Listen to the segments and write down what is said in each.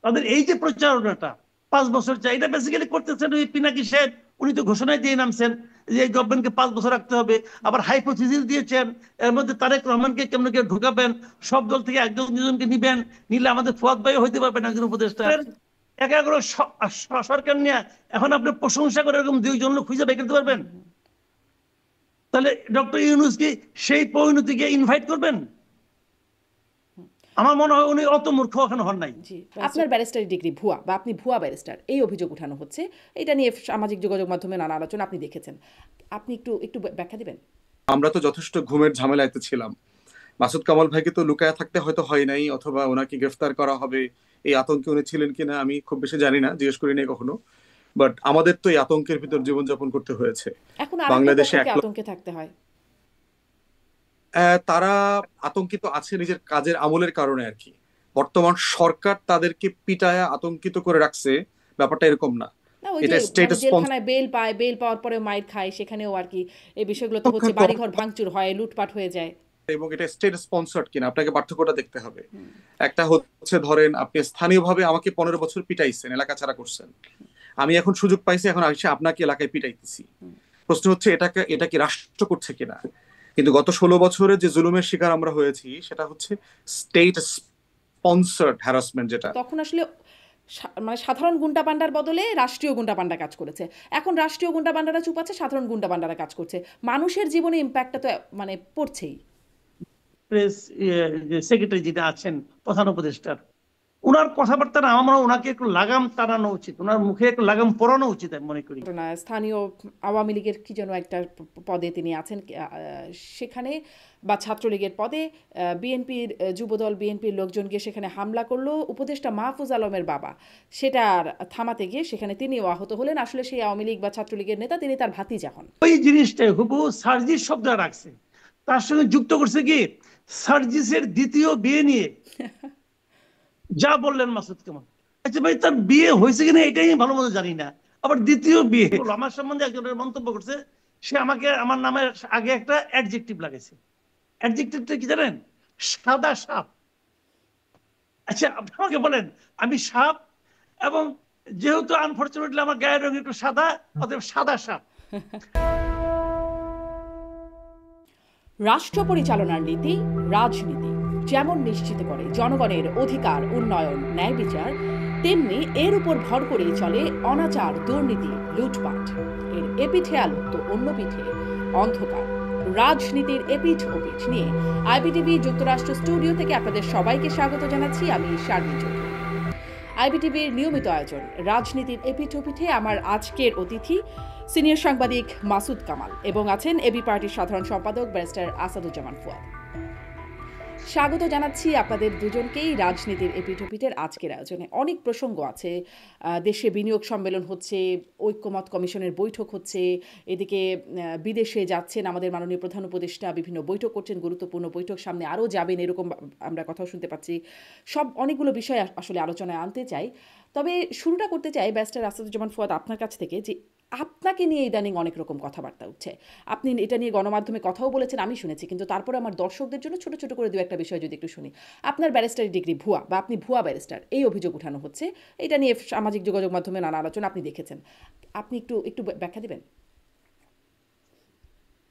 তাদের এই যে প্রচারণাটা 5 বছর চাই, এটা বেসিক্যালি করতেছেন ওই পিনাকি সাহেব। উনি তো ঘোষণায় দিয়ে নামছেন যে এই গভর্নমেন্টকে 5 বছর রাখতে হবে। আবার হাইপোথিসিস দিয়েছেন এর মধ্যে তারেক রহমানকে কেমন করে ঢুকাবেন, সব দল থেকে একজন দুজনকে নিবেন, নিলে আমাদের ফুয়াদ ভাই হইতে পারবেন একজন উপদেষ্টা। একাগ্র সরকার নিয়ে এখন আপনি প্রশংসা করে এরকম 2জন লোক খুঁজে বের করতে পারবেন? তাহলে ডক্টর ইউনূস কি সেই পরিণতিকে ইনভাইট করবেন? আমার মনে হয় উনি অত মূর্খ এখন হন নাই। জি, আপনার ব্যারিস্টারি ডিগ্রি ভুয়া বা আপনি ভুয়া ব্যারিস্টার, এই অভিযোগ উঠানো হচ্ছে। এটা নিয়ে সামাজিক যোগাযোগ মাধ্যমে নানা আলোচনা আপনি দেখেছেন, আপনি একটু একটু ব্যাখ্যা দিবেন? আমরা তো যথেষ্ট ঘুমের ঝামেলাতে ছিলাম। মাসুদ কামাল ভাইকে তো লুকায় থাকতে হয়তো হয় নাই, অথবা ওনাকে গ্রেফতার করা হবে এই আতঙ্কে উনি ছিলেন কিনা আমি খুব বেশি জানি না, জিজ্ঞেস করি নাই কখনো। বাট আমাদের তো এই আতঙ্কের ভিতর জীবনযাপন করতে হয়েছে। এখন বাংলাদেশে আতঙ্কে থাকতে হয়। তারা আতঙ্কিত আছে নিজের কাজের আমলের কারণে আর কি। বর্তমান সরকার তাদেরকে পিটায়া আতঙ্কিত করে রাখছে, ব্যাপারটা এরকম না। এটা স্টেটাস জেলখানায় বেল পায়, বেল পাওয়ার পরে মাইর খায়, সেখানেও আর কি এই বিষয়গুলো তো হচ্ছে, বাড়িঘর ভাঙচুর হয়, লুটপাট হয়ে যায়। এবং এটা স্টেট স্পন্সর্ড কিনা আপনাকে পার্থক্যটা দেখতে হবে। একটা হচ্ছে ধরেন আপনি স্থানীয়ভাবে আমাকে 15 বছর পিটাইছেন, এলাকা ছাড়া করছেন, আমি এখন সুযোগ পাইছি, এখন এসে আপনাকে এলাকায় পিটাইতেছি। প্রশ্ন হচ্ছে এটা কি রাষ্ট্র করছে কিনা? কিন্তু গত 16 বছরে যে জুলুমের শিকার আমরা হয়েছি সেটা হচ্ছে স্টেট স্পন্সর্ড হ্যারাসমেন্ট, যেটা তখন আসলে মানে সাধারণ গুন্ডা পান্ডার বদলে রাষ্ট্রীয় গুন্ডা পান্ডা কাজ করেছে। এখন রাষ্ট্রীয় গুন্ডা পান্ডারা চুপ আছে, সাধারণ গুন্ডা পান্ডারা কাজ করছে। মানুষের জীবনে ইম্প্যাক্টটা তো মানে পড়ছেই। প্রেস সেক্রেটারি যেটা আছেন, প্রধান উপদেষ্টার, ওনার কথাবার্তা আমার মনে হয় ওনাকে একটু লাগাম টানানো উচিত, ওনার মুখে একটু লাগাম পরানো উচিত আমি মনে করি। স্থানীয় আওয়ামী লীগের কি যেন একটা পদে তিনি আছেন সেখানে, বা ছাত্রলীগের পদে, বিএনপির যুবদল বিএনপির লোকজন গিয়ে সেখানে হামলা করলো উপদেষ্টা মাহফুজ আলমের বাবা, সেটা থামাতে গিয়ে সেখানে তিনিও আহত হলেন। আসলে সেই আওয়ামী লীগ বা ছাত্রলীগের নেতা, তিনি তার ভাতিজা হন। ওই জিনিসটাই হুবহু সার্জিস শব্দ রাখছে, তার সঙ্গে যুক্ত করছে কি সার্জিসের দ্বিতীয় বিয়ে নিয়ে যা বললেন মাসুদ কামাল। আচ্ছা ভাই, তার বিয়ে হয়েছে কিনা এটাই ভালো মতো জানি না, আবার দ্বিতীয় বিয়ে আমার সম্বন্ধে একজনের মন্তব্য করছে, সে আমাকে আমার নামের আগে একটা অ্যাডজেক্টিভ লাগাইছে। অ্যাডজেক্টিভটা কি জানেন? সাদা সাপ। আচ্ছা আপনি আমাকে বলেন, আমি সাপ, এবং যেহেতু আনফরচুনেটলি আমার গায়ের রং একটু সাদা, অতএব সাদা সাপ। রাষ্ট্র পরিচালনার নীতি রাজনীতি যেমন নিশ্চিত করে জনগণের অধিকার, উন্নয়ন, ন্যায় বিচার, তেমনি এর উপর ভর করেই চলে অনাচার, দুর্নীতি, লুটপাট। এর এপিঠে আলো তো অন্য পিঠে অন্ধকার। রাজনীতির এপিঠ ওপিঠ নিয়ে আইবিটিভি যুক্তরাষ্ট্র স্টুডিও থেকে আপনাদের সবাইকে স্বাগত জানাচ্ছি। আমি শারমিন চৌধুরী। আইবিটিভির নিয়মিত আয়োজন রাজনীতির এপিঠ ওপিঠে আমার আজকের অতিথি সিনিয়র সাংবাদিক মাসুদ কামাল এবং আছেন এবি পার্টির সাধারণ সম্পাদক ব্যারিস্টার আসাদুজ্জামান ফুয়াদ। স্বাগত জানাচ্ছি আপনাদের দুজনকেই রাজনীতির এপিঠোপিঠের আজকের আয়োজনে। অনেক প্রসঙ্গ আছে, দেশে বিনিয়োগ সম্মেলন হচ্ছে, ঐক্যমত কমিশনের বৈঠক হচ্ছে, এদিকে বিদেশে যাচ্ছেন আমাদের মাননীয় প্রধান উপদেষ্টা, বিভিন্ন বৈঠক করছেন, গুরুত্বপূর্ণ বৈঠক, সামনে আরও যাবেন এরকম আমরা কথাও শুনতে পাচ্ছি। সব অনেকগুলো বিষয় আসলে আলোচনায় আনতে চাই। তবে শুরুটা করতে চাই ব্যারিস্টার আসাদুজ্জামান ফুয়াদ আপনার কাছ থেকে, যে আপনাকে নিয়ে ইদানিং অনেক রকম কথাবার্তা উঠছে, আপনি এটা নিয়ে গণমাধ্যমে কথাও বলেছেন, আমি শুনেছি, কিন্তু তারপরে আমার দর্শকদের জন্য ছোট ছোট করে দু একটা বিষয় যদি একটু শুনি। আপনার ব্যারিস্টারি ডিগ্রি ভুয়া বা আপনি ভুয়া ব্যারিস্টার, এই অভিযোগ উঠানো হচ্ছে। এটা নিয়ে সামাজিক যোগাযোগ মাধ্যমে নানা আলোচনা আপনি দেখেছেন, আপনি একটু একটু ব্যাখ্যা দিবেন?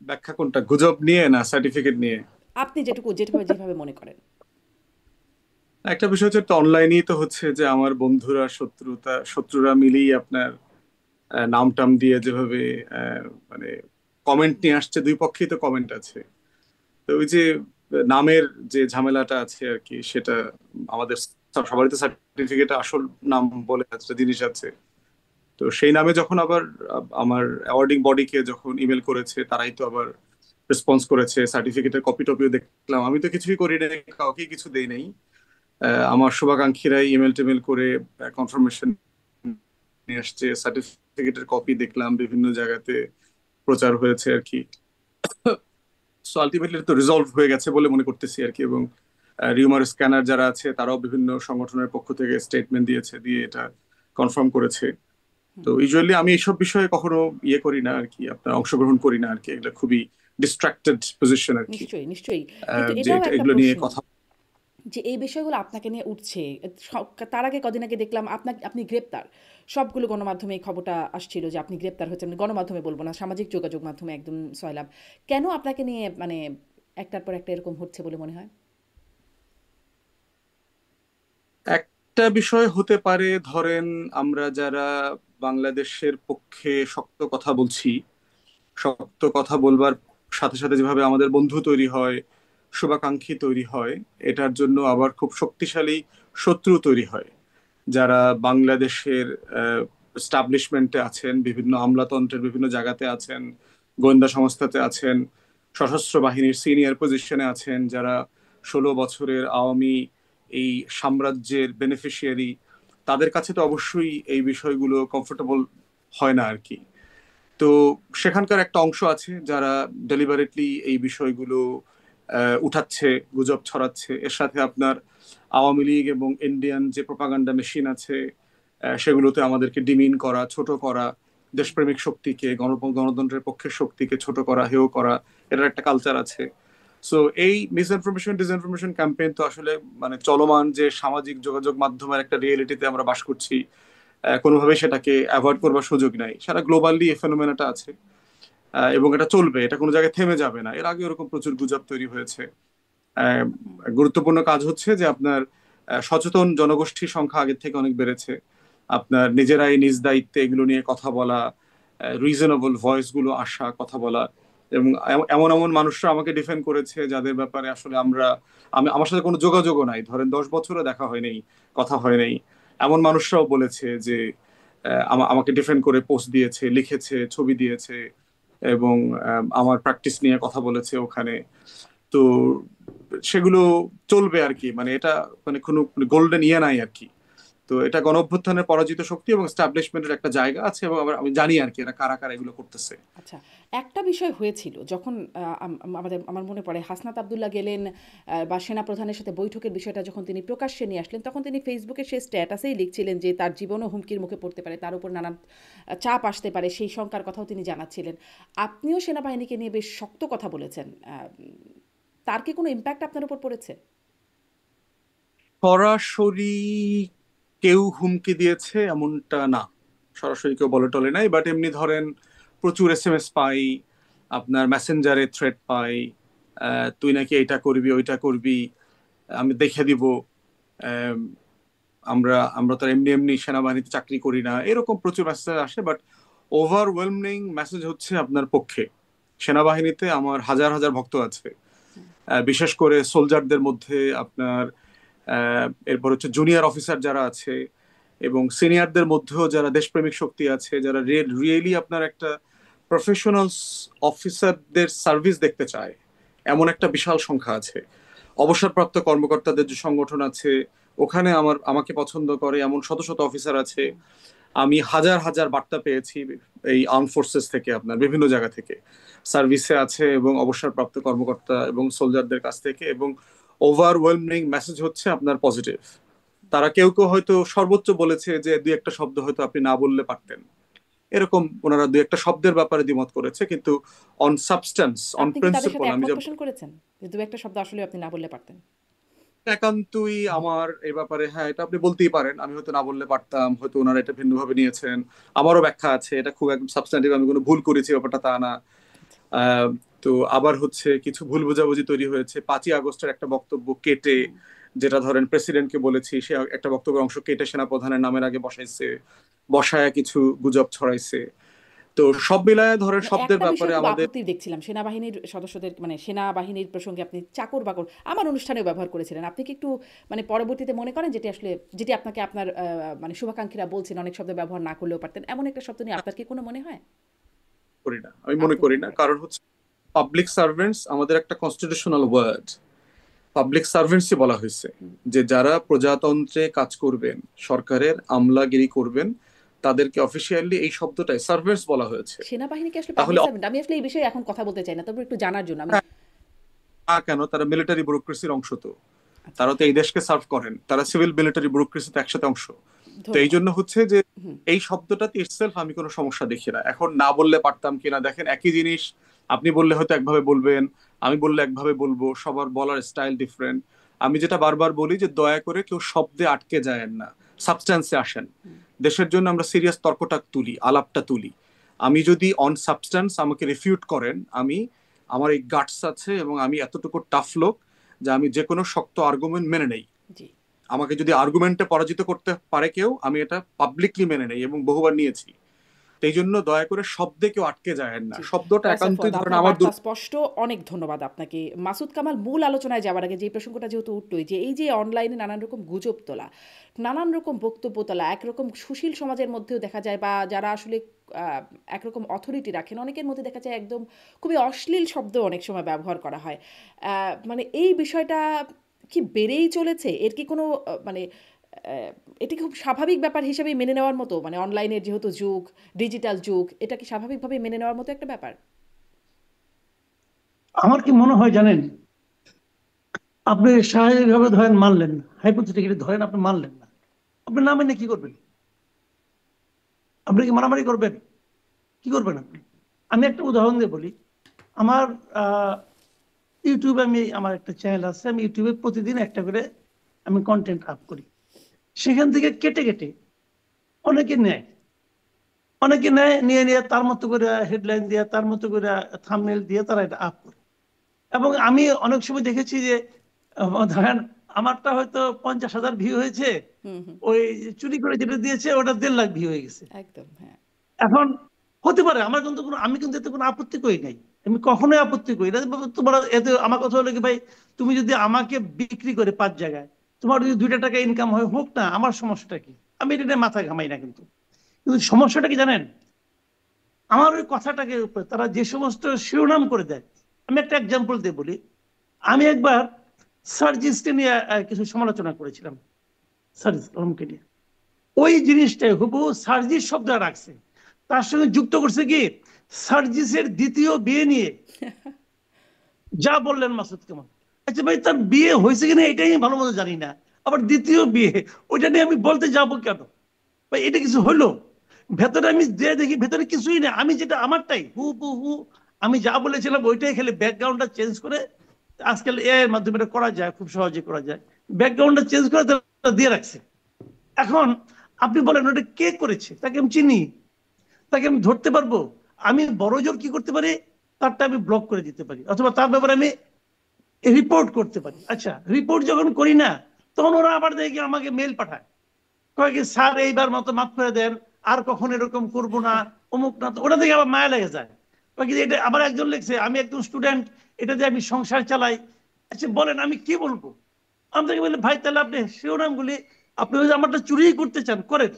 ব্যাখ্যা কোনটা, গুজব নিয়ে না সার্টিফিকেট নিয়ে? আপনি যেভাবে মনে করেন। একটা বিষয় হচ্ছে অনলাইনেই তো হচ্ছে যে আমার বন্ধুরা শত্রুরা মিলেই আপনার নাম টাম দিয়ে যেভাবে মানে কমেন্ট নিয়ে আসছে, দুই পক্ষেই তো কমেন্ট আছে। তো ওই যে নামের যে ঝামেলাটা আছে আর কি, সেটা আমাদের সবারই তো সার্টিফিকেট আসল নাম বলে একটা জিনিস আছে। তো সেই নামে যখন আবার আমার অ্যাওয়ার্ডিং বডিকে যখন ইমেল করেছে, তারাই তো আবার রেসপন্স করেছে, সার্টিফিকেটের কপি টপিও দেখলাম। আমি তো কিছুই করি নাই, কাউকে কিছু দেই নাই। আমার শুভাকাঙ্ক্ষীরাই ইমেল টেমেল করে কনফার্মেশন নিয়ে আসছে, সার্টিফিকেটের কপি দেখলাম বিভিন্ন জায়গাতে প্রচার হয়েছে আর কি। সো আলটিমেটলি তো রিজলভ হয়ে গেছে বলে মনে করতেছি আর কি। এবং রিউমার স্ক্যানার যারা আছে তারাও বিভিন্ন সংগঠনের পক্ষ থেকে স্টেটমেন্ট দিয়ে এটা কনফার্ম করেছে। তো ইউজুয়ালি আমি এইসব বিষয়ে কখনো ইয়ে করি না আর কি, আপনার অংশগ্রহণ করি না আর কি। এগুলো খুবই ডিস্ট্রাক্টেড পজিশন আর কি, নিশ্চয়ই। এগুলো নিয়ে কথা। যে এই বিষয়গুলো আপনাকে নিয়ে উঠছে, তার আগে কদিন আগে দেখলাম আপনি গ্রেপ্তার। সবগুলো গণমাধ্যমে এই খবরটা আসছিল যে আপনি গ্রেপ্তার হয়েছেন। গণমাধ্যমে বলবো না, সামাজিক যোগাযোগ মাধ্যমে একদম সয়লাব। কেন আপনাকে নিয়ে মানে একটার পর একটা এরকম হচ্ছে বলে মনে হয়? একটা বিষয় হতে পারে, ধরেন আমরা যারা বাংলাদেশের পক্ষে শক্ত কথা বলছি, শক্ত কথা বলবার সাথে সাথে যেভাবে আমাদের বন্ধু তৈরি হয়, শুভাকাঙ্ক্ষী তৈরি হয়, এটার জন্য আবার খুব শক্তিশালী শত্রু তৈরি হয়, যারা বাংলাদেশের স্টাবলিশমেন্টে আছেন, বিভিন্ন আমলাতন্ত্রের বিভিন্ন জায়গাতে আছেন, গোয়েন্দা সংস্থাতে আছেন, সশস্ত্র বাহিনীর সিনিয়র পজিশনে আছেন, যারা 16 বছরের আওয়ামী এই সাম্রাজ্যের বেনিফিশিয়ারি, তাদের কাছে তো অবশ্যই এই বিষয়গুলো কমফোর্টেবল হয় না আর কি। তো সেখানকার একটা অংশ আছে যারা ডেলিবারেটলি এই বিষয়গুলো উঠাচ্ছে, গুজব ছড়াচ্ছে। এর সাথে আপনার আওয়ামী লীগ এবং ইন্ডিয়ান যে প্রপাগান্ডা মেশিন আছে, সেগুলোতে আমাদেরকে ডিমিন করা, ছোট করা, দেশপ্রেমিক শক্তিকে, গণতন্ত্রের পক্ষের শক্তিকে ছোট করা, হেয় করা, এটার একটা কালচার আছে। সো এই মিসইনফরমেশন ডিসইনফরমেশন ক্যাম্পেইন তো আসলে মানে চলমান যে সামাজিক যোগাযোগ মাধ্যমের একটা রিয়েলিটিতে আমরা বাস করছি, কোনোভাবেই সেটাকে অ্যাভয়েড করবার সুযোগ নাই। সারা গ্লোবালি এই ফেনোমেনাটা আছে, এবং এটা চলবে, এটা কোনো জায়গায় থেমে যাবে না। এর আগে এরকম প্রচুর গুজব তৈরি হয়েছে। আহ, গুরুত্বপূর্ণ কাজ হচ্ছে যে আপনার সচেতন জনগোষ্ঠীর সংখ্যা আগের থেকে অনেক বেড়েছে। আপনার নিজেরাই নিজ দায়িত্বে এগুলো নিয়ে কথা বলা, রিজনেবল ভয়েস গুলো আসা, কথা বলা। এবং এমন এমন মানুষরা আমাকে ডিফেন্ড করেছে যাদের ব্যাপারে আসলে আমার সাথে কোনো যোগাযোগও নাই, ধরেন 10 বছরও দেখা হয় নাই, কথা হয় নাই। এমন মানুষরাও বলেছে যে আমাকে ডিফেন্ড করে পোস্ট দিয়েছে, লিখেছে, ছবি দিয়েছে, এবং আমার প্র্যাকটিস নিয়ে কথা বলেছে ওখানে। তো সেগুলো চলবে আর কি, মানে এটা মানে কোনো গোল্ডেন ইয়ে নাই আর কি। তো এটা গণ অভ্যুত্থানের পরাজিত শক্তি এবং এস্টাবলিশমেন্টের একটা জায়গা আছে, এবং আমি জানি আর কি এরা কারা কারা এগুলো করতেছে। আচ্ছা, একটা বিষয় হয়েছিল যখন আমার মনে পড়ে হাসনাত আবদুল্লাহ গেলেন বা সেনাপ্রধানের সাথে বৈঠকের বিষয়টা যখন তিনি প্রকাশ্যে নিয়ে আসলেন, তখন তিনি ফেসবুকে সেই স্ট্যাটাসেই লিখছিলেন যে তার জীবনও হুমকির মুখে পড়তে পারে, তার উপর নানান চাপ আসতে পারে, সেই শঙ্কার কথাও তিনি জানাচ্ছিলেন। আপনিও সেনাবাহিনীকে নিয়ে বেশ শক্ত কথা বলেছেন। তার কি কোনো ইম্প্যাক্ট আপনার উপর পড়েছে? সরাসরি কেউ হুমকি দিয়েছে এমনটা না, সরাসরি কেউ বলে টলে নাই, বাট এমনি ধরেন প্রচুর এসএমএস পাই, আপনার মেসেঞ্জারে থ্রেড পাই, তুই নাকি এইটা করবি ওইটা করবি, আমি দেখে দিব, আহ, আমরা আমরা তো এমনি এমনি সেনাবাহিনীতে চাকরি করি না, এরকম প্রচুর মেসেজ আসে। বাট ওভারওয়েলমিং মেসেজ হচ্ছে আপনার পক্ষে। সেনাবাহিনীতে আমার হাজার হাজার ভক্ত আছে, বিশেষ করে সোলজারদের মধ্যে আপনার, এরপর হচ্ছে জুনিয়র অফিসার যারা আছে, এবং সিনিয়রদের মধ্যেও যারা দেশপ্রেমিক শক্তি আছে, যারা রিয়েলি আপনার একটা প্রফেশনাল অফিসারদের সার্ভিস দেখতে চায়, এমন একটা বিশাল সংখ্যা আছে। অবসরপ্রাপ্ত কর্মকর্তাদের যে সংগঠন আছে, ওখানে আমাকে পছন্দ করে এমন শত শত অফিসার আছে। আমি হাজার হাজার বার্তা পেয়েছি এই আর্ম ফোর্সেস থেকে, আপনার বিভিন্ন জায়গা থেকে সার্ভিসে আছে এবং অবসরপ্রাপ্ত কর্মকর্তা এবং সোলজারদের কাছ থেকে, এবং ওভারওয়েলমিং মেসেজ হচ্ছে আপনার পজিটিভ। তারা কেউ কেউ হয়তো সর্বোচ্চ বলেছে যে দুই একটা শব্দ হয়তো আপনি না বললে পারতেন, এরকম ওনারা দুই একটা শব্দের ব্যাপারে দ্বিমত করেছে, কিন্তু অন সাবস্টেন্স, অন আপনি কি তাদের সাথে প্রিন্সিপল আমি একমত যে পোষণ করেছেন যে দু একটা শব্দ আসলে আপনি না বললে পারতেন? একান্তই আমার এই ব্যাপারে, হ্যাঁ এটা আপনি বলতেই পারেন, আমি হয়তো না বললে পারতাম, হয়তো ওনারা এটা ভিন্নভাবে নিয়েছেন, আমারও ব্যাখ্যা আছে, এটা খুব একদম সাবস্ট্যান্টিভ, আমি কোনো ভুল করেছি ব্যাপারটা তা না। আহ, তো আবার হচ্ছে কিছু ভুল বোঝাবুঝি তৈরি হয়েছে, 5ই আগস্টের একটা বক্তব্য কেটে, যেটা ধরেন প্রেসিডেন্টকে বলেছি, সে একটা বক্তব্যের অংশ কেটে সেনাপ্রধানের নামের আগে বসাইছে, বসায় কিছু গুজব ছড়াইছে। তো সব মিলায় ধরেন না, শব্দের একটা ব্যাপারে বিষয়ে খুব আমাদের। আপত্তি দেখছিলাম সেনাবাহিনীর সদস্যদের, মানে সেনাবাহিনীর প্রসঙ্গে আপনি চাকর বাকর আমার অনুষ্ঠানেও ব্যবহার করেছিলেন। আপনি কি একটু মানে পরবর্তীতে মনে করেন যেটি আসলে যেটি আপনাকে আপনার মানে শুভাকাঙ্ক্ষীরা বলছেন অনেক শব্দ ব্যবহার না করলেও পারতেন, এমন একটা শব্দ নিয়ে আপনার কি কোনো মনে হয়? করি না, আমি মনে আপনি করি মনে না, করেন? কারণ হচ্ছে পাবলিক সার্ভেন্টস আমাদের একটা কনস্টিটিউশনাল ওয়ার্ড। পাবলিক সার্ভেন্টসই বলা হয়েছে যে যারা প্রজাতন্ত্রে কাজ করবেন, সরকারের আমলাগিরি করবেন, তাদেরকে অফিসিয়ালি এই শব্দটাই সার্ভেন্টস বলা হয়েছে। সেনাবাহিনীকে আসলে তাহলে পাবলিক সার্ভেন্ট, আমি আসলে এই বিষয়ে এখন কথা বলতে চাই না, তবে একটু জানার জন্য আমি। কেন, তারা মিলিটারি ব্যুরোক্রেসির অংশ। তো আচ্ছা, তারা তো এই দেশকে সার্ভ করেন, তারা সিভিল মিলিটারি ব্যুরোক্রেসিতে একসাথে অংশ। তো এই ধন্যবাদ। জন্য হচ্ছে যে হুম। এই শব্দটাতে ইটসেলফ আমি কোনো সমস্যা দেখি না। এখন না বললে পারতাম কিনা, দেখেন একই জিনিস আপনি বললে হয়তো একভাবে বলবেন, আমি বললে একভাবে বলবো, সবার বলার স্টাইল ডিফারেন্ট। আমি যেটা বারবার বলি যে দয়া করে কেউ শব্দে আটকে যায়েন না, সাবস্ট্যান্সে আসেন। দেশের জন্য আমরা সিরিয়াস তর্কটা তুলি, আলাপটা তুলি। আমি যদি অন সাবস্ট্যান্স আমাকে রিফিউট করেন, আমার এই গাটস আছে এবং আমি এতটুকু টাফ লোক যে আমি যে কোনো শক্ত আর্গুমেন্ট মেনে নেই। আমাকে যদি আর্গুমেন্টে পরাজিত করতে পারে কেউ, আমি এটা পাবলিকলি মেনে নেই এবং বহুবার নিয়েছি। এই জন্য দয়া করে শব্দে কেউ আটকে যায় না, শব্দটা একান্তই ধরেন আমার স্পষ্ট। অনেক ধন্যবাদ আপনাকে মাসুদ কামাল। মূল আলোচনায় যাওয়ার আগে যে প্রসঙ্গটা যেহেতু উঠলোই, যে এই যে অনলাইনে নানান রকম গুজব তোলা, নানান রকম বক্তব্য তোলা, একরকম সুশীল সমাজের মধ্যেও দেখা যায়, বা যারা আসলে একরকম অথরিটি রাখেন, অনেকের মধ্যে দেখা যায় একদম খুবই অশ্লীল শব্দ অনেক সময় ব্যবহার করা হয়। মানে এই বিষয়টা কি বেড়েই চলেছে? এর কি কোনো মানে এটি খুব স্বাভাবিক ব্যাপার হিসেবে মেনে নেওয়ার মতো, মানে অনলাইনের যেহেতু যুগ, ডিজিটাল যুগ, এটা কি স্বাভাবিকভাবে মেনে নেওয়ার মতো একটা ব্যাপার? আমার কি মনে হয় জানেন, আপনি স্বাভাবিকভাবে ধরেন মানলেন না, হাইপোথেটিক্যালি ধরেন আপনি মানলেন না, আপনি না মেনে কি করবেন? আপনি কি মারামারি করবেন? কি করবেন আপনি? আমি একটা উদাহরণ দিয়ে বলি। আমার ইউটিউবে আমার একটা চ্যানেল আছে, আমি ইউটিউবে প্রতিদিন একটা করে আমি কন্টেন্ট আপ করি। সেখান থেকে কেটে কেটে অনেকে নেয়, নিয়ে নিয়ে তার মতো করে হেডলাইন দিয়ে, তার মতো করে থাম্বনেল দিয়ে তারা এটা আপ করে। এবং আমি অনেক সময় দেখেছি যে ধরেন আমারটা হয়তো 50,000 ভিউ হয়েছে, ওই চুরি করে যেটা দিয়েছে ওটা 1.5 লাখ ভিউ হয়ে গেছে। একদম, হ্যাঁ। এখন হতে পারে, আমি কিন্তু এতে কোনো আপত্তি করি নাই, আমি কখনোই আপত্তি করি না। তোমার এতে আমার কথা হলো কি, ভাই তুমি যদি আমাকে বিক্রি করে 5 জায়গায় তোমার যদি 2টা টাকা ইনকাম হয়, হোক না, আমার সমস্যাটা কি? আমি এটা নিয়ে মাথা ঘামাই না। কিন্তু কিন্তু সমস্যাটা কি জানেন, আমার ওই কথাটাকে উপরে তারা যে সমস্ত শিরোনাম করে দেয়। আমি একটা এক্সাম্পল দিয়ে বলি। আমি একবার সার্জিসকে নিয়ে কিছু সমালোচনা করেছিলাম, সার্জিস আলমকে নিয়ে। ওই জিনিসটাই হুবহু সার্জিস শব্দ রাখছে, তার সঙ্গে যুক্ত করছে কি সার্জিসের দ্বিতীয় বিয়ে নিয়ে। যা বললেন মাসুদ কামাল, আচ্ছা ভাই তার বিয়ে হয়েছে কিনা এটাই আমি ভালো মতো জানি না, আবার দ্বিতীয় বিয়ে ওইটা নিয়ে আমি বলতে যাবো কেন? ভাই এটা কিছু হলো? ভেতরে আমি যে দেখি ভেতরে কিছুই না, আমি যেটা আমারটাই হু আমি যা বলেছিলাম ওইটাই, খেলে ব্যাকগ্রাউন্ডটা চেঞ্জ করে, আজকাল এআই এর মাধ্যমে এটা করা যায়, খুব সহজে করা যায়, ব্যাকগ্রাউন্ডটা চেঞ্জ করে তারা দিয়ে রাখছে। এখন আপনি বলেন ওটা কে করেছে? তাকে আমি চিনি, তাকে আমি ধরতে পারবো? আমি বড় জোর কি করতে পারি, তারটা আমি ব্লক করে দিতে পারি, অথবা তার ব্যাপারে আমি রিপোর্ট করতে পারি। আচ্ছা, রিপোর্ট যখন করি না, তখন ওরা আবার দেখি আমাকে মেল পাঠায়, কয় কি স্যার এইবার মতো মাফ করে দেন, আর কখন এরকম করবো না, অমুক না। ওটা থেকে আবার মায়া লেগে যায়। এটা আবার একজন লিখছে, আমি একজন স্টুডেন্ট, এটা দিয়ে আমি সংসার চালাই। আচ্ছা বলেন আমি কি বলবো? আমি তাকে বলি, ভাই তাহলে আপনি শিরোনামগুলি, আপনি ওই আমারটা চুরি করতে চান করেন,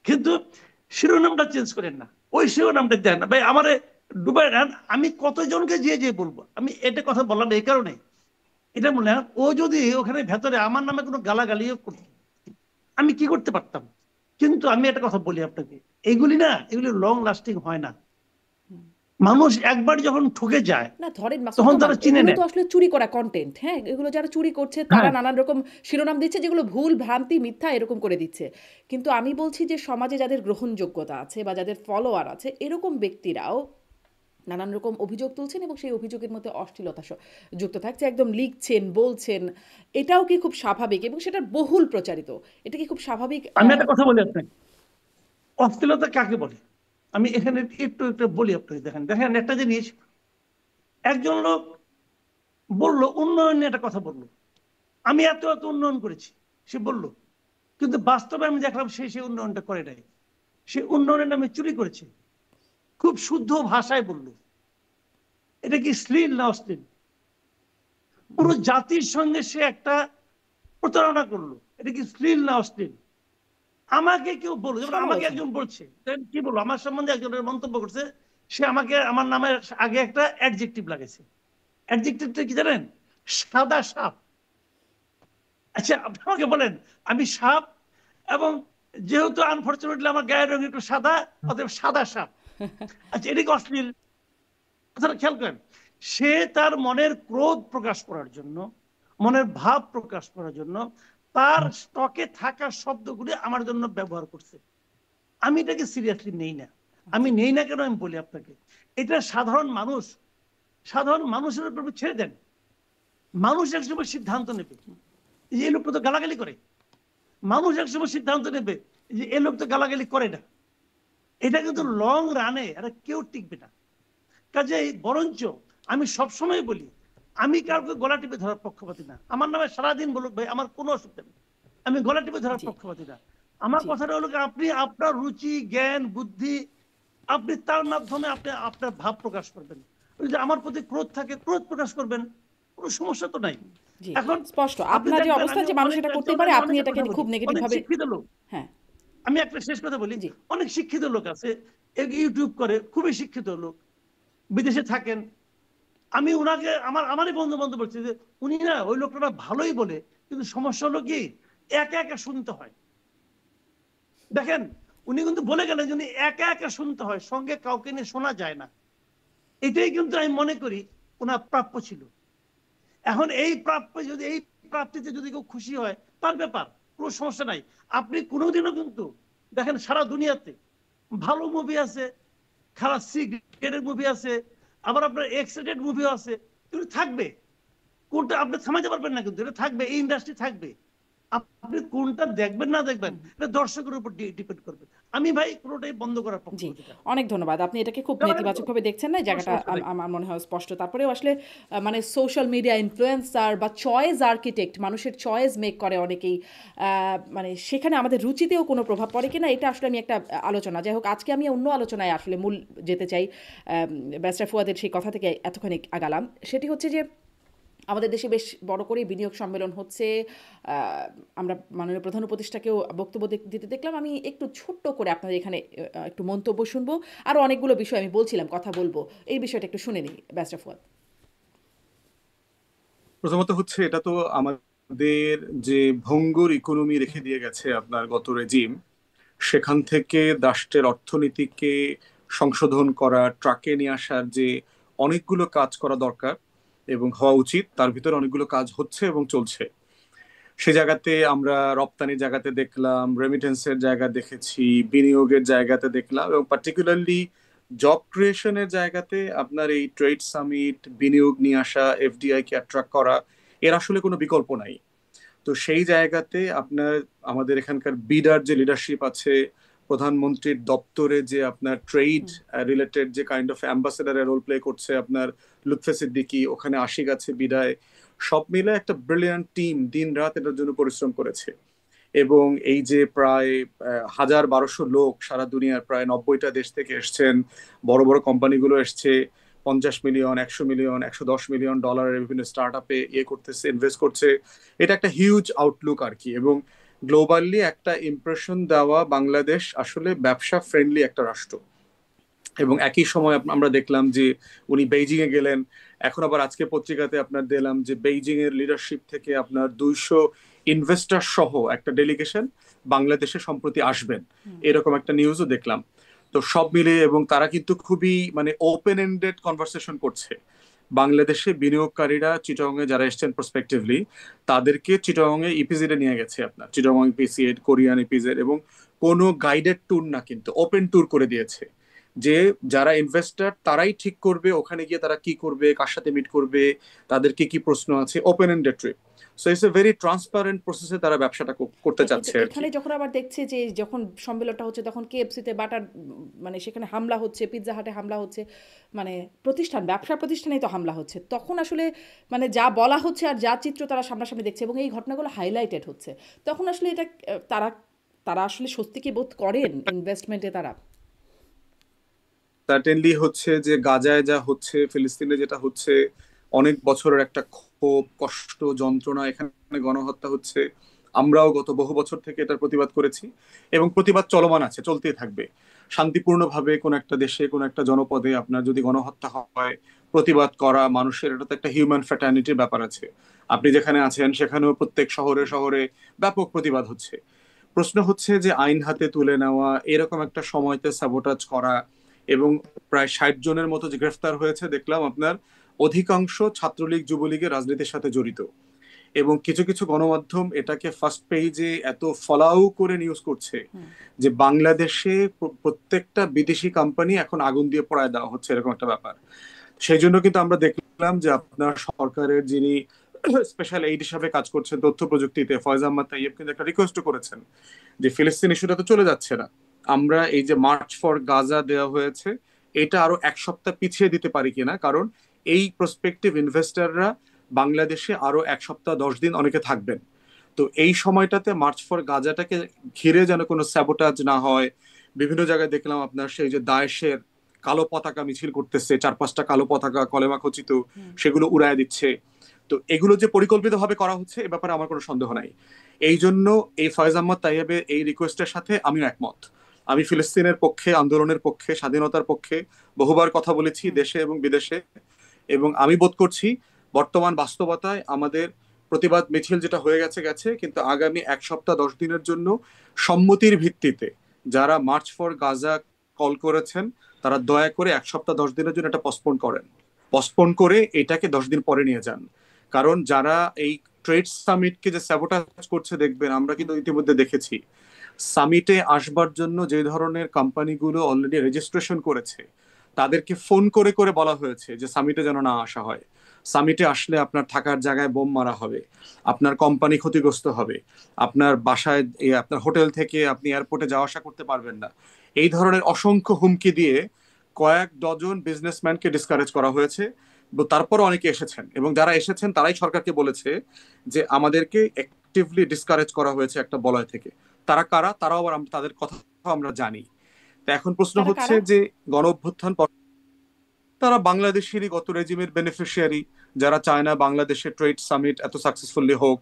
কিন্তু শিরোনামটা চেঞ্জ করেন না, ওই শিরোনামটা দেন না। ভাই আমারে ডুবাই নেন, আমি কতজনকে যে বলবো? আমি এটা কথা বললাম এই কারণে, এটা মনে হয় ও যদি ওখানে ভেতরে আমার নামে কোনো গালাগালিও করতো, আমি কি করতে পারতাম? কিন্তু আমি একটা কথা বলি আপনাকে, এগুলি লং লাস্টিং হয় না। মানুষ একবার যখন ঠকে যায় না ধরেন তখন তারা চিনে এগুলো নেয়। তো আসলে চুরি করা কন্টেন্ট, হ্যাঁ, এগুলো যারা চুরি করছে তারা নানান রকম শিরোনাম দিচ্ছে যেগুলো ভুল, ভ্রান্তি, মিথ্যা এরকম করে দিচ্ছে। কিন্তু আমি বলছি যে সমাজে যাদের গ্রহণযোগ্যতা আছে বা যাদের ফলোয়ার আছে, এরকম ব্যক্তিরাও নানান রকম অভিযোগ তুলছেন এবং সেই অভিযোগের মধ্যে অশ্লীলতা যুক্ত থাকছে, একদম লিখছেন, বলছেন। এটাও কি খুব স্বাভাবিক এবং সেটার বহুল প্রচারিত? এটা কি খুব স্বাভাবিক? আমি একটা কথা বলি আপনাকে, অশ্লীলতা কাকে বলে আমি এখানে একটু একটু বলি আপনাকে। দেখেন একটা জিনিস, একজন লোক বললো উন্নয়ন নিয়ে একটা কথা বললো, আমি এত এত উন্নয়ন করেছি সে বললো, কিন্তু বাস্তবে আমি দেখলাম সেই উন্নয়নটা করে নাই, সে উন্নয়নের নামে চুরি করেছে। খুব শুদ্ধ ভাষায় বললো, এটা কি শ্লীল না অশ্লীল? পুরো জাতির সঙ্গে সে একটা প্রতারণা করলো, এটা কি শ্লীল না অশ্লীল? আমাকে কেউ বললো, যেমন আমাকে একজন বলছে, কি বলবো, আমার সম্বন্ধে একজনের মন্তব্য করছে, সে আমাকে আমার নামের আগে একটা অ্যাডজেক্টিভ লাগাইছে। অ্যাডজেক্টিভটা কি জানেন? সাদা সাপ। আচ্ছা আপনি আমাকে বলেন, আমি সাপ, এবং যেহেতু আনফরচুনেটলি আমার গায়ের রং একটু সাদা, অতএব সাদা সাপ। আচ্ছা এটা কি অশ্লীল? কথাটা খেয়াল করেন, সে তার মনের ক্রোধ প্রকাশ করার জন্য, মনের ভাব প্রকাশ করার জন্য তার স্টকে থাকা শব্দগুলি আমার জন্য ব্যবহার করছে। আমি এটাকে সিরিয়াসলি নেই না। আমি নেই না কেন আমি বলি আপনাকে, এটা সাধারণ মানুষের উপর ছেড়ে দেন, মানুষ একসময় সিদ্ধান্ত নেবে। এই লোকটা তো গালাগালি করে, মানুষ একসময় সিদ্ধান্ত নেবে যে এই লোক তো গালাগালি করে না, এটা কিন্তু লং রানে এটা কেউ টিকবে না। কাজেই বরঞ্চ আমি সবসময় বলি, আমি কাউকে গলা টিপে ধরার পক্ষপাতি না। আমার নামে সারাদিন বলুক ভাই, আমার কোনো অসুবিধা নেই, আমি গলা টিপে ধরার পক্ষপাতি না। আমার কথাটা হলো আপনি আপনার রুচি, জ্ঞান, বুদ্ধি, আপনি তার মাধ্যমে আপনি আপনার ভাব প্রকাশ করবেন। ওই যে আমার প্রতি ক্রোধ থাকে, ক্রোধ প্রকাশ করবেন, কোনো সমস্যা তো নাই। এখন স্পষ্ট আপনার যে অবস্থা যে মানুষ এটা করতে পারে, আপনি এটাকে খুব নেগেটিভ ভাবে। শিক্ষিত লোক, হ্যাঁ আমি একটা শেষ কথা বলি, অনেক শিক্ষিত লোক আছে ইউটিউব করে, খুবই শিক্ষিত লোক, বিদেশে থাকেন। আমি ওনাকে আমারই বন্ধু বান্ধব বলছি যে উনি না ওই লোকটা ভালোই বলে, কিন্তু সমস্যা হলো কি একা একা শুনতে হয়। দেখেন উনি কিন্তু বলে গেলেন যে একা একা শুনতে হয়, সঙ্গে কাউকে নিয়ে শোনা যায় না। এটাই কিন্তু আমি মনে করি ওনার প্রাপ্য ছিল। এখন এই প্রাপ্য যদি, এই প্রাপ্তিতে যদি কেউ খুশি হয় তার ব্যাপার, কোনো সমস্যা নাই। আপনি কোনোদিনও কিন্তু দেখেন সারা দুনিয়াতে ভালো মুভি আছে, খারাপ সি গ্রেডের মুভি আছে, আবার আপনার এক্স রেটেড মুভিও আছে, কিন্তু থাকবে। কোনটা আপনি থামাইতে পারবেন না, কিন্তু এটা থাকবে, এই ইন্ডাস্ট্রি থাকবে। আপনি কোনটা দেখবেন না দেখবেন এটা দর্শকের উপর ডিপেন্ড করবে। আমি ভাই পুরোটাই বন্ধ করার পক্ষে। অনেক ধন্যবাদ, আপনি এটাকে খুব নেতিবাচকভাবে দেখছেন না, জায়গাটা আমার মনে হয় স্পষ্ট। তারপরেও আসলে মানে সোশ্যাল মিডিয়া ইনফ্লুয়েন্সার বা চয়েস আর্কিটেক্ট, মানুষের চয়েস মেক করে অনেকেই, মানে সেখানে আমাদের রুচিতেও কোনো প্রভাব পড়ে কিনা, এটা আসলে আমি একটা আলোচনা। যাই হোক, আজকে আমি অন্য আলোচনায় আসলে মূল যেতে চাই। ব্যারিস্টার ফুয়াদের সেই কথা থেকে এতখানি আগালাম, সেটি হচ্ছে যে আমাদের দেশে বেশ বড় করে বিনিয়োগ সম্মেলন হচ্ছে। আমরা মাননীয় প্রধান উপদেষ্টাকেও বক্তব্য দিতে দেখলাম। আমি একটু ছোট্ট করে আপনাদের এখানে একটু মন্তব্য শুনবো, আরও অনেকগুলো বিষয় আমি বলছিলাম কথা বলবো, এই বিষয়টা একটু শুনে নিই ব্যারিস্টার ফুয়াদ। প্রথমত হচ্ছে এটা তো আমাদের যে ভঙ্গুর ইকোনমি রেখে দিয়ে গেছে আপনার গত রেজিম, সেখান থেকে রাষ্ট্রের অর্থনীতিকে সংশোধন করা, ট্রাকে নিয়ে আসার যে অনেকগুলো কাজ করা দরকার এবং হওয়া উচিত, তার ভিতরে অনেকগুলো কাজ হচ্ছে এবং চলছে। সে জায়গাতে আমরা রপ্তানির জায়গাতে দেখলাম, রেমিটেন্সের জায়গা দেখেছি, বিনিয়োগের জায়গাতে দেখলাম, এবং পার্টিকুলারলি জব ক্রিয়েশনের জায়গাতে আপনার এই ট্রেড সামিট, বিনিয়োগ নিয়ে আসা, এফডিআই কে অ্যাট্রাক্ট করা, এর আসলে কোনো বিকল্প নাই। তো সেই জায়গাতে আপনার আমাদের এখানকার বিডার যে লিডারশিপ আছে, প্রধানমন্ত্রীর দপ্তরে যে আপনার ট্রেড রিলেটেড যে কাইন্ড অফ অ্যাম্বাসেডারের রোল প্লে করছে আপনার লুৎফে সিদ্দিকী, ওখানে আশিক আছে বিদায়, সব মিলে একটা ব্রিলিয়ান্ট টিম দিন রাত এটার জন্য পরিশ্রম করেছে। এবং এই যে প্রায় 1,000-1,200 লোক সারা দুনিয়ার প্রায় 90টা দেশ থেকে এসছেন, বড় বড় কোম্পানিগুলো এসছে, 50 মিলিয়ন, 100 মিলিয়ন, $110 মিলিয়ন বিভিন্ন স্টার্ট আপে করতেছে, ইনভেস্ট করছে। এটা একটা হিউজ আউটলুক আর কি। এবং গ্লোবালি একটা ইমপ্রেশন দেওয়া বাংলাদেশ আসলে ব্যবসা ফ্রেন্ডলি একটা রাষ্ট্র। এবং একই সময় আমরা দেখলাম যে উনি বেইজিং এ গেলেন। এখন আবার আজকে পত্রিকাতে আপনার দিলাম যে বেইজিং এর লিডারশিপ থেকে আপনার 200 ইনভেস্টর সহ একটা ডেলিগেশন বাংলাদেশে সম্প্রতি আসবেন, এরকম একটা নিউজও দেখলাম। তো সব মিলে, এবং তারা কিন্তু খুবই মানে ওপেন এন্ডেড কনভারসেশন করছে। বাংলাদেশে বিনিয়োগকারীরা চিটাগং এ যারা এসছেন প্রসপেক্টিভলি, তাদেরকে চিটাগং এ ইপিজেড এ নিয়ে গেছে আপনার, চিটাগং ইপিজেড, কোরিয়ান ইপিজেড, এবং কোনো গাইডেড ট্যুর না, কিন্তু ওপেন ট্যুর করে দিয়েছে যে যারা ইনভেস্টর তারাই ঠিক করবে ওখানে গিয়ে তারা কি করবে, কার সাথে মিট করবে, তাদেরকে কি প্রশ্ন আছে, open ended trip. So it's a very transparent প্রসেসে তারা ব্যবসাটা করতে চাচ্ছে। এখানে যখন আবার দেখছে যে যখন সম্মেলনটা হচ্ছে তখন কেএফসিতে বাটার মানে সেখানে হামলা হচ্ছে, পিৎজা হাটে হামলা হচ্ছে, মানে প্রতিষ্ঠান, ব্যবসা প্রতিষ্ঠানেই তো হামলা হচ্ছে, তখন আসলে মানে যা বলা হচ্ছে আর যা চিত্র তারা সামনাসামনি দেখছে এবং এই ঘটনাগুলো হাইলাইটেড হচ্ছে, তখন আসলে এটা তারা তারা আসলে স্বস্তি কি বোধ করেন ইনভেস্টমেন্টে? তারা সার্টেনলি হচ্ছে যে গাজায় যা হচ্ছে, ফিলিস্তিনে যেটা হচ্ছে, অনেক বছরের একটা ক্ষোভ, কষ্ট, যন্ত্রণা, এখানে গণহত্যা হচ্ছে। আমরাও গত বহু বছর থেকে এটার প্রতিবাদ করেছি এবং প্রতিবাদ চলমান আছে, চলতেই থাকবে। শান্তিপূর্ণভাবে কোন একটা দেশে, কোন একটা জনপদে আপনার যদি গণহত্যা হয়, প্রতিবাদ করা মানুষের, এটা তো একটা হিউম্যান ফ্যাটার্নিটির ব্যাপার আছে। আপনি যেখানে আছেন সেখানেও প্রত্যেক শহরে শহরে ব্যাপক প্রতিবাদ হচ্ছে। প্রশ্ন হচ্ছে যে আইন হাতে তুলে নেওয়া, এরকম একটা সময়তে সাবোটাজ করা, এবং প্রায় 60 জনের মতো যে গ্রেফতার হয়েছে দেখলাম আপনার, অধিকাংশ ছাত্রলীগ যুবলীগের রাজনীতির সাথে জড়িত। এবং কিছু কিছু গণমাধ্যম এটাকে ফার্স্ট পেজে এত ফলাও করে নিউজ করছে যে বাংলাদেশে প্রত্যেকটা বিদেশি কোম্পানি এখন আগুন দিয়ে পোড়ায় দেওয়া হচ্ছে, এরকম একটা ব্যাপার। সেই জন্য কিন্তু আমরা দেখলাম যে আপনার সরকারের যিনি স্পেশাল এইড হিসাবে কাজ করছেন তথ্য প্রযুক্তিতে, ফয়েজ আহমদ তাইয়েব কিন্তু একটা রিকোয়েস্ট করেছেন যে ফিলিস্তিন ইস্যুটা তো চলে যাচ্ছে না, আমরা এই যে মার্চ ফর গাজা দেওয়া হয়েছে এটা আরো এক সপ্তাহ পিছিয়ে দিতে পারি কিনা, কারণ এই প্রসপেক্টিভ ইনভেস্টররা বাংলাদেশে আরো এক সপ্তাহ 10 দিন অনেকে থাকবেন। তো এই সময়টাতে মার্চ ফর গাজাটাকে ঘিরে যেন কোনো স্যাবোটাজ না হয়। বিভিন্ন জায়গায় দেখলাম আপনার সেই যে দায়েশের কালো পতাকা মিছিল করতেছে, 4-5টা কালো পতাকা কলেমা খচিত, সেগুলো উড়ায় দিচ্ছে। তো এগুলো যে পরিকল্পিতভাবে করা হচ্ছে এ ব্যাপারে আমার কোনো সন্দেহ নাই। এই জন্য এই ফয়েজ আহমদ তাইয়েবের এই রিকোয়েস্টের সাথে আমিও একমত। আমি ফিলিস্তিনের পক্ষে, আন্দোলনের পক্ষে, স্বাধীনতার পক্ষে বহুবার কথা বলেছি দেশে এবং বিদেশে, এবং আমি বোধ করছি বর্তমান বাস্তবতায় আমাদের প্রতিবাদ মিছিল যেটা হয়ে গেছে গেছে, কিন্তু আগামী এক সপ্তাহ 10 দিনের জন্য সম্মতির ভিত্তিতে যারা মার্চ ফর গাজা কল করেছেন তারা দয়া করে এক সপ্তাহ 10 দিনের জন্য এটা পসপোন করেন, পসপোন করে এটাকে 10 দিন পরে নিয়ে যান। কারণ যারা এই ট্রেড সামিটকে যে স্যাবোটাজ করছে দেখবেন, আমরা কিন্তু ইতিমধ্যে দেখেছি সামিটে আসবার জন্য যে ধরনের কোম্পানিগুলো অলরেডি রেজিস্ট্রেশন করেছে তাদেরকে ফোন করে করে বলা হয়েছে যে সামিটে যেন না আসা হয়, সামিটে আসলে আপনার থাকার জায়গায় বোম মারা হবে, আপনার কোম্পানি ক্ষতিগ্রস্ত হবে, আপনার বাসায় আপনার হোটেল থেকে আপনি এয়ারপোর্টে যাওয়া আসা করতে পারবেন না। এই ধরনের অসংখ্য হুমকি দিয়ে কয়েক ডজন বিজনেসম্যানকে ডিসকারেজ করা হয়েছে। তারপরও অনেকে এসেছেন, এবং যারা এসেছেন তারাই সরকারকে বলেছে যে আমাদেরকে অ্যাক্টিভলি ডিসকারেজ করা হয়েছে একটা বলয় থেকে। তারা কারা, তারাও আবার তাদের কথা আমরা জানি। তো এখন প্রশ্ন তারা হচ্ছে কারা? যে গণ অভ্যুত্থান তারা বাংলাদেশেরই গত রেজিমের বেনিফিশিয়ারি, যারা চায় না বাংলাদেশের ট্রেড সামিট এত সাকসেসফুলি হোক,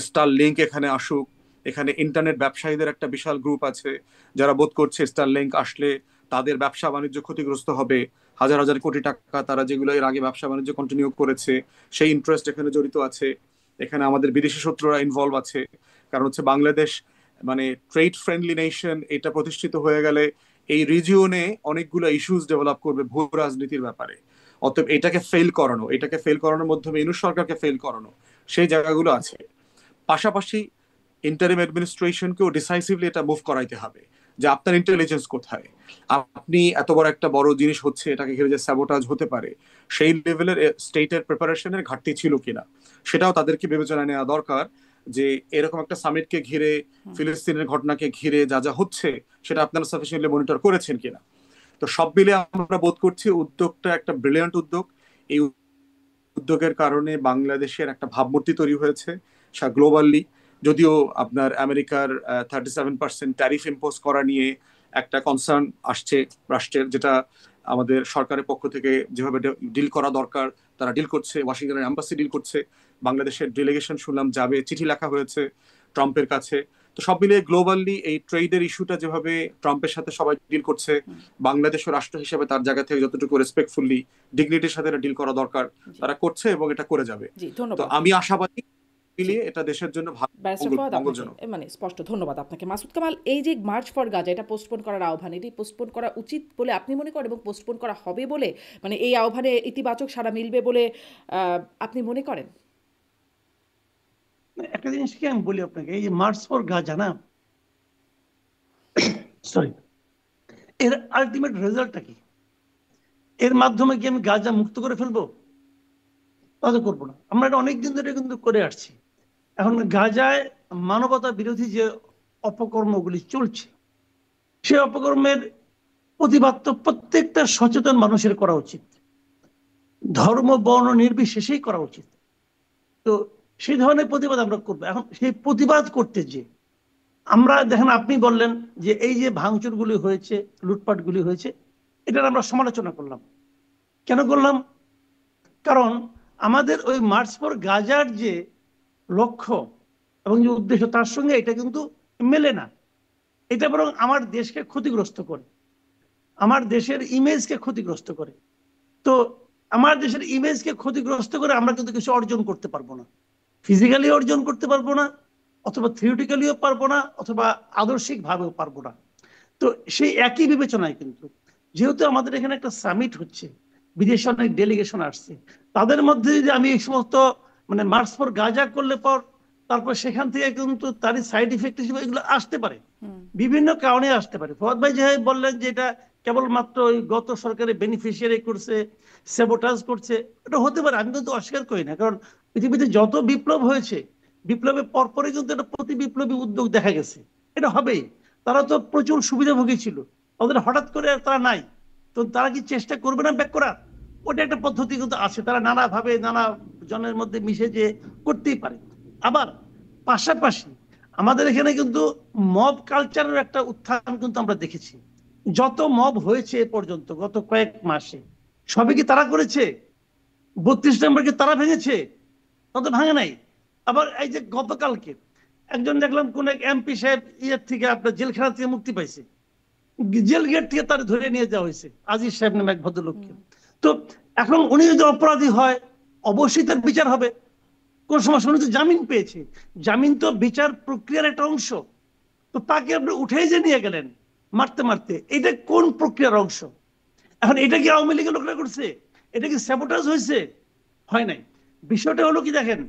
স্টার লিঙ্ক এখানে আসুক। এখানে ইন্টারনেট ব্যবসায়ীদের একটা বিশাল গ্রুপ আছে যারা বোধ করছে স্টার লিঙ্ক আসলে তাদের ব্যবসা বাণিজ্য ক্ষতিগ্রস্ত হবে। হাজার হাজার কোটি টাকা তারা যেগুলো এর আগে ব্যবসা বাণিজ্য কন্টিনিউ করেছে সেই ইন্টারেস্ট এখানে জড়িত আছে। এখানে আমাদের বিদেশি শত্রুরা ইনভলভ আছে, কারণ হচ্ছে বাংলাদেশ মানে ট্রেড ফ্রেন্ডলি নেশন এটা প্রতিষ্ঠিত হয়ে গেলে এই রিজিয়নে অনেকগুলো ইস্যুস ডেভেলপ করবে ভূ রাজনীতির ব্যাপারে। অতএব এটাকে ফেল করানোর মাধ্যমে ইউনূস সরকারকে ফেল করানো, সেই জায়গাগুলো আছে। পাশাপাশি ইন্টারিম অ্যাডমিনিস্ট্রেশনকেও ডিসাইসিভলি এটা মুভ করাইতে হবে যে আপনার ইন্টেলিজেন্স কোথায়, আপনি এত বড় জিনিস হচ্ছে এটাকে ঘিরে যে স্যাবোটাজ হতে পারে সেই লেভেলের স্টেটের প্রিপারেশনের ঘাটতি ছিল কিনা সেটাও তাদেরকে বিবেচনায় নেওয়া দরকার। যে এরকম একটা সামিটকে ঘিরে, ফিলিস্তিনের ঘটনাকে ঘিরে যা যা হচ্ছে সেটা আপনারা সাফিসিয়েন্টলি মনিটর করেছেন কিনা। তো সব মিলে আমরা বোধ করছি উদ্যোগটা একটা ব্রিলিয়ান্ট উদ্যোগ। এই উদ্যোগের কারণে বাংলাদেশের একটা ভাবমূর্তি তৈরি হয়েছে গ্লোবালি। যদিও আপনার আমেরিকার 37% ট্যারিফ ইম্পোজ করা নিয়ে একটা কনসার্ন আসছে রাষ্ট্রের, যেটা আমাদের সরকারের পক্ষ থেকে যেভাবে ডিল করা দরকার তারা ডিল করছে, ওয়াশিংটনের এম্বাসি ডিল করছে, বাংলাদেশের ডেলিগেশন শুনলাম যাবে, চিঠি লেখা হয়েছে ট্রাম্পের কাছে। তো সব মিলিয়ে গ্লোবালি এই ট্রেডের ইস্যুটা যেভাবে ট্রাম্পের সাথে সবাই ডিল করছে, বাংলাদেশের রাষ্ট্র হিসেবে তার জায়গা থেকে যতটুকু রেসপেক্টফুলি ডিগনিটির সাথে ডিল করা দরকার তারা করছে এবং এটা করে যাবে। তো আমি আশাবাদী মিলিয়ে এটা দেশের জন্য মঙ্গলজনক। মানে স্পষ্ট ধন্যবাদ আপনাকে মাসুদ কামাল। এই যে মার্চ ফর গাজা এটা পোস্টপোন করার আহ্বান, এটি পোস্টপোন করা উচিত বলে আপনি মনে করেন এবং পোস্টপোন করা হবে বলে, মানে এই আহ্বানে ইতিবাচক সাড়া মিলবে বলে আপনি মনে করেন? একটা জিনিস কি আমি বলি আপনাকে, এই যে মার্চ ফর গাজা না, সরি, এর আলটিমেট রেজাল্টটা কি? এর মাধ্যমে কি আমি গাজা মুক্ত করে ফেলবো? তা তো করবো না। আমরা এটা অনেকদিন ধরে কিন্তু করে আসছি। এখন গাজায় মানবতা বিরোধী যে অপকর্মগুলি চলছে, সে অপকর্মের প্রতিবাদ তো প্রত্যেকটা সচেতন মানুষের করা উচিত, ধর্ম বর্ণ নির্বিশেষেই করা উচিত। তো সেই ধরনের প্রতিবাদ আমরা করবো। এখন সেই প্রতিবাদ করতে যে আমরা দেখেন, আপনি বললেন যে এই যে ভাঙচুরগুলি হয়েছে, লুটপাটগুলি হয়েছে, এটার আমরা সমালোচনা করলাম। কেন করলাম? কারণ আমাদের ওই মার্চ ফর গাজার যে লক্ষ্য এবং যে উদ্দেশ্য তার সঙ্গে এটা কিন্তু মেলে না। এটা বরং আমার দেশকে ক্ষতিগ্রস্ত করে, আমার দেশের ইমেজকে ক্ষতিগ্রস্ত করে। তো আমার দেশের ইমেজকে ক্ষতিগ্রস্ত করে আমরা কিন্তু কিছু অর্জন করতে পারবো না, ফিজিক্যালি অর্জন করতে পারবো না, অথবা থিওরিটিক্যালিও পারবো না, অথবা আদর্শিক ভাবেও পারবো না। তো সেই একই বিবেচনায় কিন্তু যেহেতু আমাদের এখানে একটা সামিট হচ্ছে, বিদেশে অনেক ডেলিগেশন আসছে, তাদের মধ্যে যদি আমি এই সমস্ত মানে মার্চ ফর গাজা করলে পর তারপর সেখান থেকে কিন্তু তারই সাইড ইফেক্ট হিসেবে এগুলো আসতে পারে, বিভিন্ন কারণে আসতে পারে। ফওয়াদ ভাই যেভাবে বললেন যে এটা কেবলমাত্র ওই গত সরকারের বেনিফিশিয়ারি করছে, সেবোটাজ করছে, এটা হতে পারে, আমি কিন্তু অস্বীকার করি না। কারণ পৃথিবীতে যত বিপ্লব হয়েছে, বিপ্লবের পরপরই কিন্তু একটা প্রতি বিপ্লবী উদ্যোগ দেখা গেছে, এটা হবেই। তারা তো প্রচুর সুবিধাভোগী ছিল, ওদের হঠাৎ করে আর তারা নাই, তো তারা কি চেষ্টা করবে না ব্যাক করার? ওটা একটা পদ্ধতি কিন্তু আছে, তারা নানাভাবে নানা জনের মধ্যে মিশে যে করতেই পারে। আবার পাশাপাশি আমাদের এখানে কিন্তু মব কালচারের একটা উত্থান কিন্তু আমরা দেখেছি। যত মব হয়েছে এ পর্যন্ত গত কয়েক মাসে, সবই কি তারা করেছে? 32 নম্বর কি তারা ভেঙেছে? তত ভাঙে নাই। আবার এই যে গতকালকে একজন দেখলাম কোন এক এমপি সাহেব ইয়ের থেকে, আপনার জেলখানা থেকে মুক্তি পাইছে, জেল গেট থেকে তার ধরে নিয়ে যাওয়া হয়েছে, আজিজ সাহেব নামে এক ভদ্রলোককে। তো এখন উনি যদি অপরাধী হয়, অবশ্যই তার বিচার হবে। কোন সমস্যা, উনি তো জামিন পেয়েছে, জামিন তো বিচার প্রক্রিয়ার একটা অংশ। তো তাকে আপনি উঠেই যে নিয়ে গেলেন মারতে মারতে, এটা কোন প্রক্রিয়ার অংশ? এখন এটা কি আওয়ামী লীগের লোকরা করছে? এটা কি স্যাবোটাজ হয়েছে? হয় নাই। বিষয়টা হলো কি, দেখেন,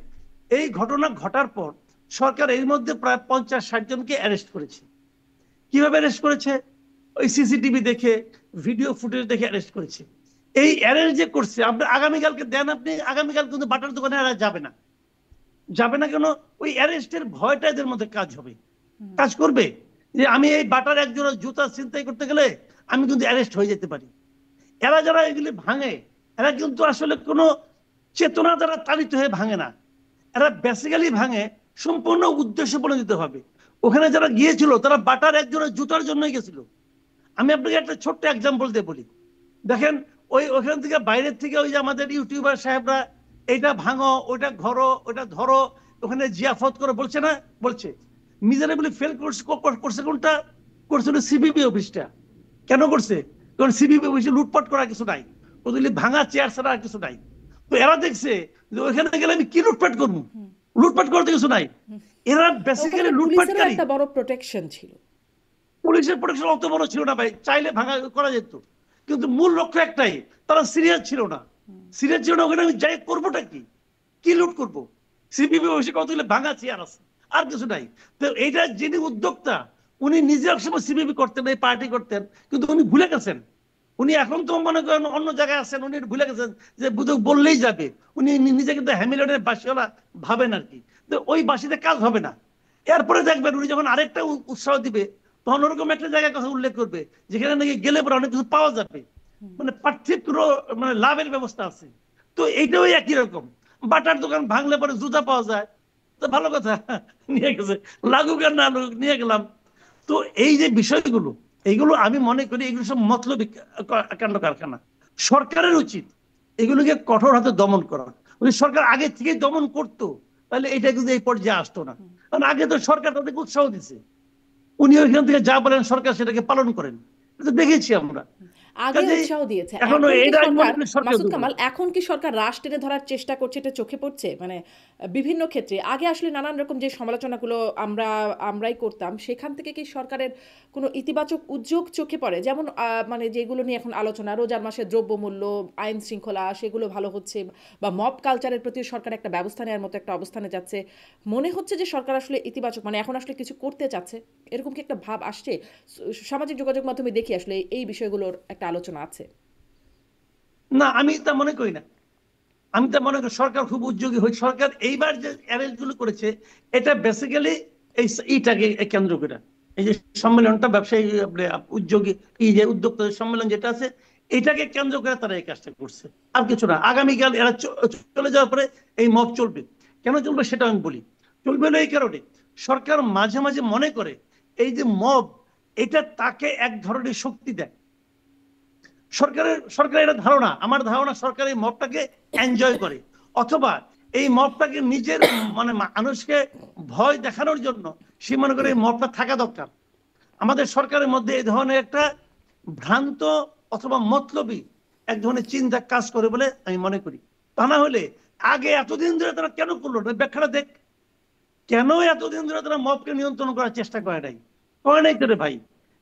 এই ঘটনা ঘটার পর সরকার এর মধ্যে প্রায় 50-60 জনকে অ্যারেস্ট করেছে। কিভাবে অ্যারেস্ট করেছে? ওই সিসিটিভি দেখে, ভিডিও ফুটেজ দেখে অ্যারেস্ট করেছে। এই অ্যারেস্ট যে করছে, আপনি আগামীকালকে দেন, আপনি আগামীকাল কিন্তু বাটার দোকানে আর যাবে না, যাবে না। কেন? ওই অ্যারেস্টের ভয়টা এদের মধ্যে কাজ হবে, কাজ করবে যে আমি এই বাটার একজোড়া জুতা ছিনতাই করতে গেলে আমি কিন্তু অ্যারেস্ট হয়ে যেতে পারি। এরা যারা এগুলি ভাঙে, এরা কিন্তু আসলে কোনো চেতনা দ্বারা তাড়িত হয়ে ভাঙে না, এরা বেসিক্যালি ভাঙে সম্পূর্ণ উদ্দেশ্য বলে দিতে হবে। ওখানে যারা গিয়েছিল তারা বাটার একজোড়া জুতার জন্যই গেছিল। আমি আপনাকে একটা ছোট্ট এক্সাম্পল দিয়ে বলি। দেখেন, ওখান থেকে বাইরের থেকে ওই যে আমাদের ইউটিউবার সাহেবরা এইটা ভাঙো, ওইটা ঘরো, ওইটা ধরো, ওখানে জিয়াফত করে বলছে না, বলছে। মিজারেবলি ফেল করছে কোনটা? করছিল সিবিবি অফিসটা। কেন করছে? কারণ সিবিবি অফিসে লুটপাট করা কিছু নাই, ওদের ভাঙা চেয়ার ছাড়া আর কিছু নাই। তো এরা দেখছে যে ওইখানে গেলে আমি কি লুটপাট করবো, লুটপাট করতে কিছু নাই। এরা বেসিক্যালি লুটপাটকারী। একটা বড় প্রোটেকশন ছিল, পুলিশের প্রোটেকশন অত বড় ছিল না ভাই, চাইলে ভাঙা করা যেত। কিন্তু মূল লক্ষ্য একটাই, তারা সিরিয়াস ছিল না। সিরিয়াস ছিল না, ওখানে আমি যাই করবোটা কি, কি লুট করবো? সিপিবি বসে কতগুলো ভাঙা চেয়ার আছে, আর কিছু নাই। তো এইটা যিনি উদ্যোক্তা, উনি নিজে একসময় সিপিবি করতেন, এই পার্টি করতেন, কিন্তু উনি ভুলে গেছেন। উনি এখন তো মনে করেন অন্য জায়গায় আছেন, উনি ভুলে গেছেন যে বললেই যাবে। উনি নিজে কিন্তু হ্যামিলটনের বাসিওয়ালা ভাবেন আর কি। তো ওই বাসিতে কাজ হবে না। এরপরে দেখবেন উনি যখন আরেকটা উৎসাহ দিবে, তখন ওরকম একটা জায়গার কথা উল্লেখ করবে যেখানে নাকি গেলে পরে অনেক কিছু পাওয়া যাবে, মানে পার্থিব মানে লাভের ব্যবস্থা আছে। তো এইটাও একই রকম, বাটার দোকান ভাঙলে পরে জুতা পাওয়া যায়, তো ভালো কথা, নিয়ে গেছে, লাগুক আর না লাগুক, নিয়ে গেলাম। তো এই যে বিষয়গুলো, এইগুলো আমি মনে করি এগুলো সব মতলবী কাণ্ড কারখানা। সরকারের উচিত এগুলোকে কঠোর হাতে দমন করা। যদি সরকার আগে থেকে দমন করতো, তাহলে এটা কিন্তু এই পর্যায়ে আসতো না। কারণ আগে তো সরকার তাদেরকে উৎসাহ দিচ্ছে, উনি ওইখান থেকে যা বলেন সরকার সেটাকে পালন করেন, এটা দেখেছি আমরা। আগে উৎসাহ দিয়েছে। এখন মাসুদ কামাল, এখন কি সরকার রাশ টেনে ধরার চেষ্টা করছে, এটা চোখে পড়ছে? মানে বিভিন্ন ক্ষেত্রে আগে আসলে নানান রকম যে সমালোচনাগুলো আমরাই করতাম, সেখান থেকে কি সরকারের কোনো ইতিবাচক উদ্যোগ চোখে পড়ে? যেমন মানে যেগুলো নিয়ে এখন আলোচনা, রোজার মাসে দ্রব্যমূল্য, আইন শৃঙ্খলা, সেগুলো ভালো হচ্ছে, বা মব কালচারের প্রতি সরকার একটা ব্যবস্থা নেওয়ার মতো একটা অবস্থানে যাচ্ছে। মনে হচ্ছে যে সরকার আসলে ইতিবাচক, মানে এখন আসলে কিছু করতে চাচ্ছে, এরকম কি একটা ভাব আসছে? সামাজিক যোগাযোগ মাধ্যমে দেখি আসলে এই বিষয়গুলোর একটা আলোচনা আছে। না, আমি তা মনে করি না। আমি তা মনে করি সরকার খুব উদ্যোগী হয়েছে। সরকার এইবার যে অ্যারেঞ্জ গুলো করেছে, এটা বেসিক্যালি এইটাকে কেন্দ্র করে, এই যে সম্মেলনটা, ব্যবসায়ী উদ্যোগী, এই যে উদ্যোক্তা সম্মেলন যেটা আছে, এটাকে কেন্দ্র করে তারা এই কাজটা করছে, আর কিছু না। আগামীকাল এরা চলে যাওয়ার পরে এই মব চলবে। কেন চলবে সেটা আমি বলি। চলবে না এই কারণে, সরকার মাঝে মাঝে মনে করে এই যে মব, এটা তাকে এক ধরনের শক্তি দেয়। সরকারের এটা ধারণা, আমার ধারণা, সরকার এই মবটাকে এনজয় করে, অথবা এই মবটাকে নিজের মানে মানুষকে ভয় দেখানোর জন্য সে মনে করে এই মবটা থাকা দরকার। আমাদের সরকারের মধ্যে এই ধরনের একটা ভ্রান্ত অথবা মতলবী এক ধরনের চিন্তা কাজ করে বলে আমি মনে করি। তা না হলে আগে এতদিন ধরে তারা কেন করলো না, ব্যাখ্যাটা দেখ। কেন এতদিন ধরে তারা মবকে নিয়ন্ত্রণ করার চেষ্টা করে নাই করে ভাই?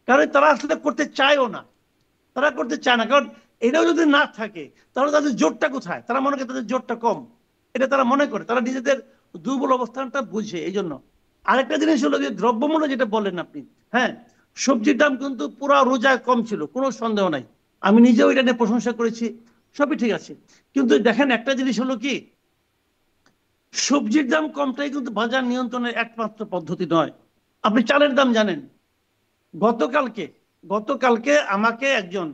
কারণ তারা আসলে করতে চায়ও না, তারা করতে চায় না। কারণ এটাও যদি না থাকে তাহলে তাদের জোরটা কোথায়? তারা মনে করে তাদের জোরটা কম, এটা তারা মনে করে, তারা নিজেদের দুর্বল অবস্থানটা বুঝে। এই জন্য আরেকটা জিনিস হলো যে দ্রব্যমূল্য যেটা বললেন আপনি, হ্যাঁ, সবজির দাম কিন্তু পুরো রোজা কম ছিল, কোনো সন্দেহ নাই। আমি নিজেও এটা নিয়ে প্রশংসা করেছি, সবই ঠিক আছে। কিন্তু দেখেন একটা জিনিস হলো কি, সবজির দাম কমটাই কিন্তু বাজার নিয়ন্ত্রণের একমাত্র পদ্ধতি নয়। আপনি চালের দাম জানেন, গতকালকে গতকালকে আমাকে একজন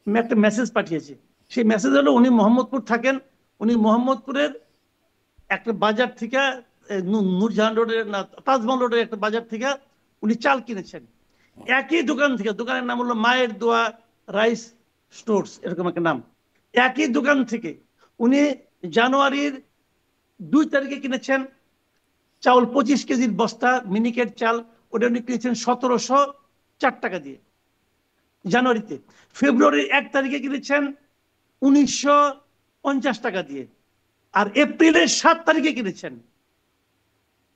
একটা মেসেজ পাঠিয়েছে। সেই মেসেজ হলো, উনি মোহাম্মদপুর থাকেন, উনি মোহাম্মদপুরের একটা বাজার থেকে নূরজাহান রোডের না তাজমহল রোডের একটা বাজার থেকে উনি চাল কিনেছেন। একই দোকান থেকে, দোকানের নাম হলো মায়ের দোয়া রাইস স্টোরস, এরকম একটা নাম। একই দোকান থেকে উনি জানুয়ারির 2 তারিখে কিনেছেন চাউল 25 কেজির বস্তা মিনিকেট চাল, ওটা উনি কিনেছেন 1704 টাকা দিয়ে জানুয়ারিতে। ফেব্রুয়ারির 1 তারিখে কিনেছেন 1950 টাকা দিয়ে। আর এপ্রিলের 7 তারিখে কিনেছেন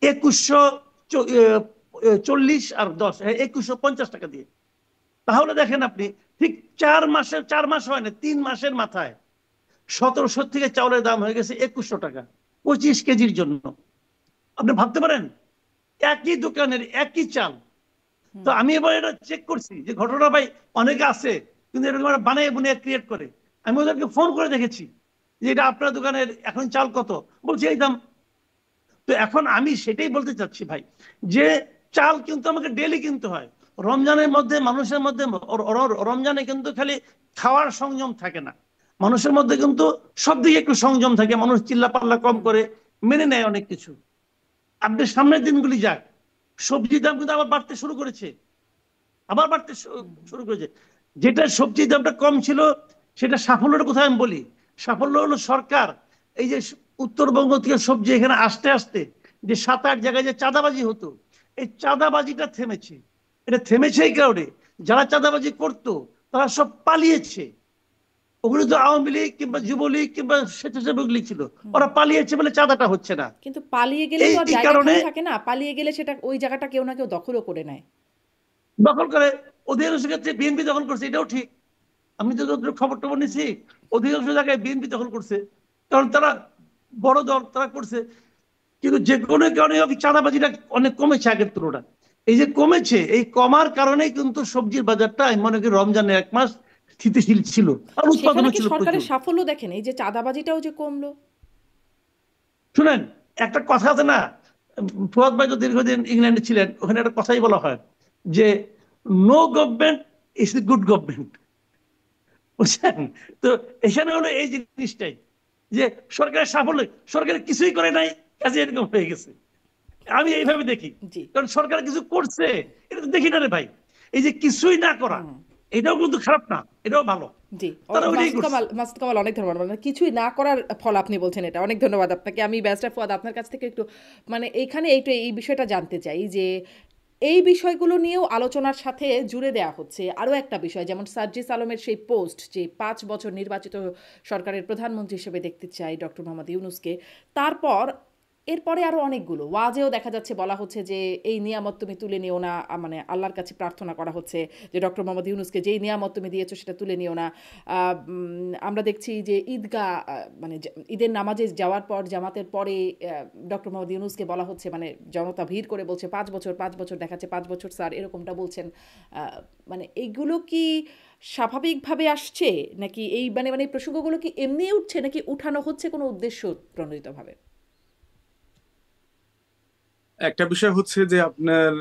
2140 আর 10 2150 টাকা দিয়ে। তাহলে দেখেন আপনি, ঠিক 4 মাস হয় না, 3 মাসের মাথায় 1700 থেকে চাউলের দাম হয়ে গেছে 2100 টাকা 25 কেজির জন্য। আপনি ভাবতে পারেন, একই দোকানের একই চাল। তো আমি এবার এটা চেক করছি যে ঘটনা ভাই অনেকে আছে কিন্তু এরকম বানিয়ে বুনিয়ে ক্রিয়েট করে। আমি ওদেরকে ফোন করে দেখেছি যে এটা আপনার দোকানের এখন চাল কত, বলছে এই দাম। তো এখন আমি সেটাই বলতে চাচ্ছি ভাই, যে চাল কিন্তু আমাকে ডেলি কিনতে হয়। রমজানের মধ্যে মানুষের মধ্যে রমজানে কিন্তু খালি খাওয়ার সংযম থাকে না, মানুষের মধ্যে কিন্তু সব দিকে একটু সংযম থাকে, মানুষ চিল্লা পাল্লা কম করে, মেনে নেয় অনেক কিছু। আপনি সামনের দিনগুলি যাক, সবজির দাম কিন্তু আবার বাড়তে শুরু করেছে, আবার বাড়তে শুরু করেছে। যেটা সবজির দামটা কম ছিল সেটা সাফল্যের কথা আমি বলি। সাফল্য হলো সরকার এই যে উত্তরবঙ্গ থেকে সবজি এখানে আসতে আসতে যে 7-8 জায়গায় যে চাঁদাবাজি হতো, এই চাঁদাবাজিটা থেমেছে। এটা থেমেছে এই কারণে, যারা চাঁদাবাজি করতো তারা সব পালিয়েছে। ওগুলো তো আওয়ামী লীগ কিংবা যুবলীগ কিংবা স্বেচ্ছাসেবক লীগ ছিল, ওরা পালিয়েছে বলে চাঁদাটা হচ্ছে না। কিন্তু পালিয়ে গেলে তো আর এই জায়গা কারণে খালি থাকে না, পালিয়ে গেলে সেটা ওই জায়গাটা কেউ না কেউ দখলও করে নেয়। দখল করে, অধিকাংশ ক্ষেত্রে বিএনপি দখল করছে, এটাও ঠিক। আমি তো যতটুকু খবর টবর নিচ্ছি, অধিকাংশ জায়গায় বিএনপি দখল করছে, কারণ তারা বড় দল, তারা করছে। কিন্তু যে কোনো কারণে চাঁদাবাজিটা অনেক কমেছে আগের তুলনায়। এই যে কমেছে, এই কমার কারণেই কিন্তু সবজির বাজারটা আমি মনে করি রমজানের 1 মাস স্থিতিশীল ছিল, আর সেখানে উৎপাদনও কি ছিল সরকারের প্রচুর। সাফল্য দেখেন, এই যে চাঁদাবাজিটাও যে কমলো? শুনেন, একটা কথা আছে না, ফুয়াদ ভাই তো দীর্ঘদিন ইংল্যান্ডে ছিলেন, ওখানে একটা কথাই বলা হয় যে no government is a good government, বুঝছেন? তো এখানে হলো এই জিনিসটাই, যে সরকারের সাফল্য, সরকারের কিছুই করে নাই, কাজে এরকম হয়ে গেছে। আমি এইভাবে দেখি, জি। কারণ সরকার কিছু করছে এটা তো দেখি না রে ভাই। এই যে কিছুই না করা, এটাও কিন্তু খারাপ না, এটাও ভালো, জি, তারা ওইটাই করছে। মাসুদ কামাল অনেক ধন্যবাদ। মানে কিছুই না করার ফল আপনি বলছেন, এটা অনেক ধন্যবাদ আপনাকে। আমি ব্যারিস্টার ফুয়াদ আপনার কাছ থেকে একটু মানে এইখানে একটু এই বিষয়টা জানতে চাই যে এই বিষয়গুলো নিয়েও আলোচনার সাথে জুড়ে দেওয়া হচ্ছে আরও একটা বিষয়, যেমন সার্জিস আলমের সেই পোস্ট যে 5 বছর নির্বাচিত সরকারের প্রধানমন্ত্রী হিসেবে দেখতে চাই ডক্টর মোহাম্মদ ইউনূসকে। তারপর এরপরে আরও অনেকগুলো ওয়াজেও দেখা যাচ্ছে বলা হচ্ছে যে এই নিয়ামত তুমি তুলে নিও না, মানে আল্লাহর কাছে প্রার্থনা করা হচ্ছে যে ডক্টর মোহাম্মদ ইউনূসকে যেই নিয়ামত তুমি দিয়েছো সেটা তুলে নিও না। আমরা দেখছি যে ঈদগাহ মানে ঈদের নামাজে যাওয়ার পর জামাতের পরে ডক্টর মোহাম্মদ ইউনূসকে বলা হচ্ছে, মানে জনতা ভিড় করে বলছে 5 বছর 5 বছর, দেখাচ্ছে 5 বছর স্যার, এরকমটা বলছেন। মানে এইগুলো কি স্বাভাবিকভাবে আসছে নাকি এই মানে মানে এই প্রসঙ্গগুলো কি এমনি উঠছে নাকি উঠানো হচ্ছে কোনো উদ্দেশ্য প্রণোদিতভাবে? একটা বিষয় হচ্ছে যে আপনার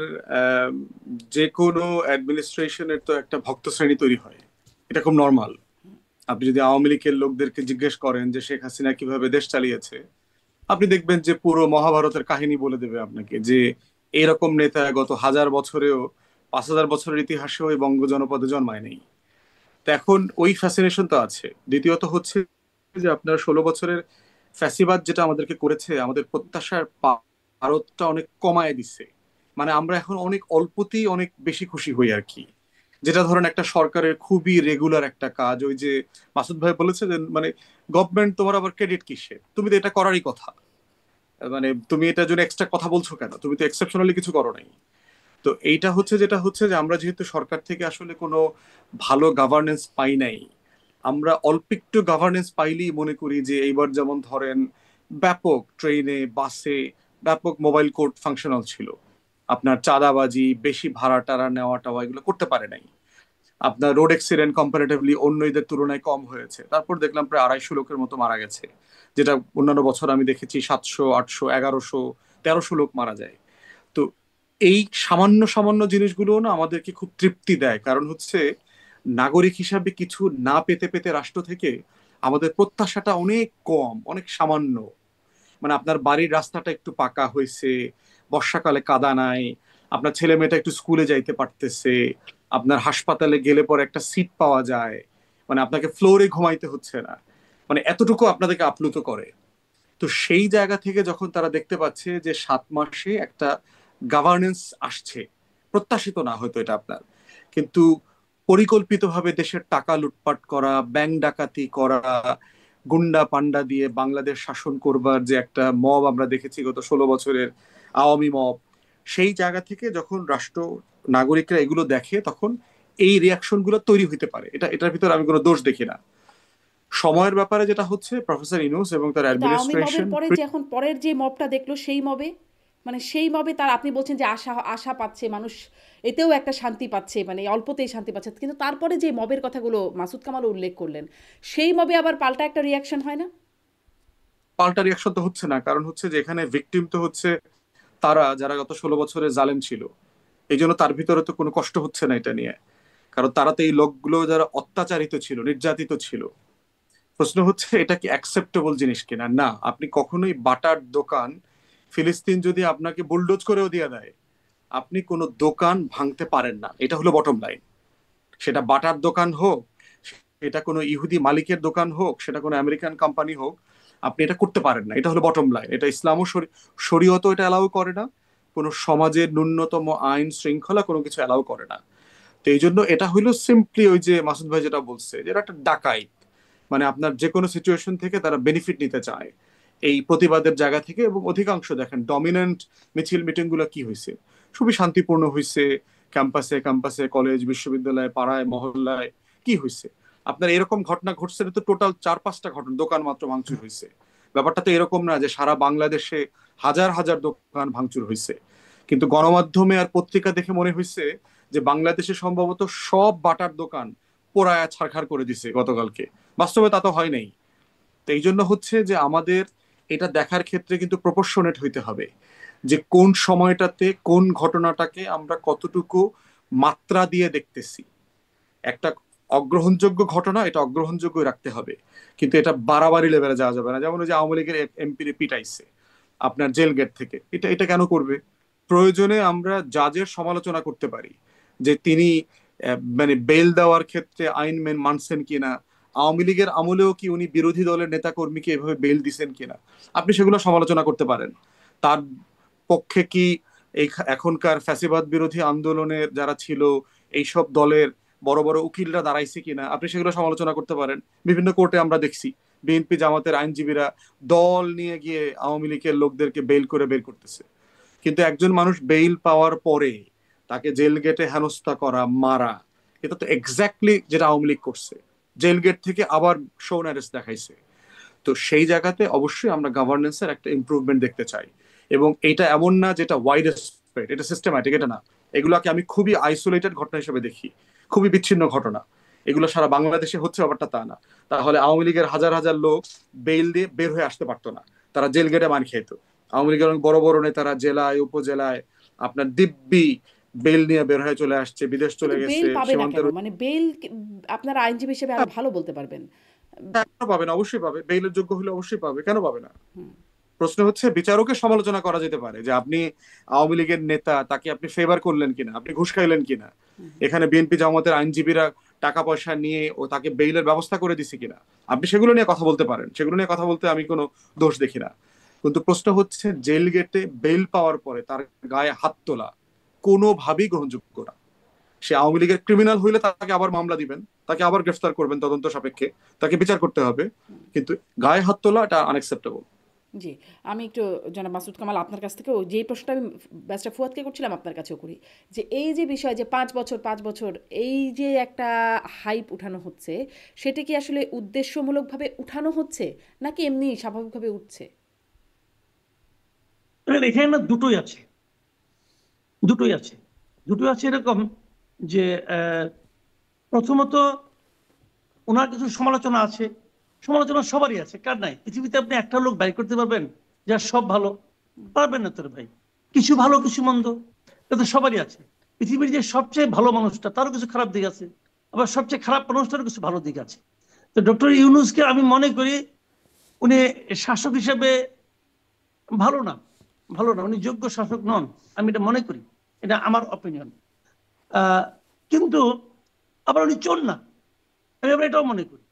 যে কোনো অ্যাডমিনিস্ট্রেশনের তো একটা ভক্ত শ্রেণী তৈরি হয়, এটা খুব নর্মাল। আপনি যদি আওয়ামী লীগের লোকদেরকে জিজ্ঞেস করেন যে শেখ হাসিনা কিভাবে দেশ চালিয়েছে, আপনি দেখবেন যে পুরো মহাভারতের কাহিনী বলে দেবে আপনাকে, যে এরকম নেতা গত 1000 বছরেও 5000 বছরের ইতিহাসেও এই বঙ্গ জনপদে জন্মায় নেই। তো এখন ওই ফ্যাসিনেশন তো আছে। দ্বিতীয়ত হচ্ছে যে আপনার 16 বছরের ফ্যাসিবাদ যেটা আমাদেরকে করেছে, আমাদের প্রত্যাশার পারদটা অনেক কমায় দিচ্ছে। মানে আমরা এখন অনেক অল্পতেই অনেক বেশি খুশি হই আর কি। যেটা ধরেন একটা সরকারের খুবই রেগুলার একটা কাজ, ওই যে মাসুদ ভাই বলেছে যে মানে গভর্নমেন্ট তোমার আবার ক্রেডিট কিসে, তুমি তো এটা করারই কথা, মানে তুমি এটার জন্য এক্সট্রা কথা বলছো কেন, তুমি তো এক্সেপশনালি কিছু করো নাই। তো এইটা হচ্ছে যেটা হচ্ছে যে আমরা যেহেতু সরকার থেকে আসলে কোনো ভালো গভর্নেন্স পাই নাই, আমরা অল্প একটু গভর্নেন্স পাইলেই মনে করি যে এইবার যেমন ধরেন ব্যাপক ট্রেনে বাসে ব্যাপক মোবাইল কোর্ট ফাংশনাল ছিল। আপনার চাঁদাবাজি, বেশি ভাড়া টাড়া নেওয়া টাওয়া এগুলো করতে পারে নাই। আপনার রোড অ্যাক্সিডেন্ট কম্পারেটিভলি অন্য ঈদের তুলনায় কম হয়েছে। তারপর দেখলাম প্রায় 250 লোকের মতো মারা গেছে, যেটা অন্যান্য বছর আমি দেখেছি 700, 800, 1100, 1300 লোক মারা যায়। তো এই সামান্য সামান্য জিনিসগুলো না আমাদেরকে খুব তৃপ্তি দেয়, কারণ হচ্ছে নাগরিক হিসাবে কিছু না পেতে পেতে রাষ্ট্র থেকে আমাদের প্রত্যাশাটা অনেক কম, অনেক সামান্য। মানে আপনার বাড়ির রাস্তাটা একটু পাকা হয়েছে, বর্ষাকালে কাদা নাই, আপনার ছেলে মেয়েটা একটু স্কুলে যাইতে পারতেছে, আপনার হাসপাতালে গেলে পরে একটা সিট পাওয়া যায়, মানে আপনাকে ফ্লোরে ঘুমাইতে হচ্ছে না, মানে এতটুকু আপনাদেরকে আপ্লুত করে। তো সেই জায়গা থেকে যখন তারা দেখতে পাচ্ছে যে 7 মাসে একটা গভর্নেন্স আসছে, প্রত্যাশিত না হয়তো এটা আপনার, কিন্তু পরিকল্পিতভাবে দেশের টাকা লুটপাট করা, ব্যাংক ডাকাতি করা, গুন্ডা পান্ডা দিয়ে বাংলাদেশ শাসন করবার যে একটা মব আমরা দেখেছি গত 16 বছরের আওয়ামী মব, সেই জায়গা থেকে যখন রাষ্ট্র নাগরিকরা এগুলো দেখে তখন এই রিয়াকশন গুলো তৈরি হইতে পারে। এটার ভিতরে আমি কোনো দোষ দেখি না। সময়ের ব্যাপারে যেটা হচ্ছে, প্রফেসর ইউনূস এবং তার কিন্তু আওয়ামী মবের অ্যাডমিনিস্ট্রেশন পরে যে এখন পরের যে মবটা দেখলো সেই মবে, মানে সেই মবে তার আপনি বলছেন যে আশা আশা পাচ্ছে মানুষ, এতেও একটা শান্তি পাচ্ছে, মানে অল্পতেই শান্তি পাচ্ছে, কিন্তু তারপরে যে মবের কথাগুলো মাসুদ কামালও উল্লেখ করলেন, সেই মবে আবার পাল্টা একটা রিয়াকশন হয় না? পাল্টা রিয়াকশন তো হচ্ছে না, কারণ হচ্ছে যে এখানে ভিকটিম তো হচ্ছে তারা যারা গত 16 বছরে জালেম ছিল। এই জন্য তার ভিতরে তো কোনো কষ্ট হচ্ছে না এটা নিয়ে, কারণ তারা তো এই লোকগুলো যারা অত্যাচারিত ছিল, নির্যাতিত ছিল। প্রশ্ন হচ্ছে এটা কি অ্যাকসেপ্টেবল জিনিস কিনা। না, আপনি কখনোই বাটার দোকান, ফিলিস্তিন যদি আপনাকে বুলডোজ করেও দিয়ে দেয়, আপনি কোনো দোকান ভাঙতে পারেন না, এটা হলো বটম লাইন। সেটা বাটার দোকান হোক, এটা কোনো ইহুদি মালিকের দোকান হোক, সেটা কোনো আমেরিকান কোম্পানি হোক, আপনি এটা করতে পারেন না, এটা হলো বটম লাইন। এটা ইসলামও শরীয়তও এটা অ্যালাউ করে না, কোনো সমাজের ন্যূনতম আইন শৃঙ্খলা কোনো কিছু অ্যালাউ করে না। তো এই জন্য এটা হইলো সিম্পলি ওই যে মাসুদ ভাই যেটা বলছে, যে এটা একটা ডাকাইত, মানে আপনার যে কোনো সিচুয়েশন থেকে তারা বেনিফিট নিতে চায় এই প্রতিবাদের জায়গা থেকে। এবং অধিকাংশ দেখেন ডমিনেন্ট মিছিল মিটিং গুলো কি হয়েছে, খুবই শান্তিপূর্ণ হয়েছে, ক্যাম্পাসে ক্যাম্পাসে, কলেজ বিশ্ববিদ্যালয়ে, পাড়ায় মহল্লায়। কি হয়েছে আপনার এরকম ঘটনা ঘটছে তো টোটাল 4-5টা ঘটনা, দোকান মাত্র ভাঙচুর হয়েছে। ব্যাপারটা তো এরকম না যে সারা বাংলাদেশে হাজার হাজার দোকান ভাঙচুর হয়েছে। কিন্তু গণমাধ্যমে আর পত্রিকা দেখে মনে হয়েছে যে বাংলাদেশে সম্ভবত সব বাটার দোকান পোড়ায়া ছারখার করে দিছে গতকালকে। বাস্তবে তা তো হয় নাই। তো এই জন্য হচ্ছে যে আমাদের এটা দেখার ক্ষেত্রে কিন্তু প্রপোর্শনেট হইতে হবে, যে কোন সময়টাতে কোন ঘটনাটাকে আমরা কতটুকু মাত্রা দিয়ে দেখতেছি। একটা অগ্রহণযোগ্য ঘটনা, এটা অগ্রহণযোগ্য রাখতে হবে, কিন্তু এটা বাড়াবাড়ি লেভেলে যাওয়া যাবে না। যেমন ওই যে আওয়ামী লীগের এমপি পিটাইছে আপনার জেল গেট থেকে, এটা এটা কেন করবে? প্রয়োজনে আমরা জাজের সমালোচনা করতে পারি যে তিনি মানে বেল দেওয়ার ক্ষেত্রে আইন মানছেন কিনা, আওয়ামী লীগের আমলেও কি উনি বিরোধী দলের নেতা কর্মীকে এভাবে বেল দিছেন কিনা, আপনি সেগুলো সমালোচনা করতে পারেন। তার পক্ষে কি এই এখনকার ফ্যাসিবাদ বিরোধী আন্দোলনের যারা ছিল এইসব দলের বড় বড় উকিলরা দাঁড়াইছে কিনা, আপনি সেগুলো সমালোচনা করতে পারেন। বিভিন্ন কোর্টে আমরা দেখছি বিএনপি জামাতের আইনজীবীরা দল নিয়ে গিয়ে আওয়ামী লীগের লোকদেরকে বেল করে বের করতেছে। কিন্তু একজন মানুষ বেইল পাওয়ার পরে তাকে জেল গেটে হেনস্থা করা, মারা, এটা তো এক্স্যাক্টলি যেটা আওয়ামী লীগ করছে, জেল গেট থেকে আবার শোন অ্যারেস্ট দেখাইছে। তো সেই জায়গাতে অবশ্যই আমরা গভর্নেন্সের একটা ইমপ্রুভমেন্ট দেখতে চাই। এবং এটা এমন না যেটা ওয়াইড স্প্রেড, এটা সিস্টেম্যাটিক, এটা না। এগুলোকে আমি খুবই আইসোলেটেড ঘটনা হিসেবে দেখি, খুবই বিচ্ছিন্ন ঘটনা। এগুলো সারা বাংলাদেশে হচ্ছে ব্যাপারটা তা না। তাহলে আওয়ামী লীগের হাজার হাজার লোক বেইল দিয়ে বের হয়ে আসতে পারতো না, তারা জেল গেটে মান খেত। আওয়ামী লীগের অনেক বড় বড় নেতারা জেলায় উপজেলায় আপনার দিব্যি বেল নিয়ে বের হয়ে চলে আসছে, বিদেশ চলে কিন্তু বেল গেছে, পাবে না কেন? সীমান্তের। মানে বেল আপনারা আইনজীবী হিসেবে আরো ভালো বলতে পারবেন। কেন পাবে না? অবশ্যই পাবে, বেইলের যোগ্য হলে অবশ্যই পাবে, কেন পাবে না? হুম। প্রশ্ন হচ্ছে বিচারকের সমালোচনা করা যেতে পারে যে আপনি আওয়ামী লীগের নেতা, তাকে আপনি ফেভার করলেন কিনা, আপনি ঘুষ খাইলেন কিনা, এখানে বিএনপি জামাতের আইনজীবীরা টাকা পয়সা নিয়ে ও তাকে বেইলের ব্যবস্থা করে দিছে কিনা, আপনি সেগুলো নিয়ে কথা বলতে পারেন। সেগুলো নিয়ে কথা বলতে আমি কোনো দোষ দেখি না। কিন্তু প্রশ্ন হচ্ছে জেল গেটে বেইল পাওয়ার পরে তার গায়ে হাত তোলা কোনোভাবেই গ্রহণযোগ্য না। সে আওয়ামী লীগের ক্রিমিনাল হইলে তাকে আবার মামলা দিবেন, তাকে আবার গ্রেফতার করবেন তদন্ত সাপেক্ষে, তাকে বিচার করতে হবে, কিন্তু গায়ে হাত তোলা এটা আনএক্সেপ্টেবল। জি, আমি একটু জনাব মাসুদ কামাল আপনার কাছ থেকেও যে প্রশ্নটা আমি ব্যারিস্টার ফুয়াদকে করছিলাম আপনার কাছেও করি, যে এই যে বিষয় যে 5 বছর এই যে একটা হাইপ উঠানো হচ্ছে, সেটা কি আসলে উদ্দেশ্যমূলকভাবে উঠানো হচ্ছে নাকি এমনি স্বাভাবিকভাবে উঠছে? এখানে না দুটোই আছে। দুটোই আছে, দুটোই আছে। এরকম যে প্রথমত ওনার কিছু সমালোচনা আছে, সমালোচনা সবারই আছে, কার নাই? পৃথিবীতে আপনি একটা লোক বাইর করতে পারবেন যার সব ভালো? পারবেন না তোর ভাই। কিছু ভালো কিছু মন্দ এটা তো সবারই আছে। পৃথিবীর যে সবচেয়ে ভালো মানুষটা তারও কিছু খারাপ দিক আছে, আবার সবচেয়ে খারাপ মানুষটারও কিছু ভালো দিক আছে। তো ডক্টর ইউনূসকে আমি মনে করি উনি শাসক হিসেবে ভালো না, ভালো না, উনি যোগ্য শাসক নন, আমি এটা মনে করি, এটা আমার অপিনিয়ন। কিন্তু আবার উনি চোর না, আমি আবার এটাও মনে করি।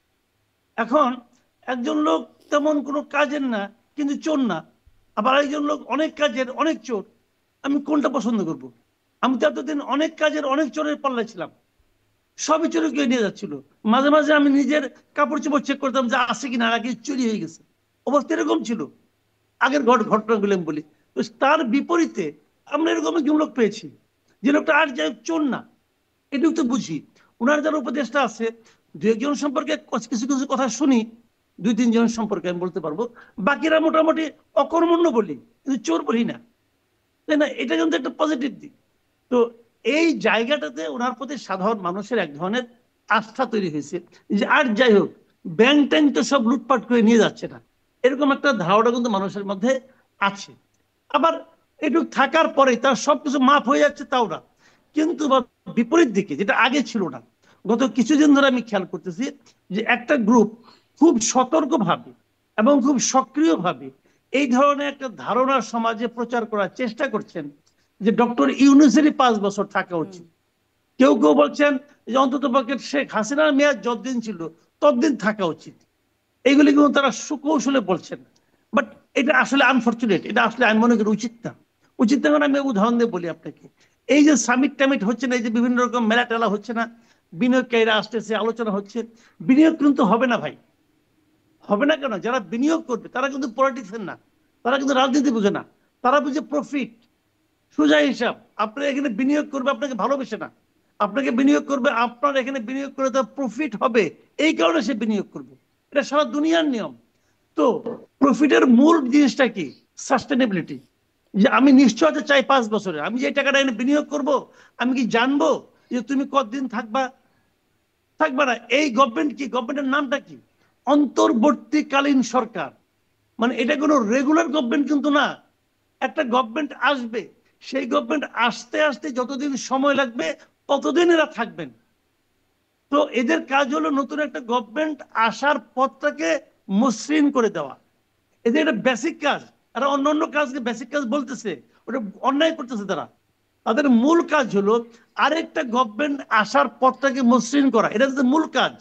এখন একজন লোক তেমন কোনো কাজের না কিন্তু চোর না, আবার একজন লোক অনেক কাজের অনেক চোর, আমি কোনটা পছন্দ করব? আমি তো এতদিন অনেক কাজের অনেক চোরের পাল্লায় ছিলাম, সবই চুরি করে নিয়ে যাচ্ছিল। মাঝে মাঝে আমি নিজের কাপড় চোপড় চেক করতাম যে আছে কিনা, আগে চুরি হয়ে গেছে, অবস্থা এরকম ছিল আগের ঘটনাগুলো আমি বলি। তো তার বিপরীতে আমরা এরকম একজন লোক পেয়েছি, যে লোকটা আর যাই হোক চোর না, এটুকু তো বুঝি। ওনার যারা উপদেষ্টা আছে দু একজন সম্পর্কে কিছু কিছু কথা শুনি, দুই তিনজন সম্পর্কে আমি বলতে পারবো, বাকিরা মোটামুটি অকর্মণ্য বলি কিন্তু চোর বলি না, তাই না? এটা কিন্তু একটা পজিটিভ দিক। তো এই জায়গাটাতে ওনার প্রতি সাধারণ মানুষের এক ধরনের আস্থা তৈরি হয়েছে, যে আর যাই হোক ব্যাংক ট্যাঙ্ক তো সব লুটপাট করে নিয়ে যাচ্ছে না, এরকম একটা ধারণা কিন্তু মানুষের মধ্যে আছে। আবার একটু থাকার পরে তার সবকিছু মাফ হয়ে যাচ্ছে তাও না, কিন্তু বিপরীত দিকে যেটা আগে ছিল না, গত কিছুদিন ধরে আমি খেয়াল করতেছি যে একটা গ্রুপ খুব সতর্কভাবে এবং খুব সক্রিয়ভাবে এই ধরনের একটা ধারণা সমাজে প্রচার করার চেষ্টা করছেন যে ডক্টর ইউনূসেরই 5 বছর থাকা উচিত। কেউ কেউ বলছেন যে অন্তত পক্ষে শেখ হাসিনার মেয়াদ যতদিন ছিল ততদিন থাকা উচিত। এইগুলি কিন্তু তারা সুকৌশলে বলছেন, বাট এটা আসলে আনফর্চুনেট, এটা আসলে আমি মনে করি উচিত না। উচিত না, আমি উদাহরণ দিয়ে বলি আপনাকে। এই যে সামিট টামিট হচ্ছে না, এই যে বিভিন্ন রকম মেলা টেলা হচ্ছে না, বিনিয়োগকারীরা আসতেছে, আলোচনা হচ্ছে, বিনিয়োগ কিন্তু হবে না ভাই। হবে না কেন? যারা বিনিয়োগ করবে তারা কিন্তু পলিটিক্সের না, তারা কিন্তু রাজনীতি বুঝে না, তারা বুঝে প্রফিট। সোজা হিসাব, আপনার এখানে বিনিয়োগ করবে আপনাকে ভালোবেসে না, আপনাকে বিনিয়োগ করবে আপনার এখানে বিনিয়োগ করে তার প্রফিট হবে, এই কারণে সে বিনিয়োগ করবে। এটা সারা দুনিয়ার নিয়ম। তো প্রফিটের মূল জিনিসটা কি? সাস্টেনেবিলিটি। যে আমি নিশ্চয়তা চাই 5 বছরে আমি যে টাকাটা এনে বিনিয়োগ করব, আমি কি জানবো যে তুমি কতদিন থাকবা? থাকবে না। এই গভর্নমেন্ট কি, গভর্নমেন্টের নামটা কি? অন্তর্বর্তীকালীন সরকার। মানে এটা কোনো রেগুলার গভর্নমেন্ট কিন্তু না। একটা গভর্নমেন্ট আসবে, সেই গভর্নমেন্ট আসতে আসতে যতদিন সময় লাগবে ততদিন এরা থাকবেন। তো এদের কাজ হলো নতুন একটা গভর্নমেন্ট আসার পথটাকে মসৃণ করে দেওয়া, এদের একটা বেসিক কাজ। এরা অন্য অন্য কাজকে বেসিক কাজ বলতেছে, ওটা অন্যায় করতেছে তারা। তাদের মূল কাজ হলো আরেকটা গভর্নমেন্ট আসার পথটাকে মসৃণ করা, এটা তাদের মূল কাজ।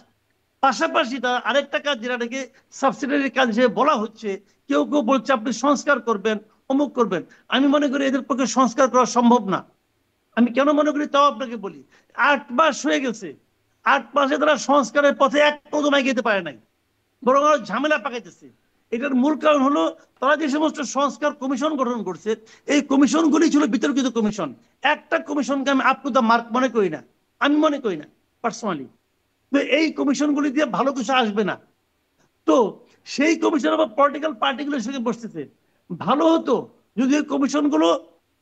পাশাপাশি তার আরেকটা কাজ যেটাকে সাবসিডিয়ারি কাজ হিসেবে বলা হচ্ছে, কেউ কেউ বলছে আপনি সংস্কার করবেন, অমুক করবেন। আমি মনে করি এদের পক্ষে সংস্কার করা সম্ভব না। আমি কেন মনে করি তাও আপনাকে বলি। 8 মাস হয়ে গেছে, 8 মাসে তারা সংস্কারের পথে এক কদম এগিয়ে পারে নাই, বরং আরো ঝামেলা পাকাইতেছে। এটার মূল কারণ হলো তারা যে সমস্ত সংস্কার কমিশন গঠন করছে, এই কমিশনগুলি ছিল বিতর্কিত কমিশন। একটা কমিশনকে আমি আপ টু দ্য মার্ক মনে করি না, আমি মনে করি না পার্সোনালি। তো এই কমিশনগুলি দিয়ে ভালো কিছু আসবে না। তো সেই কমিশন আবার পলিটিক্যাল পার্টিগুলোর সঙ্গে বসতেছে। ভালো হতো যদি ওই কমিশনগুলো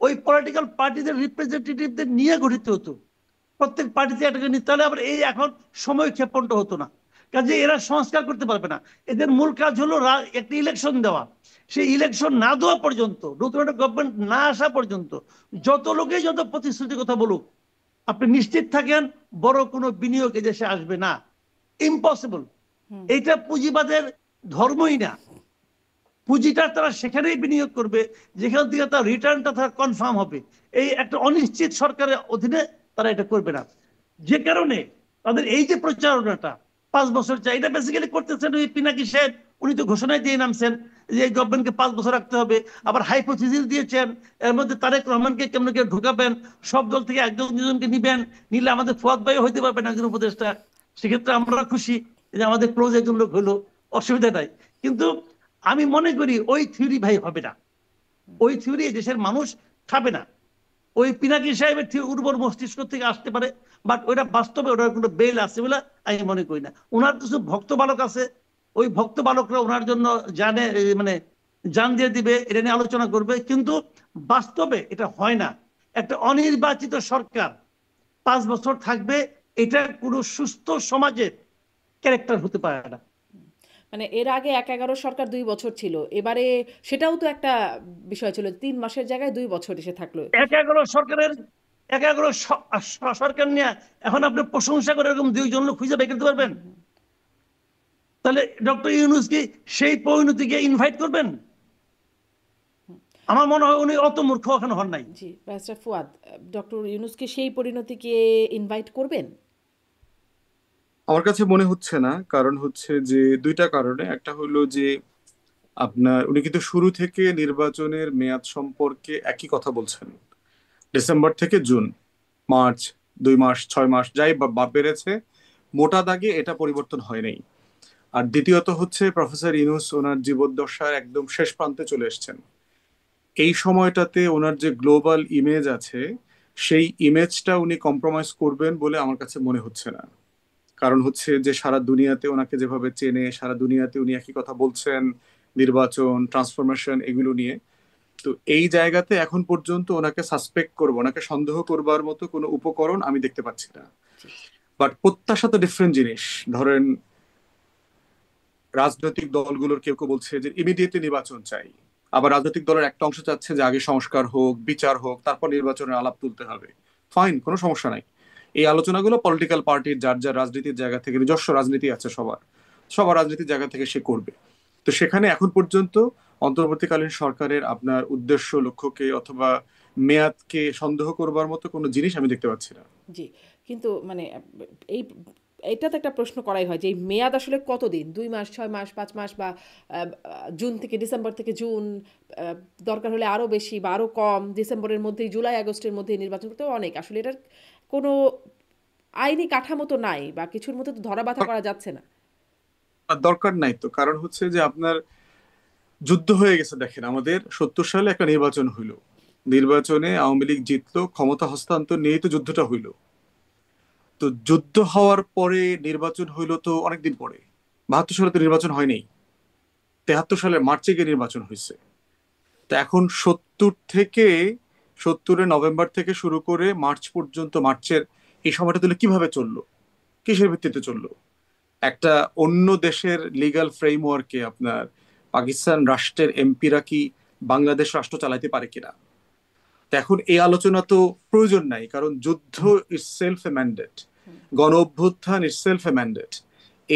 ওই পলিটিক্যাল পার্টিদের রিপ্রেজেন্টেটিভদের নিয়ে গঠিত হতো, প্রত্যেক পার্টিতে একটা নিতে, তাহলে আবার এই এখন সময় ক্ষেপণটা হতো না। কাজে এরা সংস্কার করতে পারবে না। এদের মূল কাজ হলো একটা ইলেকশন দেওয়া। সেই ইলেকশন না দেওয়া পর্যন্ত, নতুন একটা গভর্নমেন্ট না আসা পর্যন্ত যত লোকে যত প্রতিশ্রুতির কথা বলুক, আপনি নিশ্চিত থাকেন বড় কোনো বিনিয়োগ এদেশে আসবে না। ইম্পসিবল। এটা পুঁজিবাদের ধর্মই না। পুঁজিটা তারা সেখানেই বিনিয়োগ করবে যেখান থেকে তার রিটার্নটা তার কনফার্ম হবে। এই একটা অনিশ্চিত সরকারের অধীনে তারা এটা করবে না। যে কারণে তাদের এই যে প্রচারণাটা 5 বছর চাই, এটা বেসিক্যালি করতেছেন ওই পিনাকি সাহেব। উনি তো ঘোষণায় দিয়ে নামছেন যে এই গভর্নমেন্টকে 5 বছর রাখতে হবে। আবার হাইপোথিসিস দিয়েছেন, এর মধ্যে তারেক রহমানকে কেমন করে ঢুকাবেন, সব দল থেকে একজন দুজনকে নিবেন, নিলে আমাদের ফুয়াদ ভাই হইতে পারবেন একজন উপদেষ্টা। সেক্ষেত্রে আমরা খুশি যে আমাদের ক্লোজ একজন লোক হলো, অসুবিধা নাই। কিন্তু আমি মনে করি ওই থিওরি ভাই হবে না, ওই থিওরি দেশের মানুষ খাবে না। ওই পিনাকি সাহেবের উর্বর মস্তিষ্ক থেকে আসতে পারে, বাট ওইটা বাস্তবে ওটার কোনো বেল আছে বলে আমি মনে করি না। ওনার কিছু ভক্ত বালক আছে, ওই ভক্ত বালকরা ওনার জন্য জানে মানে জান দিয়ে দিবে, এটা নিয়ে আলোচনা করবে, কিন্তু বাস্তবে এটা হয় না। একটা অনির্বাচিত সরকার 5 বছর থাকবে, এটা কোনো সুস্থ সমাজের ক্যারেক্টার হতে পারে না। মানে এর আগে ১-১১ সরকার ২ বছর ছিল, এবারে সেটাও তো একটা বিষয় ছিল, ৩ মাসের জায়গায় ২ বছর এসে থাকলো। ১-১১ সরকার নিয়ে এখন আপনি প্রশংসা করে এরকম 2 জন লোক খুঁজে বের করতে পারবেন? তাহলে ডক্টর ইউনূস কি সেই পরিণতিকে ইনভাইট করবেন? আমার মনে হয় উনি অত মূর্খ এখন হন নাই। জি ব্যারিস্টার ফুয়াদ, ডক্টর ইউনূসকে সেই পরিণতিকে ইনভাইট করবেন? আমার কাছে মনে হচ্ছে না। কারণ হচ্ছে যে দুইটা কারণে। একটা হলো যে আপনার উনি কিন্তু শুরু থেকে নির্বাচনের মেয়াদ সম্পর্কে একই কথা বলছেন। ডিসেম্বর থেকে জুন, মার্চ, 2 মাস, 6 মাস যাই বেড়েছে, মোটা দাগে এটা পরিবর্তন হয় নাই। আর দ্বিতীয়ত হচ্ছে প্রফেসর ইউনূস ওনার জীবদ্দশার একদম শেষ প্রান্তে চলে এসেছেন। এই সময়টাতে ওনার যে গ্লোবাল ইমেজ আছে, সেই ইমেজটা উনি কম্প্রোমাইজ করবেন বলে আমার কাছে মনে হচ্ছে না। কারণ হচ্ছে যে সারা দুনিয়াতে ওনাকে যেভাবে চেনে, সারা দুনিয়াতে উনি একই কথা বলছেন, নির্বাচন, ট্রান্সফরমেশন, এগুলো নিয়ে। তো এই জায়গাতে এখন পর্যন্ত ওনাকে সাসপেক্ট করবো, ওনাকে সন্দেহ করবার মতো কোনো উপকরণ আমি দেখতে পাচ্ছি না। বাট প্রত্যাশা তো ডিফারেন্ট জিনিস। ধরেন রাজনৈতিক দলগুলোর কেউ কেউ বলছে যে ইমিডিয়েটলি নির্বাচন চাই, আবার রাজনৈতিক দলের একটা অংশ চাচ্ছে যে আগে সংস্কার হোক, বিচার হোক, তারপর নির্বাচনের আলাপ তুলতে হবে। ফাইন, কোনো সমস্যা নাই। এই আলোচনাগুলো পলিটিক্যাল পার্টির যার যার রাজনীতির জায়গা থেকে, নিজস্ব রাজনীতি আছে সবার, সবার রাজনীতির জায়গা থেকে সে করবে। তো সেখানে এখন পর্যন্ত অন্তর্বর্তীকালীন সরকারের আপনার উদ্দেশ্য, লক্ষ্যকে অথবা মেয়াদকে সন্দেহ করবার মতো কোনো জিনিস আমি দেখতে পাচ্ছি না। জি, কিন্তু মানে এই এটা তো একটা প্রশ্ন করাই হয় যে এই মেয়াদ আসলে কতদিন? ২ মাস, ৬ মাস, ৫ মাস, বা জুন থেকে ডিসেম্বর থেকে জুন, আহ, দরকার হলে আরো বেশি বা আরো কম, ডিসেম্বরের মধ্যেই, জুলাই আগস্টের মধ্যেই নির্বাচন করতে অনেক। আসলে এটার কোনো আইনি কাঠামো তো নাই, বা কিছুর মধ্যে তো ধরা বাঁধা করা যাচ্ছে না। আর দরকার নাই তো। কারণ হচ্ছে যে আপনার যুদ্ধ হয়ে গেছে। দেখেন, আমাদের 70 সালে একটা নির্বাচন হইলো, নির্বাচনে আওয়ামী লীগ জিতলো, ক্ষমতা হস্তান্তর নিয়েই তো যুদ্ধটা হইলো। তো যুদ্ধ হওয়ার পরে নির্বাচন হইলো তো অনেকদিন পরে। 72 সালে তো নির্বাচন হয়নি, 73 সালের মার্চে গিয়ে নির্বাচন হয়েছে। তো এখন 70 নভেম্বর থেকে শুরু করে মার্চ পর্যন্ত, মার্চের এই সময়টা তাহলে কিভাবে চললো, কিসের ভিত্তিতে চললো? একটা অন্য দেশের লিগ্যাল ফ্রেমওয়ার্কে আপনার পাকিস্তান রাষ্ট্রের এমপিরা কি বাংলাদেশ রাষ্ট্র চালাইতে পারে কিনা? তো এখন এই আলোচনা তো প্রয়োজন নাই, কারণ যুদ্ধ ইজ সেলফ এ ম্যান্ডেট, গণ অভ্যুত্থান ইজ সেলফ এ ম্যান্ডেট।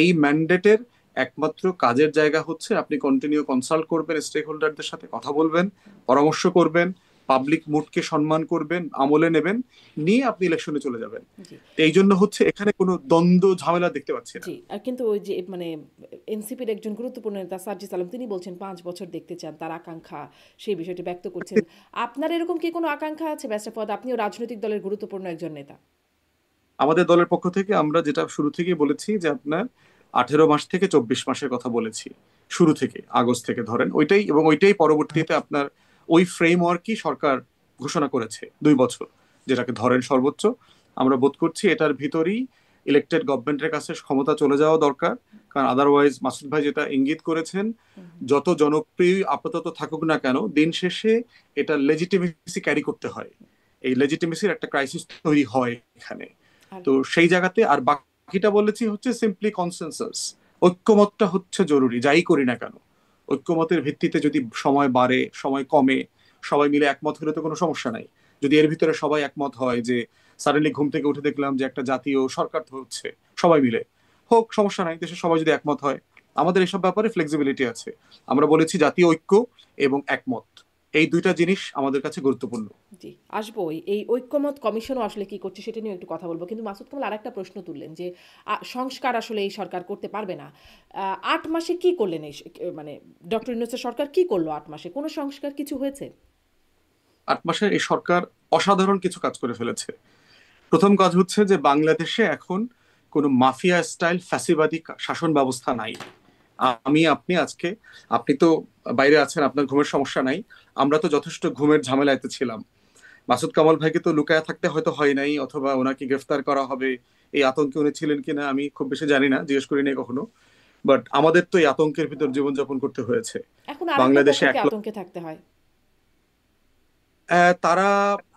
এই ম্যান্ডেটের একমাত্র কাজের জায়গা হচ্ছে আপনি কন্টিনিউ কনসাল্ট করবেন, স্টেক হোল্ডারদের সাথে কথা বলবেন, পরামর্শ করবেন, পাবলিক মুডকে সম্মান করবেন, আমলে নেবেন, নিয়ে আপনি ইলেকশনে চলে যাবেন। জি তো এই জন্য হচ্ছে এখানে কোনো দ্বন্দ্ব ঝামেলা দেখতে পাচ্ছি না। জি আর কিন্তু ওই যে মানে এনসিপির একজন গুরুত্বপূর্ণ নেতা সার্জিস আলম, তিনি বলছেন ৫ বছর দেখতে চান, তার আকাঙ্ক্ষা, সেই বিষয়টি ব্যক্ত করছেন। আপনার এরকম কি কোনো আকাঙ্ক্ষা আছে ব্যারিস্টার ফুয়াদ? আপনিও রাজনৈতিক দলের গুরুত্বপূর্ণ একজন নেতা। আমাদের দলের পক্ষ থেকে আমরা যেটা শুরু থেকেই বলেছি যে আপনার 18 মাস থেকে 24 মাসের কথা বলেছি, শুরু থেকে, আগস্ট থেকে ধরেন ওইটাই, এবং ওইটাই পরবর্তীতে আপনার ওই ফ্রেমওয়ার্কই সরকার ঘোষণা করেছে 2 বছর, যেটাকে ধরেন সর্বোচ্চ। আমরা বোধ করছি এটার ভিতরেই ইলেকটেড গভর্নমেন্টের কাছে ক্ষমতা চলে যাওয়া দরকার। কারণ আদারওয়াইজ মাসুদ ভাই যেটা ইঙ্গিত করেছেন, যত জনপ্রিয় আপাতত থাকুক না কেন, দিন শেষে এটা লেজিটিমেসি ক্যারি করতে হয়। এই লেজিটিমেসির একটা ক্রাইসিস তৈরি হয় এখানে। আর তো সেই জায়গাতে আর বাকিটা বলেছি হচ্ছে সিম্পলি কনসেনসাস। ঐক্যমতটা হচ্ছে জরুরি, যাই করি না কেন। ঐক্যমতের ভিত্তিতে যদি সময় বাড়ে, সময় কমে, সবাই মিলে একমত হলে তো কোনো সমস্যা নাই। যদি এর ভিতরে সবাই একমত হয় যে সাডেনলি ঘুম থেকে উঠে দেখলাম যে একটা জাতীয় সরকার হচ্ছে, সবাই মিলে হোক, সমস্যা নাই। দেশের সবাই যদি একমত হয়, আমাদের এসব ব্যাপারে ফ্লেক্সিবিলিটি আছে। আমরা বলেছি জাতীয় ঐক্য এবং একমত, এই দুইটা জিনিস আমাদের কাছে গুরুত্বপূর্ণ। জি, আসবো। এই ঐক্যমত কমিশনও আসলে কি করছে সেটা নিয়ে একটু কথা বলবো, কিন্তু মাসুদ কামাল আরেকটা প্রশ্ন তুললেন যে সংস্কার আসলে এই সরকার করতে পারবে না। ৮ মাসে কি করলেন মানে ডক্টর ইউনূসের সরকার কি করলো ৮ মাসে? কোনো সংস্কার কিছু হয়েছে? 8 মাসের এই সরকার অসাধারণ কিছু কাজ করে ফেলেছে। প্রথম কাজ হচ্ছে যে বাংলাদেশে এখন কোনো মাফিয়া স্টাইল ফ্যাসিবাদী শাসন ব্যবস্থা নাই। আমি, আপনি আজকে, আপনি তো বাইরে আছেন, আপনার ঘুমের সমস্যা নাই, আমরা তো যথেষ্ট ঘুমের ঝামেলাতে ছিলাম। মাসুদ কামাল ভাইকে তো লুকায় থাকতে হয়তো হয় নাই, অথবা ওনাকে গ্রেফতার করা হবে এই আতঙ্কে উনি ছিলেন কিনা আমি খুব বেশি জানি না, জিজ্ঞেস করি নাই কখনো। বাট আমাদের তো এই আতঙ্কের ভিতর জীবনযাপন করতে হয়েছে। এখন আরেকটা পক্ষ বাংলাদেশে কি আতঙ্কে থাকতে হয়? তারা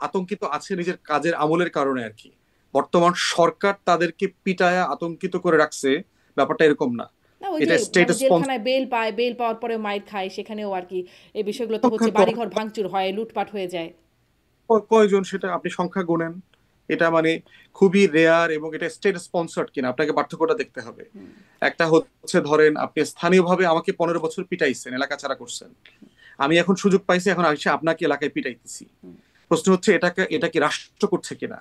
আতঙ্কিত আছে নিজের কাজের আমলের কারণে আর কি। বর্তমান সরকার তাদেরকে পিটায়া আতঙ্কিত করে রাখছে, ব্যাপারটা এরকম না। না, ওই যে এটা স্টেট মানে স্পন্সর। জেলখানায় বেল পায়, বেল পাওয়ার পরে মাইর খায়, সেখানেও আর কি এই বিষয়গুলো তো হচ্ছে, বাড়িঘর ভাঙচুর হয়, লুটপাট হয়ে যায়। কয়জন সেটা আপনি সংখ্যা গুনেন? এটা মানে খুবই রেয়ার, এবং এটা স্টেট স্পন্সর্ড কিনা আপনাকে পার্থক্যটা দেখতে হবে। একটা হচ্ছে ধরেন আপনি স্থানীয়ভাবে আমাকে 15 বছর পিটাইছেন, এলাকা ছাড়া করছেন, আমি এখন সুযোগ পাইছি, এখন আসছে আপনাকে এলাকায় পিটাইতেছি। প্রশ্ন হচ্ছে এটা কি রাষ্ট্র করছে কিনা?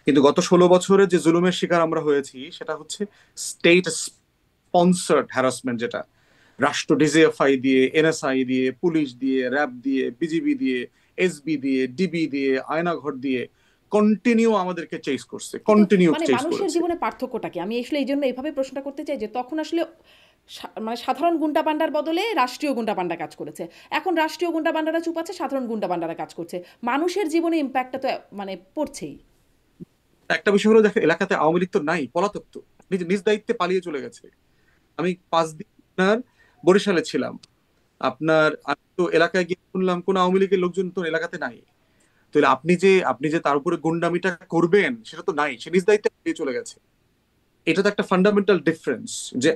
কিন্তু গত 16 বছরে যে জুলুমের শিকার আমরা হয়েছি সেটা হচ্ছে স্টেট স্পন্সার্ড হ্যারাসমেন্ট, যেটা রাষ্ট্র ডিজিএফআই দিয়ে, এনএসআই দিয়ে, পুলিশ দিয়ে, র্যাব দিয়ে, বিজিবি দিয়ে, এসবি দিয়ে, ডিবি দিয়ে, আয়নাঘর দিয়ে কন্টিনিউ আমাদেরকে চেস করছে, কিন্তু কন্টিনিউ মানে চেস মানুষের করেছে। জীবনে পার্থক্যটা কি? আমি আসলে এই জন্য এইভাবে প্রশ্নটা করতে চাই যে তখন আসলে মানে সাধারণ গুন্ডা পান্ডার বদলে রাষ্ট্রীয় গুন্ডা পান্ডা কাজ করেছে, এখন রাষ্ট্রীয় গুন্ডা পান্ডারা চুপ আছে, সাধারণ গুন্ডা পান্ডারা কাজ করছে, মানুষের জীবনে ইম্প্যাক্টটা তো মানে পড়ছেই। একটা বিষয় হলো দেখেন, এলাকাতে আওয়ামী লীগ তো নাই, পলাতক তো, নিজ নিজ দায়িত্বে পালিয়ে চলে গেছে। আমি 5 দিন আপনার বরিশালে ছিলাম, আমি তো এলাকায় গিয়ে শুনলাম কোন আওয়ামী লীগের লোকজন তো এলাকাতে নাই। তাহলে আপনি যে তার উপরে গুন্ডামিটা করবেন সেটা তো নাই, সে নিজ দায়িত্বে পালিয়ে চলে গেছে। এটা তো একটা ফান্ডামেন্টাল ডিফারেন্স, যে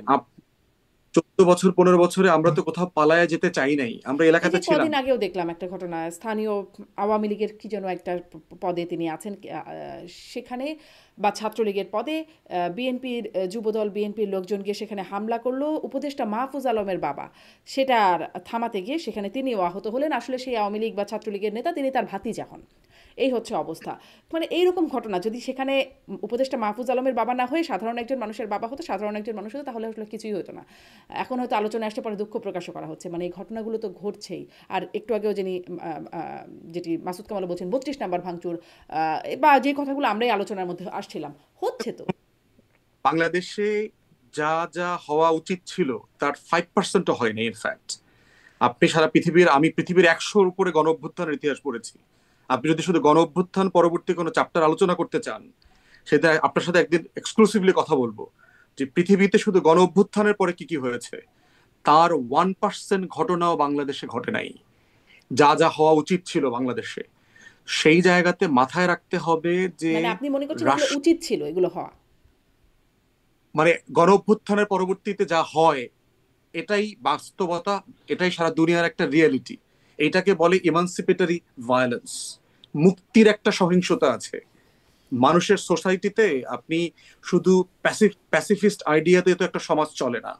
14 বছর 15 বছরে আমরা তো কোথাও পালায়া যেতে চাই নাই, আমরা এই যে এলাকাতে ছিলাম। কদিন আগেও দেখলাম একটা ঘটনা, স্থানীয় আওয়ামী লীগের কি যেন একটা পদে তিনি আছেন, সেখানে বা ছাত্রলীগের পদে বিএনপির যুবদল, বিএনপির লোকজন গিয়ে সেখানে হামলা করলো, উপদেষ্টা মাহফুজ আলমের বাবা সেটার থামাতে গিয়ে সেখানে তিনিও আহত হলেন। আসলে সেই আওয়ামী লীগ বা ছাত্রলীগের নেতা, তিনি তার ভাতিজা হন। এই হচ্ছে অবস্থা। মানে এইরকম ঘটনা যদি সেখানে উপদেষ্টা মাহফুজ আলমের বাবা না হয়ে সাধারণ একজন মানুষের বাবা হতো, সাধারণ একজন মানুষ হতো, তাহলে আসলে কিছুই হতো না। এখন হয়তো আলোচনায় আসতে পরে দুঃখ প্রকাশও করা হচ্ছে, মানে এই ঘটনাগুলো তো ঘটছেই। আর একটু আগেও যেটি মাসুদ কামাল বলছেন 32 নাম্বার ভাঙচুর, বা যে কথাগুলো আমরাই আলোচনার মধ্যে আসছিলাম, হচ্ছে তো। বাংলাদেশে যা যা হওয়া উচিত ছিল তার 5%ও হয়নি ইনফ্যাক্ট। আমি পৃথিবীর 100-র উপরে গণ অভ্যুত্থানের ইতিহাস পড়েছি। আপনি যদি শুধু গণ অভ্যুত্থান পরবর্তী কোনো চ্যাপ্টার আলোচনা করতে চান, সেটা আপনার সাথে একদিন এক্সক্লুসিভলি কথা বলবো, যে পৃথিবীতে শুধু গণ অভ্যুত্থানের পরে কি কি হয়েছে, তার 1% ঘটনাও বাংলাদেশে ঘটে নাই। যা যা হওয়া উচিত ছিল বাংলাদেশে, সেই জায়গাতে মাথায় রাখতে হবে যে মানে আপনি মনে করছেন এগুলো রাষ্ট্র, উচিত ছিল, এগুলো হওয়া? মানে গণ অভ্যুত্থানের পরবর্তীতে যা হয় এটাই বাস্তবতা, এটাই সারা দুনিয়ার একটা রিয়েলিটি। এইটাকে বলে ইমানসিপেটরি ভায়োলেন্স। মুক্তির একটা সহিংসতা আছে মানুষের সোসাইটিতে। আপনি শুধু প্যাসিফিস্ট আইডিয়াতে তো একটা সমাজ চলে না,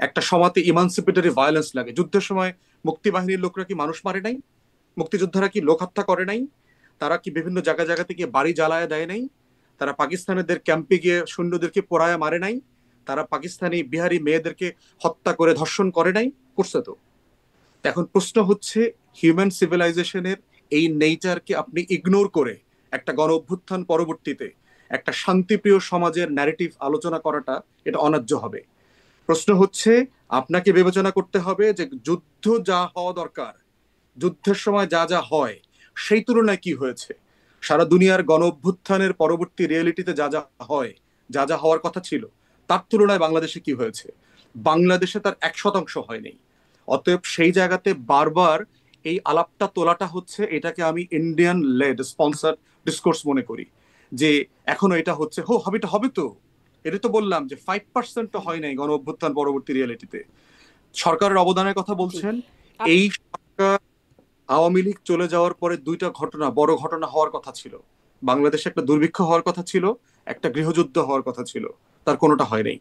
একটা সমাজে ইমানসিপেটরি ভায়োলেন্স লাগে। যুদ্ধের সময় মুক্তিবাহিনীর লোকরা কি মানুষ মারে নাই? মুক্তিযোদ্ধারা কি লোক হত্যা করে নাই? তারা কি বিভিন্ন জায়গাতে গিয়ে বাড়ি জ্বালায় দেয় নাই? তারা পাকিস্তানিদের ক্যাম্পে গিয়ে সৈন্যদেরকে পোড়ায় মারে নাই? তারা পাকিস্তানি বিহারি মেয়েদেরকে হত্যা করে ধর্ষণ করে নাই? করছে তো। এখন প্রশ্ন হচ্ছে, হিউম্যান সিভিলাইজেশনের এই নেচারকে আপনি ইগনোর করে একটা গণ অভ্যুত্থান পরবর্তীতে একটা শান্তিপ্রিয় সমাজের ন্যারেটিভ আলোচনা করাটা এটা অন্যায্য হবে। প্রশ্ন হচ্ছে, আপনাকে বিবেচনা করতে হবে যে যুদ্ধ যা হওয়া দরকার, যুদ্ধের সময় যা যা হয় সেই তুলনায় কি হয়েছে। সারা দুনিয়ার গণ অভ্যুত্থানের পরবর্তী রিয়েলিটিতে যা যা হয়, যা যা হওয়ার কথা ছিল, তার তুলনায় বাংলাদেশে কি হয়েছে? বাংলাদেশে তার 1% হয়নি। অতএব সেই জায়গাতে বারবার এই আলাপটা তোলাটা হচ্ছে, এটাকে আমি ইন্ডিয়ান লেড স্পন্সার ডিসকোর্স মনে করি। যে এখনো এটা হচ্ছে, হবিটা হবে তো, এটা তো বললাম যে 5% হয় নাই গণ অভ্যুত্থান পরবর্তী রিয়েলিটিতে। সরকারের অবদানের কথা জি। বলছেন, এই সরকার আওয়ামী লীগ চলে যাওয়ার পরে দুইটা ঘটনা, বড় ঘটনা হওয়ার কথা ছিল। বাংলাদেশে একটা দুর্ভিক্ষ হওয়ার কথা ছিল, একটা গৃহযুদ্ধ হওয়ার কথা ছিল, তার কোনোটা হয় নাই।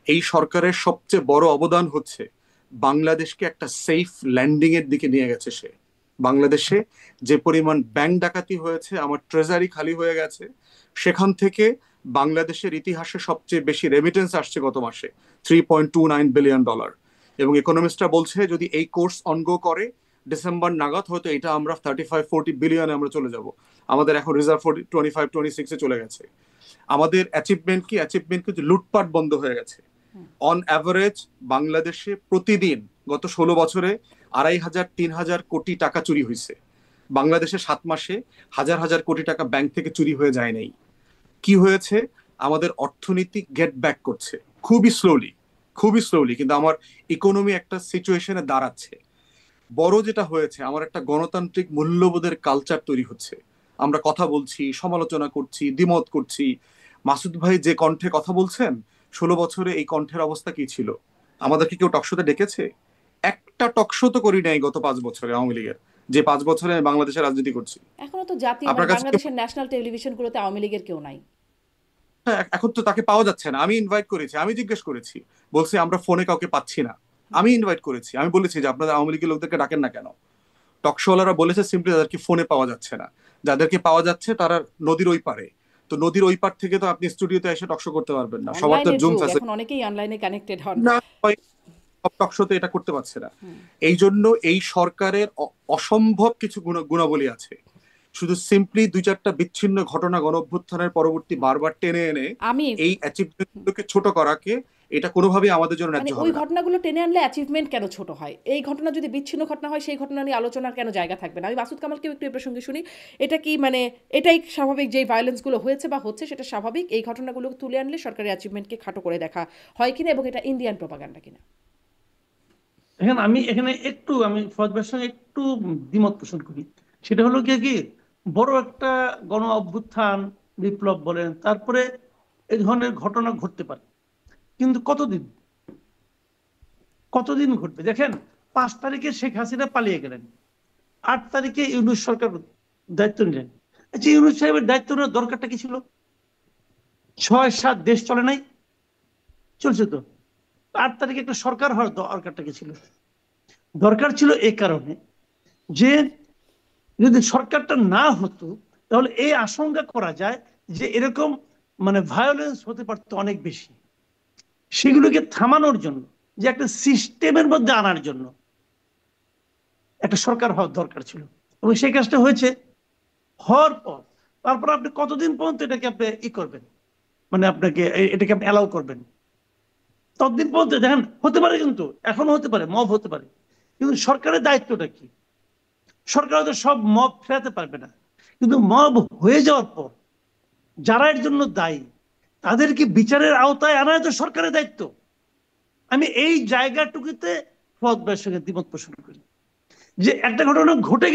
এই সরকারের সবচেয়ে বড় অবদান হচ্ছে বাংলাদেশকে একটা সেফ ল্যান্ডিং এর দিকে নিয়ে গেছে সে। বাংলাদেশে যে পরিমাণ ব্যাংক ডাকাতি হয়েছে, আমার ট্রেজারি খালি হয়ে গেছে, সেখান থেকে বাংলাদেশের ইতিহাসে সবচেয়ে বেশি রেমিটেন্স আসছে গত মাসে, $3.29 বিলিয়ন। এবং ইকোনমিস্টরা বলছে যদি এই কোর্স অনগো করে, ডিসেম্বর নাগাদ হয়তো এটা আমরা 35-40 বিলিয়নে আমরা চলে যাব। আমাদের এখন রিজার্ভ 25-26-এ চলে গেছে। আমাদের অ্যাচিভমেন্ট কি? অ্যাচিভমেন্ট কিন্তু লুটপাট বন্ধ হয়ে গেছে। অন অ্যাভারেজ বাংলাদেশে প্রতিদিন গত 16 বছরে 2500-3000 কোটি টাকা চুরি হয়েছে। বাংলাদেশে 7 মাসে হাজার হাজার কোটি টাকা ব্যাংক থেকে চুরি হয়ে যায় নাই। কি হয়েছে? আমাদের অর্থনীতি গেট ব্যাক করছে খুবই স্লোলি, খুবই স্লোলি, কিন্তু আমার ইকোনমি একটা সিচুয়েশনে দাঁড়াচ্ছে। বড় যেটা হয়েছে, আমার একটা গণতান্ত্রিক মূল্যবোধের কালচার তৈরি হচ্ছে। আমরা কথা বলছি, সমালোচনা করছি, দ্বিমত করছি। মাসুদ ভাই যে কণ্ঠে কথা বলছেন, 16 বছরে এই কণ্ঠের অবস্থা কি ছিল? আমাদেরকে কেউ টকশোতে ডেকেছে? একটা টকশো তো করি নাই গত 5 বছরে আওয়ামী লীগের, যে 5 বছরে আমি বাংলাদেশে রাজনীতি করছি। এখনো তো জাতীয় আপনার মানে কাছে বাংলাদেশের ন্যাশনাল টেলিভিশনগুলোতে আওয়ামী লীগের কেউ নাই। হ্যাঁ, এখন তো তাকে পাওয়া যাচ্ছে না। আমি ইনভাইট করেছি, আমি জিজ্ঞেস করেছি, বলছে আমরা ফোনে কাউকে পাচ্ছি না। আমি ইনভাইট করেছি, আমি বলেছি যে আপনাদের আওয়ামী লীগের লোকদেরকে ডাকেন না কেন? টকশোওয়ালারা বলেছে সিম্পলি তাদেরকে ফোনে পাওয়া যাচ্ছে না, যাদেরকে পাওয়া যাচ্ছে তারা নদীর ওই পারে। তো নদীর ওই পার থেকে তো আপনি স্টুডিওতে এসে টকশো করতে পারবেন না, সবার তো অনলাইনের জুম যুগ, এখন ফ্যাসিলিটি অনেকেই অনলাইনে কানেক্টেড হন। না। সব টকশোতে এটা করতে পারছে না। হুম। এই জন্য এই সরকারের অসম্ভব কিছু গুণাবলী আছে। শুধু সিম্পলি 2-4টা বিচ্ছিন্ন ঘটনা গণ অভ্যুত্থানের পরবর্তী বারবার টেনে এনে আমি এই অ্যাচিভমেন্টগুলোকে ছোট করাকে, এটা কোনোভাবেই আমাদের জন্য মানে ন্যায্য ওই হবে না। ঘটনাগুলো টেনে আনলে অ্যাচিভমেন্ট কেন ছোট হয়? এই ঘটনা যদি বিচ্ছিন্ন ঘটনা হয়, সেই ঘটনা নিয়ে আলোচনার কেন জায়গা থাকবে না? আমি মাসুদ কামালকেও একটু এ প্রসঙ্গে শুনি। এটা কি মানে এটাই স্বাভাবিক, যেই ভায়োলেন্সগুলো হয়েছে বা হচ্ছে সেটা স্বাভাবিক, এই ঘটনাগুলো তুলে আনলে সরকারি অ্যাচিভমেন্টকে খাটো করে দেখা হয় কিনা, এবং এটা ইন্ডিয়ান প্রপাগান্ডা কিনা? এখানে আমি ফজল ভাইয়ের সঙ্গে একটু দ্বিমত পোষণ করি। সেটা হলো কি বড় একটা গণ অভ্যুত্থান, বিপ্লব বলেন, তারপরে এই ধরনের ঘটনা ঘটতে পারে, কিন্তু কতদিন ঘটবে? দেখেন, 5 তারিখে শেখ হাসিনা পালিয়ে গেলেন, 8 তারিখে ইউনূস সরকার দায়িত্ব নিলেন। আচ্ছা, ইউনূস সাহেবের দায়িত্ব নেওয়ার দরকারটা কি ছিল? 6-7 দেশ চলে নাই? চলছে তো। 8 তারিখে একটা সরকার হওয়ার দরকারটা কি ছিল? দরকার ছিল এই কারণে যে যদি সরকারটা না হতো, তাহলে এই আশঙ্কা করা যায় যে এরকম মানে ভায়োলেন্স হতে পারতো অনেক বেশি। সেগুলোকে থামানোর জন্য, যে একটা সিস্টেমের মধ্যে আনার জন্য একটা সরকার হওয়ার দরকার ছিল, এবং সেই কাজটা হয়েছে। হওয়ার পর তারপর আপনি কতদিন পর্যন্ত এটাকে আপনি করবেন, মানে আপনাকে এটাকে আপনি অ্যালাউ করবেন? ততদিন পর্যন্ত দেখেন, হতে পারে, কিন্তু এখনো হতে পারে, মব হতে পারে, কিন্তু সরকারের দায়িত্বটা কি? সরকার হয়তো সব মব ফেরাতে পারবে না, কিন্তু মব হয়ে যাওয়ার পর যারা এর জন্য দায়ী তাদেরকে বিচারের আওতায় আনা তো সরকারের দায়িত্ব। আমি এই জায়গাটুকুতে ফওয়াদ ভাইয়ের সঙ্গে দ্বিমত পোষণ করি, যে একটা ঘটনা ঘটে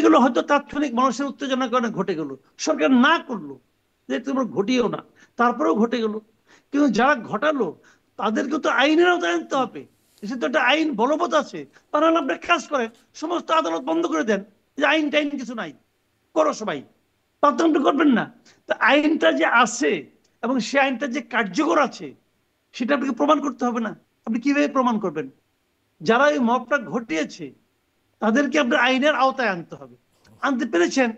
গেল হয়তো তাৎক্ষণিক মানুষের উত্তেজনার কারণে ঘটে গেল, সরকার না করলো, যে তোমরা ঘটিও না, তারপরেও ঘটে গেল। কিন্তু যারা ঘটালো তাদেরকে তো আইনের আওতায় আনতে হবে। দেশে তো একটা আইন বলবৎ আছে। তারা আপনি কাজ করেন, সমস্ত আদালত বন্ধ করে দেন, যে আইন টাইন কিছু নাই, করো সবাই। তদন্ত করবেন না? তো আইনটা যে আছে এবং সে আইনটা যে কার্যকর আছে, সেটা আপনাকে প্রমাণ করতে হবে না? আপনি কিভাবে প্রমাণ করবেন? যারা এই মবটা ঘটিয়েছে তাদেরকে আপনার আইনের আওতায় আনতে হবে। আনতে পেরেছেন?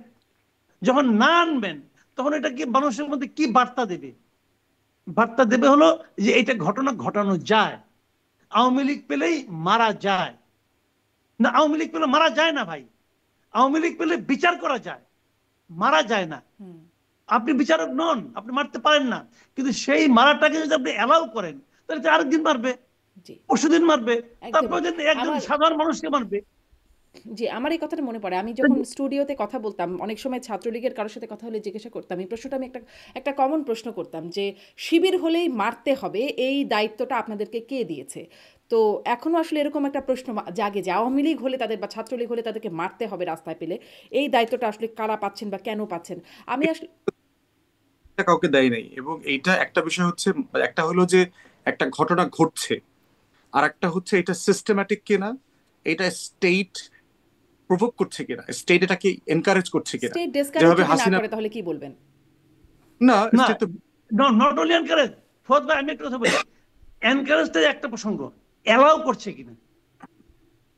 যখন না আনবেন, তখন এটা কি মানুষের মধ্যে কি বার্তা দেবে? বার্তা দেবে হলো যে এটা ঘটনা ঘটানো যায়, আওয়ামী লীগ পেলেই মারা যায় না। আওয়ামী লীগ পেলে মারা যায় না ভাই। আওয়ামী লীগ পেলে বিচার করা যায়, মারা যায় না। আপনি বিচারক নন, আপনি মারতে পারেন না, কিন্তু সেই মারাটাকে যদি আপনি অ্যালাউ করেন, তাহলে আরেকদিন মারবে, জি, পরশুদিন মারবে, তারপর একদমই। একজন আমার সাধারণ মানুষকে মারবে। জি, আমার এই কথাটা মনে পড়ে। আমি যখন স্টুডিওতে কথা বলতাম, অনেক সময় ছাত্রলীগের কারোর সাথে কথা হলে জিজ্ঞাসা করতাম, এই প্রশ্নটা আমি একটা একটা কমন প্রশ্ন করতাম যে, শিবির হলেই মারতে হবে, এই দায়িত্বটা আপনাদেরকে কে দিয়েছে? তো এখনো আসলে এরকম একটা প্রশ্ন জাগে যে আওয়ামী লীগ হলে তাদের বা ছাত্রলীগ হলে তাদেরকে মারতে হবে রাস্তায় পেলে, এই দায়িত্বটা আসলে কারা পাচ্ছেন বা কেন পাচ্ছেন? আমি আসলে এটা কাউকে দেয় নাই। এবং এইটা একটা বিষয় হচ্ছে, একটা হলো যে একটা ঘটনা ঘটছে, আর একটা হচ্ছে এটা সিস্টেম্যাটিক কিনা, এটা স্টেট প্রভোক করছে কিনা, স্টেট এটাকে এনকারেজ করছে কিনা। স্টেট ডিসকারেজ যেভাবে যদি না হাসিনা, করে তাহলে কি বলবেন? না না, স্টেট তো নট অনলি এনকারেজ। ফোর্থ ভাই, আমি একটা কথা বলি, এনকারেজটা একটা প্রসঙ্গ, অ্যালাউ করছে কিনা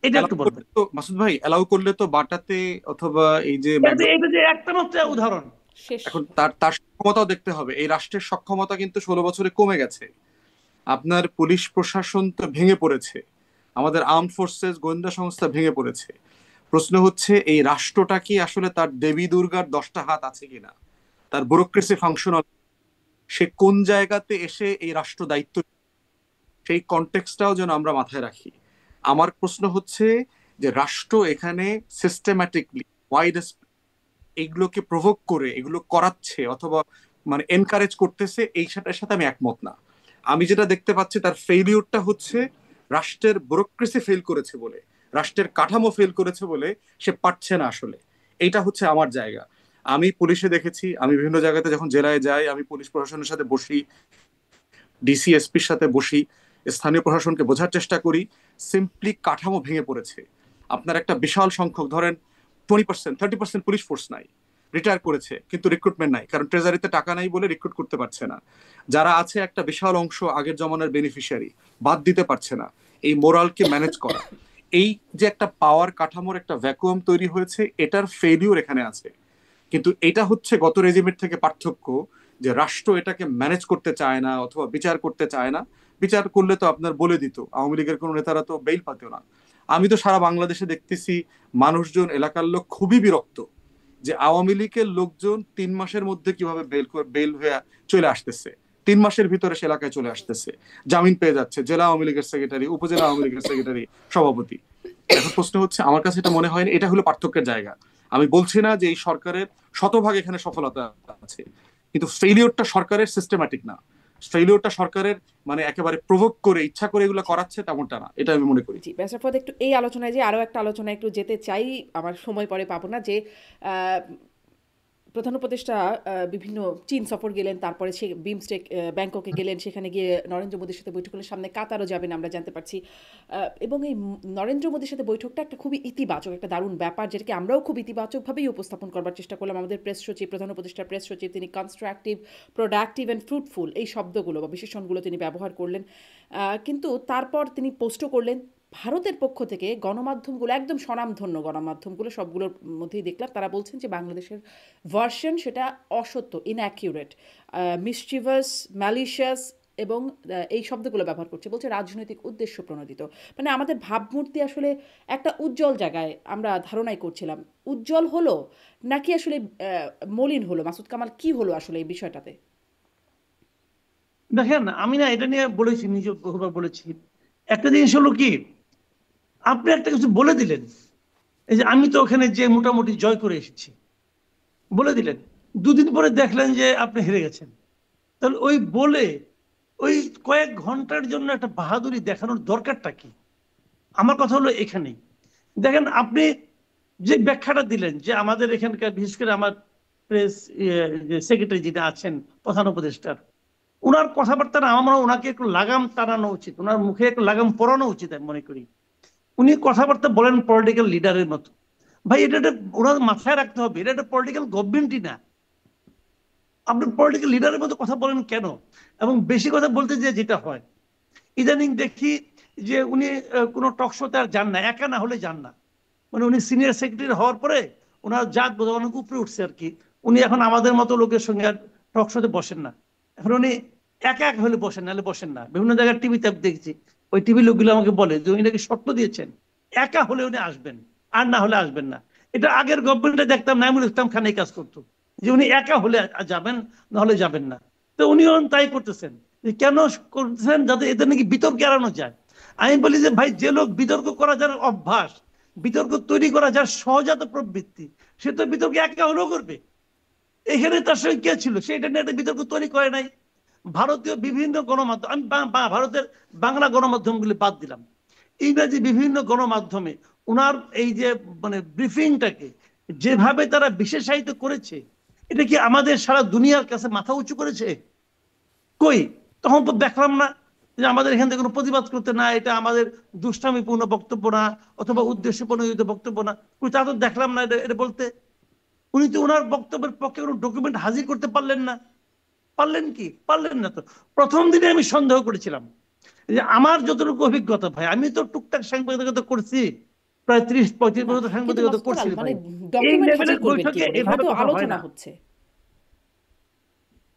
এটা অ্যালাউ একটু করলে বলবেন। তো, মাসুদ ভাই, অ্যালাউ করলে তো বাটাতে অথবা এই যে এটা যে একটা মাত্র উদাহরণ। শেষ। এখন তার তার সক্ষমতাও দেখতে হবে। এই রাষ্ট্রের সক্ষমতা কিন্তু 16 বছরে কমে গেছে। আপনার পুলিশ প্রশাসন তো ভেঙে পড়েছে, আমাদের আর্ম ফোর্সেস গোয়েন্দা সংস্থা ভেঙে পড়েছে। প্রশ্ন হচ্ছে এই রাষ্ট্রটা কি আসলে তার দেবী দুর্গার 10টা হাত আছে কিনা, তার ব্যুরোক্রেসি ফাংশনাল, সে কোন জায়গাতে এসে এই রাষ্ট্র দায়িত্ব, সেই কনটেক্সটটাও যেন আমরা মাথায় রাখি। আমার প্রশ্ন হচ্ছে যে রাষ্ট্র এখানে সিস্টেম্যাটিকলি ওয়াইড এইগুলোকে প্রভোক করে এগুলো করাচ্ছে অথবা মানে এনকারেজ করতেছে, এই সাথে আমি একমত না। আমি যেটা দেখতে পাচ্ছি তার ফেইলিউরটা হচ্ছে রাষ্ট্রের ব্যুরোক্রেসি ফেল করেছে বলে, রাষ্ট্রের কাঠামো ফেল করেছে বলে সে পারছে না আসলে। এইটা হচ্ছে আমার জায়গা। আমি পুলিশে দেখেছি, আমি বিভিন্ন জায়গাতে যখন জেলায় যাই, আমি পুলিশ প্রশাসনের সাথে বসি, ডিসি এসপির সাথে বসি, স্থানীয় প্রশাসনকে বোঝার চেষ্টা করি, সিম্পলি কাঠামো ভেঙে পড়েছে। আপনার একটা বিশাল সংখ্যক, ধরেন 20% 30% পুলিশ ফোর্স নাই, রিটায়ার করেছে, কিন্তু রিক্রুটমেন্ট নাই, কারণ ট্রেজারিতে টাকা নাই বলে রিক্রুট করতে পারছে না। যারা আছে একটা বিশাল অংশ আগের জমানার বেনিফিশিয়ারি, বাদ দিতে পারছে না। এই মোরালকে ম্যানেজ করা, এই যে একটা পাওয়ার কাঠামোর একটা ভ্যাকুয়াম তৈরি হয়েছে, এটার ফেলিওর এখানে আছে। কিন্তু এটা হচ্ছে গত রেজিমের থেকে পার্থক্য, যে রাষ্ট্র এটাকে ম্যানেজ করতে চায় না অথবা বিচার করতে চায় না। বিচার করলে তো আপনার বলে দিত, আওয়ামী লীগের কোনো নেতারা তো বেইল পাতেও না। আমি তো সারা বাংলাদেশে দেখতেছি মানুষজন, এলাকার লোক খুবই বিরক্ত যে আওয়ামী লীগের লোকজন 3 মাসের মধ্যে কিভাবে বেল হয়ে চলে আসতেছে, 3 মাসের ভিতরে সে এলাকায় চলে আসতেছে, জামিন পেয়ে যাচ্ছে, জেলা আওয়ামী লীগের সেক্রেটারি, উপজেলা আওয়ামী লীগের সেক্রেটারি, সভাপতি। এখন প্রশ্ন হচ্ছে, আমার কাছে এটা মনে হয় না এটা হলো পার্থক্যের জায়গা। আমি বলছি না যে এই সরকারের শতভাগ এখানে সফলতা আছে, কিন্তু ফেলিওরটা সরকারের সিস্টেম্যাটিক না, ফেলিওরটা সরকারের মানে একেবারে প্রভোগ করে ইচ্ছা করে এগুলো করাচ্ছে তেমনটা না, এটা আমি মনে করি। জি ব্যারিস্টার ফরহাদ, একটু এই আলোচনায় যে আরও একটা আলোচনায় একটু যেতে চাই, আমার সময় পরে পাবো না, যে প্রধান উপদেষ্টা বিভিন্ন চীন সফর গেলেন, তারপরে সে বিমস্টেক ব্যাংককে গেলেন, সেখানে গিয়ে নরেন্দ্র মোদীর সাথে বৈঠক করলেন, সামনে কাতারও যাবেন আমরা জানতে পারছি। এবং এই নরেন্দ্র মোদীর সাথে বৈঠকটা একটা খুবই ইতিবাচক, একটা দারুণ ব্যাপার, যেটাকে আমরাও খুব ইতিবাচকভাবেই উপস্থাপন করবার চেষ্টা করলাম। আমাদের প্রেস সচিব, প্রধান উপদেষ্টার প্রেস সচিব, তিনি কনস্ট্রাকটিভ, প্রোডাক্টিভ অ্যান্ড ফ্রুটফুল এই শব্দগুলো বা বিশেষণগুলো তিনি ব্যবহার করলেন। কিন্তু তারপর তিনি পোস্টও করলেন। ভারতের পক্ষ থেকে গণমাধ্যমগুলো, একদম স্বনামধন্য গণমাধ্যমগুলো, সবগুলোর মধ্যেই দেখলাম তারা বলছেন যে বাংলাদেশের ভার্সন সেটা অসত্য, ইনঅ্যাকিউরেট, মিসচিভাস, ম্যালিশিয়াস এবং এই শব্দগুলো ব্যবহার করছে, বলছে রাজনৈতিক উদ্দেশ্য প্রণোদিত। মানে আমাদের ভাবমূর্তি আসলে একটা উজ্জ্বল জায়গায় আমরা ধারণাই করছিলাম। উজ্জ্বল হলো নাকি আসলে মলিন হলো? মাসুদ কামাল, কি হলো আসলে এই বিষয়টাতে? দেখেন, আমি না এটা নিয়ে বলেছি, নিজে বহুবার বলেছি। একটা জিনিস হলো কি, আপনি একটা কিছু বলে দিলেন, এই যে আমি তো ওখানে যে মোটামুটি জয় করে এসেছি বলে দিলেন, 2 দিন পরে দেখলেন যে আপনি হেরে গেছেন। তাহলে ওই বলে ওই কয়েক ঘন্টার জন্য একটা বাহাদুরি দেখানোর দরকারটা কি? আমার কথা হলো এখানেই। দেখেন, আপনি যে ব্যাখ্যাটা দিলেন যে আমাদের এখানকার, বিশেষ করে আমার প্রেস সেক্রেটারি যেটা আছেন, প্রধান উপদেষ্টার, ওনার কথাবার্তা না, আমার মনে হয় ওনাকে একটু লাগাম টানানো উচিত, ওনার মুখে একটু লাগাম পরানো উচিত আমি মনে করি। উনি কথাবার্তা বলেন পলিটিক্যাল লিডারের মতো। ভাই, এটা ওনার মাথায় রাখতে হবে, এটা একটা পলিটিক্যাল গভর্নমেন্টই না। আপনি পলিটিক্যাল লিডারের মতো কথা বলেন কেন? এবং বেশি কথা বলতে যে যেটা হয়, ইদানিং দেখি যে উনি কোনো টক শোতে আর যান না, একা না হলে যান না। মানে উনি সিনিয়র সেক্রেটারি হওয়ার পরে ওনার জাত বোধ অনেক উপরে উঠছে আর কি। উনি এখন আমাদের মতো লোকের সঙ্গে আর টক শোতে বসেন না। এখন উনি একা একা হলে বসেন, নাহলে বসেন না। বিভিন্ন জায়গায় টিভিতে দেখছি, ওই টিভি লোকগুলো আমাকে বলে যে উনি নাকি শর্ত দিয়েছেন, একা হলে উনি আসবেন, আর না হলে আসবেন না। এটা আগের গভর্নমেন্টে দেখতাম, নাইমুল ইসলাম খান এই কাজ করতো, যে উনি একা হলে যাবেন, না হলে যাবেন না। তো উনিও তাই করতেছেন। কেন করতেছেন? যাতে এদের নাকি বিতর্ক এড়ানো যায়। আমি বলি যে ভাই, যে লোক বিতর্ক করা যার অভ্যাস, বিতর্ক তৈরি করা যার সহজাত প্রবৃত্তি, সে তো বিতর্ক একা হলেও করবে। এখানে তার সঙ্গে কে ছিল? সেটা নিয়ে একটা বিতর্ক তৈরি করে নাই। ভারতীয় বিভিন্ন গণমাধ্যম, আমি ভারতের বাংলা গণমাধ্যমগুলি বাদ দিলাম, ইংরেজি বিভিন্ন গণমাধ্যমে ওনার এই যে মানে ব্রিফিংটাকে যেভাবে তারা বিশেষায়িত করেছে, এটা কি আমাদের সারা দুনিয়ার কাছে মাথা উঁচু করেছে? কই, তখন তো দেখলাম না যে আমাদের এখান থেকে কোনো প্রতিবাদ করতে, না এটা আমাদের দুষ্টামিপূর্ণ বক্তব্য না, অথবা উদ্দেশ্য প্রণোদিত বক্তব্য না, কই তা তো দেখলাম না এটা বলতে। উনি তো ওনার বক্তব্যের পক্ষে কোনো ডকুমেন্ট হাজির করতে পারলেন না। পারলেন কি? পারলেন না। তো প্রথম দিনে আমি সন্দেহ করেছিলাম যে আমার যতটুকু অভিজ্ঞতা, ভাই আমি তো টুকটাক সাংবাদিকতা করছি, প্রায় 30-35 বছর কিন্তু সাংবাদিকতা মাসুদ করছি কামাল, মানে ভাই। এই ডকুমেন্ট হাজির লেভেলের করবেন কি বৈঠকে করে? এখানে এভাবে তো কথা হয় আলোচনা না। হচ্ছে।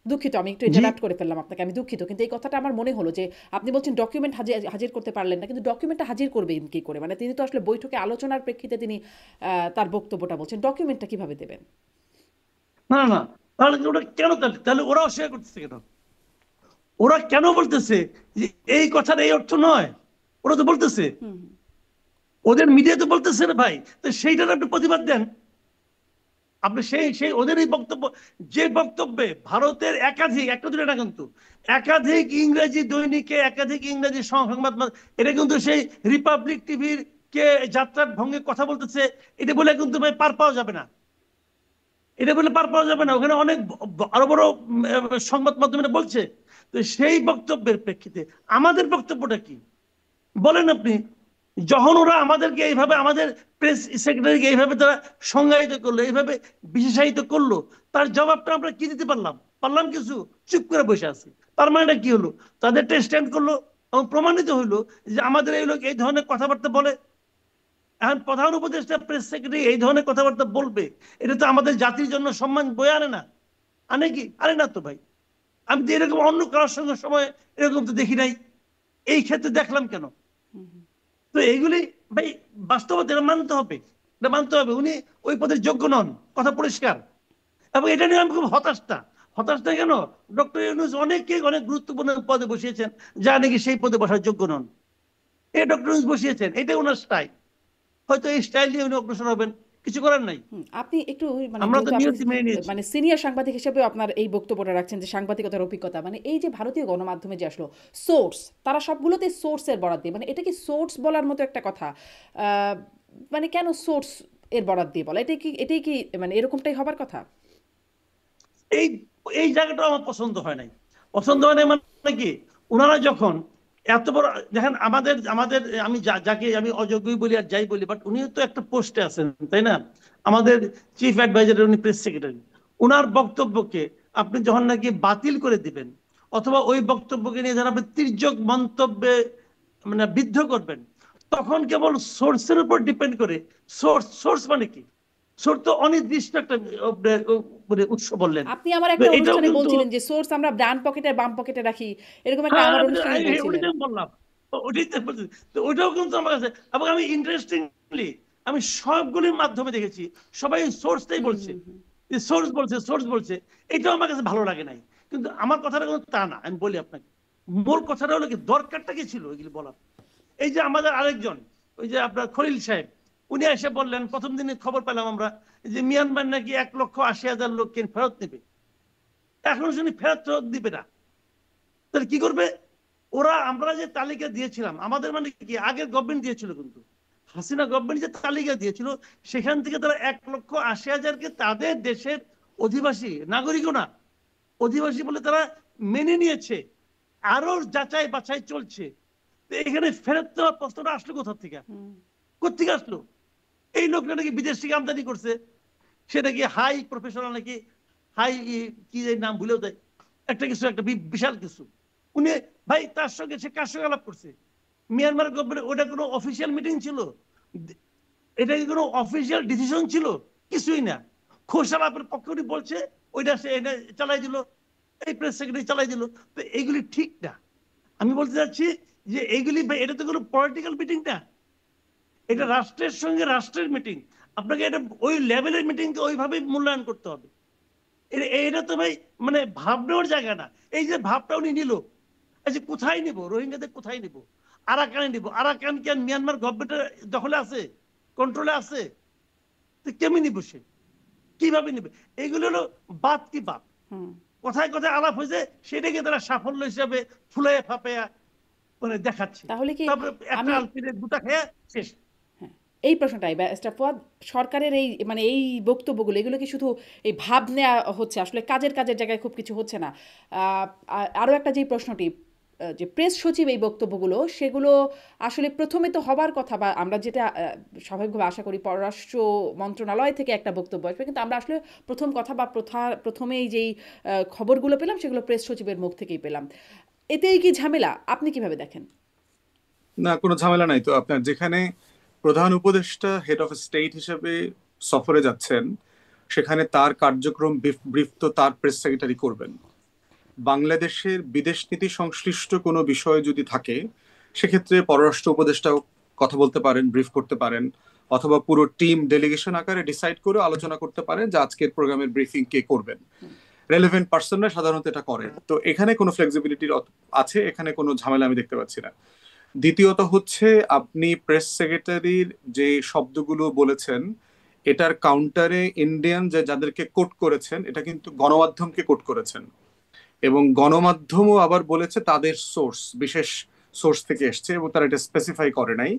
দুঃখিত, আমি একটু জি, ইন্টারাপ্ট করে ফেললাম আপনাকে, আমি দুঃখিত, কিন্তু এই কথাটা আমার মনে হলো যে আপনি বলছেন ডকুমেন্ট হাজির করতে পারলেন না, কিন্তু ডকুমেন্টটা হাজির করবেন কি করে? মানে তিনি তো আসলে বৈঠকে আলোচনার প্রেক্ষিতে তিনি তার বক্তব্যটা বলছেন, ডকুমেন্টটা কিভাবে দেবেন? না না না, তাহলে ওটা কেন? তাহলে ওরা অস্বীকার করতেছে কেন? ওরা কেন বলতেছে যে এই কথার এই অর্থ নয়? ওরা তো বলতেছে, হুম। ওদের মিডিয়া তো বলতেছে না ভাই। তো সেইটার আপনি প্রতিবাদ দেন। আপনি সেই সেই ওদের এই বক্তব্য, যে বক্তব্যে ভারতের একাধিক, একটা দুটো না কিন্তু একাধিক ইংরেজি দৈনিকে, একাধিক ইংরেজি সংবাদ এটা কিন্তু সেই রিপাবলিক টিভির কে যাত্রার ভঙ্গে কথা বলতেছে, এটা বলে কিন্তু ভাই পার পাওয়া যাবে না, এটা বলে পার পাওয়া যাবে না। ওখানে অনেক বড় বড় সংবাদ মাধ্যমে বলছে। তো সেই বক্তব্যের প্রেক্ষিতে আমাদের বক্তব্যটা কি বলেন আপনি? যখন ওরা আমাদেরকে এইভাবে, আমাদের প্রেস সেক্রেটারিকে এইভাবে তারা সংজ্ঞায়িত করলো, এইভাবে বিশেষায়িত করলো, তার জবাবটা আমরা কি দিতে পারলাম? পারলাম কিছু? চুপ করে বসে আছি। তার মানেটা কি হলো? তাদেরটা স্ট্যান্ড করলো এবং প্রমাণিত হইলো যে আমাদের এই লোক এই ধরনের কথাবার্তা বলে। এখন প্রধান উপদেষ্টা প্রেস সেক্রেটারি এই ধরনের কথাবার্তা বলবে, এটা তো আমাদের জাতির জন্য সম্মান বয়ে আনে না? আনে কি? আনে না তো ভাই। আমি তো এরকম অন্য কারোর সঙ্গে সময় এরকম তো দেখি নাই, এই ক্ষেত্রে দেখলাম কেন? তো এইগুলি ভাই বাস্তবতা, এটা মানতে হবে, এটা মানতে হবে। উনি ওই পদের যোগ্য নন, কথা পরিষ্কার। এবং এটা নিয়ে আমি খুব হতাশটা কেন? ডক্টর ইউনূস অনেককে অনেক গুরুত্বপূর্ণ পদে বসিয়েছেন যা নাকি সেই পদে বসার যোগ্য নন। এই ডক্টর ইউনূস বসিয়েছেন, এটা ওনার স্টাইল, হয়তো এই স্টাইল দিয়ে উনি অগ্রসর হবেন, কিছু করার নাই। আপনি একটু মানে আমরা তো যেহেতু আপনি নিয়তি মেনে নিয়েছি। মানে সিনিয়র সাংবাদিক হিসেবে আপনার এই বক্তব্যটা রাখছেন যে সাংবাদিকতার অভিজ্ঞতা, মানে এই যে ভারতীয় গণমাধ্যমে যে আসলো সোর্স, তারা সবগুলোতে সোর্সের বরাত দিয়ে, মানে এটা কি সোর্স বলার মতো একটা কথা? মানে কেন সোর্স এর বরাত দিয়ে বলা? এটাই কি মানে এরকমটাই হবার কথা? এই এই জায়গাটা আমার পছন্দ হয় নাই। পছন্দ হয় নাই মানে কি, ওনারা যখন এত বড়, দেখেন আমাদের আমাদের আমি যাকে আমি অযোগ্যই বলি আর যাই বলি, বাট উনিও তো একটা পোস্টে আছেন, তাই না? আমাদের চিফ অ্যাডভাইজার, উনি প্রেস সেক্রেটারি। ওনার বক্তব্যকে আপনি যখন নাকি বাতিল করে দিবেন, অথবা ওই বক্তব্যকে নিয়ে যারা আপনি তির্যক মন্তব্যে মানে বিদ্ধ করবেন, তখন কেবল সোর্সের উপর ডিপেন্ড করে। সোর্স মানে কি? সোর্স তো অনির্দিষ্ট একটা উৎস বললেন। আপনি আমার তো একটা এটাও অনুষ্ঠানে কিন্তু, বলছিলেন যে সোর্স আমরা ডান পকেটে বাম পকেটে রাখি, এরকম একটা হ্যাঁ আমার অনুষ্ঠানে বলছিলেন। ওইটাই বললাম, ওইটাই তো বলছি। তো ওইটাও কিন্তু আমার কাছে, এবং আমি ইন্টারেস্টিংলি আমি সবগুলির মাধ্যমে দেখেছি সবাই সোর্সটাই বলছে, যে সোর্স বলছে। এটাও আমার কাছে ভালো লাগে নাই। কিন্তু আমার কথাটা কিন্তু তা না, আমি বলি আপনাকে মূল কথাটা হলো কি, দরকারটা কি ছিল এগুলি বলার? এই যে আমাদের আরেকজন, ওই যে আপনার খলিল সাহেব, উনি এসে বললেন, প্রথম দিনে খবর পেলাম আমরা যে মিয়ানমার নাকি 1,80,000 লোককে ফেরত নেবে। এখন শুনি ফেরত দিবে না, তাহলে কি করবে ওরা? আমরা যে তালিকা দিয়েছিলাম, আমাদের মানে কি আগের গভর্নমেন্ট দিয়েছিল, কিন্তু হাসিনা গভর্নমেন্ট যে তালিকা দিয়েছিল, সেখান থেকে তারা 1,80,000-কে তাদের দেশের অধিবাসী, নাগরিকও না, অধিবাসী বলে তারা মেনে নিয়েছে। আরো যাচাই বাছাই চলছে। তো এখানে ফেরত দেওয়ার প্রশ্নটা আসলো কোথা থেকে? কোথেকে আসলো? এই লোকটা নাকি বিদেশ থেকে আমদানি করছে, সেটা কি হাই প্রফেশনাল নাকি হাই, কি নাম ভুলেও দেয়, একটা কিছু, একটা বিশাল কিছু। উনি ভাই তার সঙ্গে সে কার সঙ্গে আলাপ করছে? মিয়ানমার গভর্নমেন্ট, ওটা কোনো অফিসিয়াল মিটিং ছিল? এটা কি কোনো অফিসিয়াল ডিসিশন ছিল? কিছুই না। খোশ আলাপের পক্ষে উনি বলছে, ওইটা সে এটা চালাই দিল, এই প্রেস সেক্রেটারি চালাই দিল। তো এইগুলি ঠিক না। আমি বলতে চাচ্ছি যে এইগুলি, এটা তো কোনো পলিটিক্যাল মিটিং না, এটা রাষ্ট্রের সঙ্গে রাষ্ট্রের মিটিং। আপনাকে এটা ওই লেভেলের মিটিংকে ওইভাবে মূল্যায়ন করতে হবে। এটা তো ভাই মানে ভাব নেওয়ার জায়গা না। এই যে ভাবটা উনি নিল, আচ্ছা কোথায় নিব? রোহিঙ্গাদের কোথায় নিব? আরাকানে নিব? আরাকান কি মিয়ানমার গভর্নমেন্টের দখলে আছে, কন্ট্রোলে আছে? তো কেমনি নিব সে, কিভাবে নিবে? এগুলো হলো বাদ কি বাদ, কোথায় কোথায় আলাপ হয়েছে, সেটাকে তারা সাফল্য হিসাবে ফুলাইয়া ফাপাইয়া মানে দেখাচ্ছে। তাহলে কি তারপরে একটা আমি আলপিনের দুটা খেয়ে শেষ। হ্যাঁ, এই প্রশ্নটাই ব্যারিস্টার ফুয়াদ, সরকারের এই মানে এই বক্তব্যগুলো, এগুলো কি শুধু এই ভাব নেওয়া হচ্ছে, আসলে কাজের জায়গায় খুব কিছু হচ্ছে না? আরও একটা যে প্রশ্নটি, যে প্রেস সচিব এই বক্তব্যগুলো, সেগুলো আসলে প্রথমে তো হবার কথা, বা আমরা যেটা স্বাভাবিকভাবে আশা করি পররাষ্ট্র মন্ত্রণালয় থেকে একটা বক্তব্য আসবে, কিন্তু আমরা আসলে প্রথম কথা বা প্রথমেই যেই খবরগুলো পেলাম সেগুলো প্রেস সচিবের মুখ থেকেই পেলাম। এতেই কি ঝামেলা? আপনি কিভাবে দেখেন? না, কোনো ঝামেলা নাই তো। আপনার যেখানে প্রধান উপদেষ্টা হেড অফ স্টেট হিসেবে সফরে যাচ্ছেন, সেখানে তার কার্যক্রম ব্রিফ তো তার প্রেস সেক্রেটারি করবেন। বাংলাদেশের বিদেশ নীতি সংশ্লিষ্ট কোনো বিষয় যদি থাকে, সেক্ষেত্রে পররাষ্ট্র উপদেষ্টাও কথা বলতে পারেন, ব্রিফ করতে পারেন, অথবা পুরো টিম ডেলিগেশন আকারে ডিসাইড করে আলোচনা করতে পারেন যে আজকের প্রোগ্রামের ব্রিফিং কে করবেন। রেলেভেন্ট পার্সনরা সাধারণত এটা করেন। তো এখানে কোনো ফ্লেক্সিবিলিটি আছে, এখানে কোনো ঝামেলা আমি দেখতে পাচ্ছি না। দ্বিতীয়ত হচ্ছে, আপনি প্রেস সেক্রেটারির যে শব্দগুলো বলেছেন, এটার কাউন্টারে ইন্ডিয়ান যাদেরকে কোট করেছেন, এটা কিন্তু গণমাধ্যমকে কোট করেছেন, এবং গণমাধ্যমও আবার বলেছে তাদের সোর্স বিশেষ সোর্স থেকে এসছে, এবং তারা এটা স্পেসিফাই করে নাই।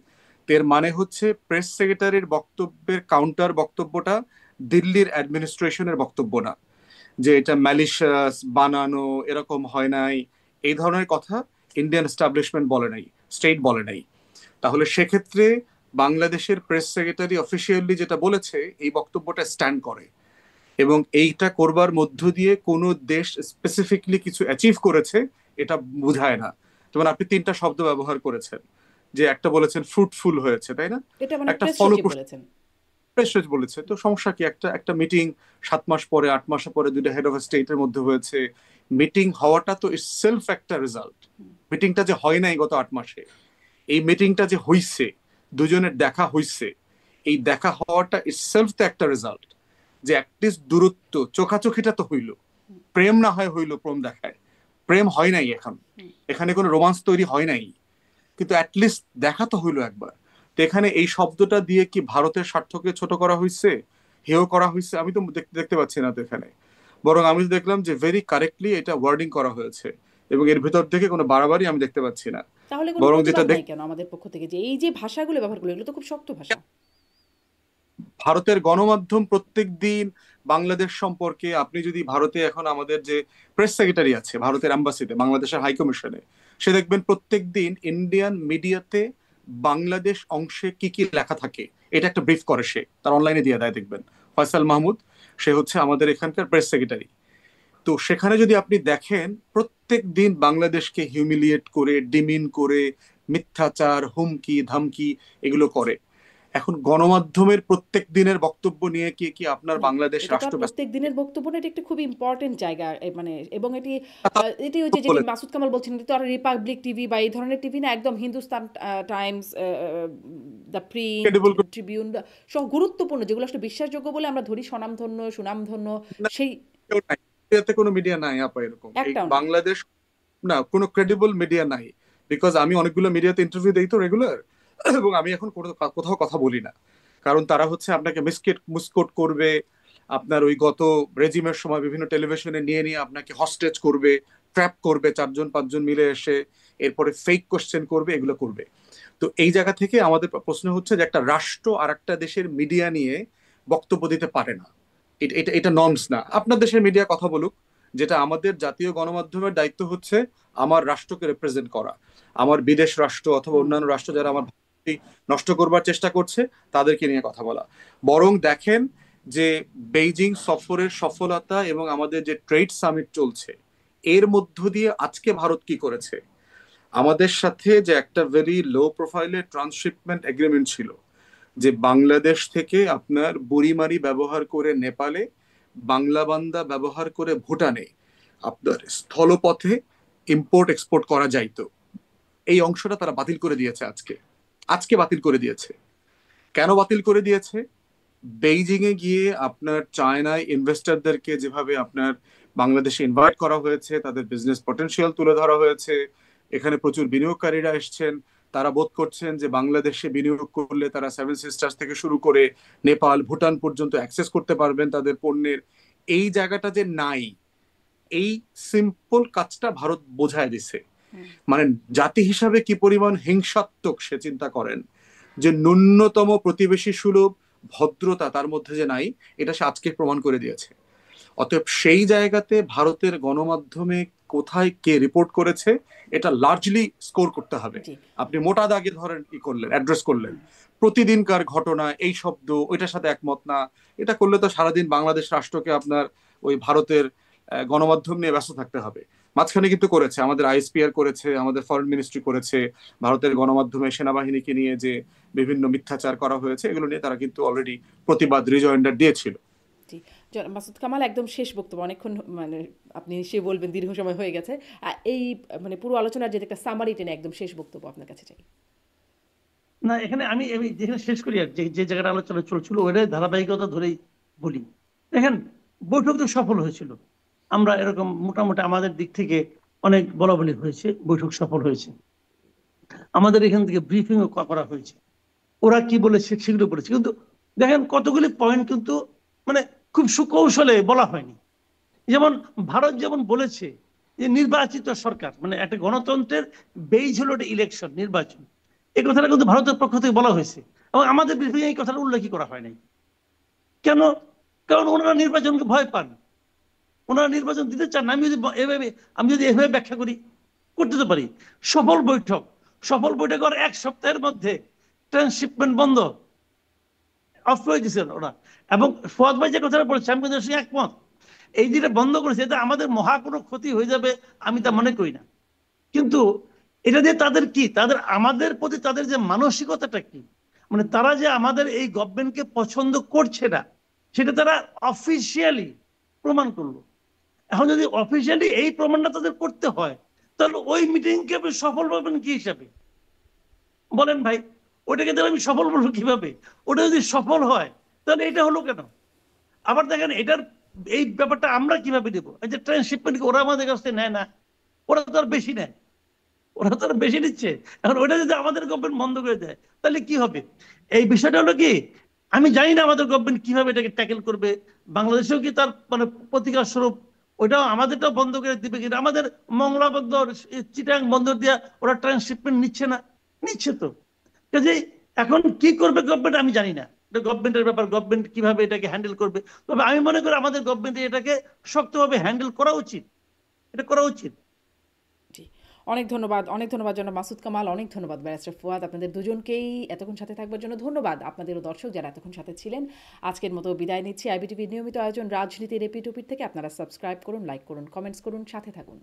তো এর মানে হচ্ছে প্রেস সেক্রেটারির বক্তব্যের কাউন্টার বক্তব্যটা দিল্লির অ্যাডমিনিস্ট্রেশনের বক্তব্য না, যে এটা ম্যালিশিয়াস বানানো, এরকম হয় নাই, এই ধরনের কথা ইন্ডিয়ান এস্টাবলিশমেন্ট বলে নাই, স্টেট বলে নাই। তাহলে সেক্ষেত্রে বাংলাদেশের প্রেস সেক্রেটারি অফিসিয়ালি যেটা বলেছে এই বক্তব্যটা স্ট্যান্ড করে, এবং এইটা করবার মধ্য দিয়ে কোনো দেশ স্পেসিফিকলি কিছু অ্যাচিভ করেছে এটা বোঝায় না। যেমন আপনি 3টা শব্দ ব্যবহার করেছেন, যে একটা বলেছেন ফ্রুটফুল হয়েছে, তাই না? এটা মানে একটা প্রেস সচিব ফলপ্রসূ বলেছেন। প্রেস বলেছে, তো সমস্যা কি? একটা একটা মিটিং 7 মাস পরে 8 মাস পরে 2টা হেড অফ স্টেটের মধ্যে হয়েছে, মিটিং হওয়াটা তো সেলফ একটা রেজাল্ট। মিটিংটা যে হয় নাই গত 8 মাসে, এই মিটিংটা যে হইছে, দুজনের দেখা হইছে, এই দেখা হওয়াটা সেলফ তো একটা রেজাল্ট, যে অ্যাটলিস্ট দূরত্ব চোখাচোখিটা তো হইল। প্রেম না হয় হইল, প্রেম দেখায়, প্রেম হয় নাই এখন, এখানে কোনো রোমান্স তৈরি হয় নাই, কিন্তু অ্যাটলিস্ট দেখা তো হইলো একবার। তো এখানে এই শব্দটা দিয়ে কি ভারতের স্বার্থকে ছোট করা হয়েছে, হেয় করা হয়েছে? আমি তো দেখতে পাচ্ছি না তো এখানে। বরং আমি দেখলাম যে ভেরি কারেক্টলি এটা ওয়ার্ডিং করা হয়েছে, এবং এর ভিতর থেকে কোনো বাড়াবাড়ি আমি দেখতে পাচ্ছি না। তাহলে কোনো বরং যেটা প্রতিবাদ নাই কেন আমাদের পক্ষ থেকে, যে এই যে ভাষাগুলো ব্যবহার করলো এগুলো তো খুব শক্ত ভাষা? ভারতের গণমাধ্যম প্রত্যেক দিন বাংলাদেশ সম্পর্কে, আপনি যদি ভারতে এখন আমাদের যে প্রেস সেক্রেটারি আছে ভারতের অ্যাম্বাসিতে, বাংলাদেশের হাই কমিশনে, সে দেখবেন প্রত্যেক দিন ইন্ডিয়ান মিডিয়াতে বাংলাদেশ অংশে কি কি লেখা থাকে এটা একটা ব্রিফ করে, সে তার অনলাইনে দিয়ে দেয়। দেখবেন ফয়সাল মাহমুদ, সে হচ্ছে আমাদের এখানকার প্রেস সেক্রেটারি। তো সেখানে যদি আপনি দেখেন প্রত্যেক দিন বাংলাদেশকে হিউমিলিয়েট করে, ডিমিন করে, মিথ্যাচার, হুমকি ধামকি এগুলো করে। এখন গণমাধ্যমের প্রত্যেক দিনের বক্তব্য নিয়ে কি কি আপনার না, বাংলাদেশ এটা তো আর রাষ্ট্র ব্যস্ত প্রত্যেক দিনের বক্তব্য না, এটা একটা খুব ইম্পর্টেন্ট জায়গা, এবং এটি এটি ওই যে যেটি বলে মাসুদ কামাল বলছেন, এটি তো আর রিপাবলিক টিভি বা এই ধরনের টিভি না, একদম Hindustan Times, the print, credible Tribune, সব গুরুত্বপূর্ণ যেগুলো আসলে বিশ্বাসযোগ্য বলে আমরা ধরি, স্বনামধন্য সুনামধন্য, সেই কেউ নাই, ইন্ডিয়াতে কোনো মিডিয়া নাই আপা এরকম, এই একটাও নাই। বাংলাদেশ না কোনো ক্রেডিবল মিডিয়া নাই। বিকজ আমি অনেকগুলো মিডিয়াতে ইন্টারভিউ দেই তো রেগুলার, এবং আমি এখন কোথাও কথা বলি না, কারণ তারা হচ্ছে আপনাকে মিসকোট করবে, আপনার ওই গত রেজিমের সময় বিভিন্ন টেলিভিশনে নিয়ে নিয়ে আপনাকে হস্টেজ করবে, ট্র্যাপ করবে 4-5 জন মিলে এসে, এরপরে ফেক কোশ্চেন করবে, এগুলো করবে। তো এই জায়গা থেকে আমাদের প্রশ্ন হচ্ছে যে একটা রাষ্ট্র আর একটা দেশের মিডিয়া নিয়ে বক্তব্য দিতে পারে না, এটা এটা এটা নর্মস না। আপনার দেশের মিডিয়া কথা বলুক, যেটা আমাদের জাতীয় গণমাধ্যমের দায়িত্ব হচ্ছে আমার রাষ্ট্রকে রিপ্রেজেন্ট করা, আমার বিদেশ রাষ্ট্র অথবা অন্যান্য রাষ্ট্র যারা আমার ভাবমূর্তি নষ্ট করবার চেষ্টা করছে তাদেরকে নিয়ে কথা বলা। বরং দেখেন যে বেইজিং সফরের সফলতা এবং আমাদের যে ট্রেড সামিট চলছে, এর মধ্য দিয়ে আজকে ভারত কি করেছে, আমাদের সাথে যে একটা ভেরি লো প্রোফাইলের ট্রান্সশিপমেন্ট এগ্রিমেন্ট ছিল, যে বাংলাদেশ থেকে আপনার বুড়িমারি ব্যবহার করে নেপালে, বাংলা বান্দা ব্যবহার করে ভুটানে আপনার স্থলপথে ইম্পোর্ট এক্সপোর্ট করা যাইতো, এই অংশটা তারা বাতিল করে দিয়েছে আজকে। আজকে বাতিল করে দিয়েছে। কেন বাতিল করে দিয়েছে? বেইজিং এ গিয়ে আপনার চায়নায় ইনভেস্টরদেরকে যেভাবে আপনার বাংলাদেশে ইনভাইট করা হয়েছে, তাদের বিজনেস পটেনশিয়াল তুলে ধরা হয়েছে, এখানে প্রচুর বিনিয়োগকারীরা এসছেন, তারা বোধ করছেন যে বাংলাদেশে বিনিয়োগ করলে তারা 7 সিস্টার্স থেকে শুরু করে নেপাল ভুটান পর্যন্ত অ্যাক্সেস করতে পারবেন তাদের পণ্যের, এই জায়গাটা যে নাই, এই সিম্পল কাজটা ভারত বোঝায় দিছে। মানে জাতি হিসাবে কি পরিমাণ হিংসাত্মক সে চিন্তা করেন, যে ন্যূনতম প্রতিবেশী সুলভ ভদ্রতা তার মধ্যে যে নাই, এটা সে আজকে প্রমাণ করে দিয়েছে। অতএব সেই জায়গাতে ভারতের গণমাধ্যমে কোথায় কে রিপোর্ট করেছে এটা লার্জলি স্কোর করতে হবে। জি, আপনি মোটা দাগে ধরেন ই করলেন, অ্যাড্রেস করলেন, প্রতিদিনকার ঘটনা এই শব্দ ওইটার সাথে একমত না, এটা করলে তো সারাদিন বাংলাদেশ রাষ্ট্রকে আপনার ওই ভারতের গণমাধ্যম নিয়ে ব্যস্ত থাকতে হবে। মাঝখানে কিন্তু করেছে, আমাদের আইএসপিআর করেছে, আমাদের ফরেন মিনিস্ট্রি করেছে, ভারতের গণমাধ্যমে সেনাবাহিনীকে নিয়ে যে বিভিন্ন মিথ্যাচার করা হয়েছে এগুলো নিয়ে তারা কিন্তু অলরেডি প্রতিবাদ রিজয়েন্ডার দিয়েছিল। জি। মাসুদ কামাল, একদম শেষ বক্তব্য, অনেকক্ষণ মানে আপনি সে বলবেন, দীর্ঘ সময় হয়ে গেছে, এই মানে পুরো আলোচনার যে একটা সামারি টেনে একদম শেষ বক্তব্য আপনার কাছে চাই। না, এখানে আমি আমি যেখানে শেষ করি আর যে জায়গাটা আলোচনা চলছিল ওইটাই ধারাবাহিকতা ধরেই বলি। দেখেন, বৈঠক তো সফল হয়েছিল, আমরা এরকম মোটামুটি আমাদের দিক থেকে অনেক বলা বলি হয়েছে, বৈঠক সফল হয়েছে, আমাদের এখান থেকে ব্রিফিংও করা হয়েছে, ওরা কি বলেছে সেগুলো বলেছে। কিন্তু দেখেন কতগুলি পয়েন্ট কিন্তু মানে খুব সুকৌশলে বলা হয়নি। যেমন ভারত যেমন বলেছে যে নির্বাচিত সরকার, মানে একটা গণতন্ত্রের বেইজ হলো একটা ইলেকশন, নির্বাচন। এই কথাটা কিন্তু ভারতের পক্ষ থেকে বলা হয়েছে, এবং আমাদের ব্রিফিংয়ে এই কথাটা উল্লেখ করা হয় নাই। কেন? কারণ ওনারা নির্বাচনকে ভয় পান, ওনারা নির্বাচন দিতে চান না। আমি যদি এভাবে ব্যাখ্যা করি, করতে তো পারি। সফল বৈঠক, সফল বৈঠক আর 1 সপ্তাহের মধ্যে ট্রান্সশিপমেন্ট বন্ধ, অফ করে দিয়েছেন ওরা। এবং ফুয়াদ ভাই যে কথাটা বলেছে আমি কিন্তু সঙ্গে একমত। এই যেটা বন্ধ করেছে এটা আমাদের মহা কোনো ক্ষতি হয়ে যাবে আমি তা মনে করি না। কিন্তু এটা দিয়ে তাদের কি, তাদের আমাদের প্রতি তাদের যে মানসিকতাটা কি, মানে তারা যে আমাদের এই গভর্নমেন্টকে পছন্দ করছে না, সেটা তারা অফিসিয়ালি প্রমাণ করলো। এখন যদি অফিসিয়ালি এই প্রমাণটা তাদের করতে হয়, তাহলে ওই মিটিংকে আপনি সফল পাবেন কি হিসাবে বলেন ভাই? ওটাকে তাহলে আমি সফল বলবো কিভাবে? ওটা যদি সফল হয় তাহলে এটা হলো কেন? আবার দেখেন এটার এই ব্যাপারটা আমরা কিভাবে দেবো? এই যে ট্রান্সশিপমেন্ট ওরা আমাদের কাছ থেকে নেয় না, ওরা তো আর বেশি নেয়, ওরা তো আর বেশি নিচ্ছে। এখন ওটা যদি আমাদের গভর্নমেন্ট বন্ধ করে দেয় তাহলে কি হবে? এই বিষয়টা হলো কি, আমি জানি না আমাদের গভর্নমেন্ট কিভাবে এটাকে ট্যাকেল করবে। বাংলাদেশেও কি তার মানে প্রতিকার স্বরূপ ওইটাও আমাদেরটাও বন্ধ করে দিবে কিনা? আমাদের মংলা বন্দর, চিটাং বন্দর দিয়া ওরা ট্রান্সশিপমেন্ট নিচ্ছে না? নিচ্ছে তো। কাজেই এখন কি করবে গভর্নমেন্ট আমি জানি না, এটা গভর্নমেন্টের ব্যাপার, গভর্নমেন্ট কিভাবে এটাকে হ্যান্ডেল করবে। তবে আমি মনে করি আমাদের গভর্নমেন্ট এটাকে শক্তভাবে হ্যান্ডেল করা উচিত, এটা করা উচিত। জি, অনেক ধন্যবাদ, অনেক ধন্যবাদ জনাব মাসুদ কামাল, অনেক ধন্যবাদ ব্যারিস্টার ফুয়াদ। আপনাদের দুজনকেই এতক্ষণ সাথে থাকবার জন্য ধন্যবাদ। আপনাদেরও দর্শক যারা এতক্ষণ সাথে ছিলেন, আজকের মতো বিদায় নিচ্ছি। আইবিটিভির নিয়মিত আয়োজন রাজনীতির এপিট ওপিট থেকে আপনারা সাবস্ক্রাইব করুন, লাইক করুন, কমেন্টস করুন, সাথে থাকুন।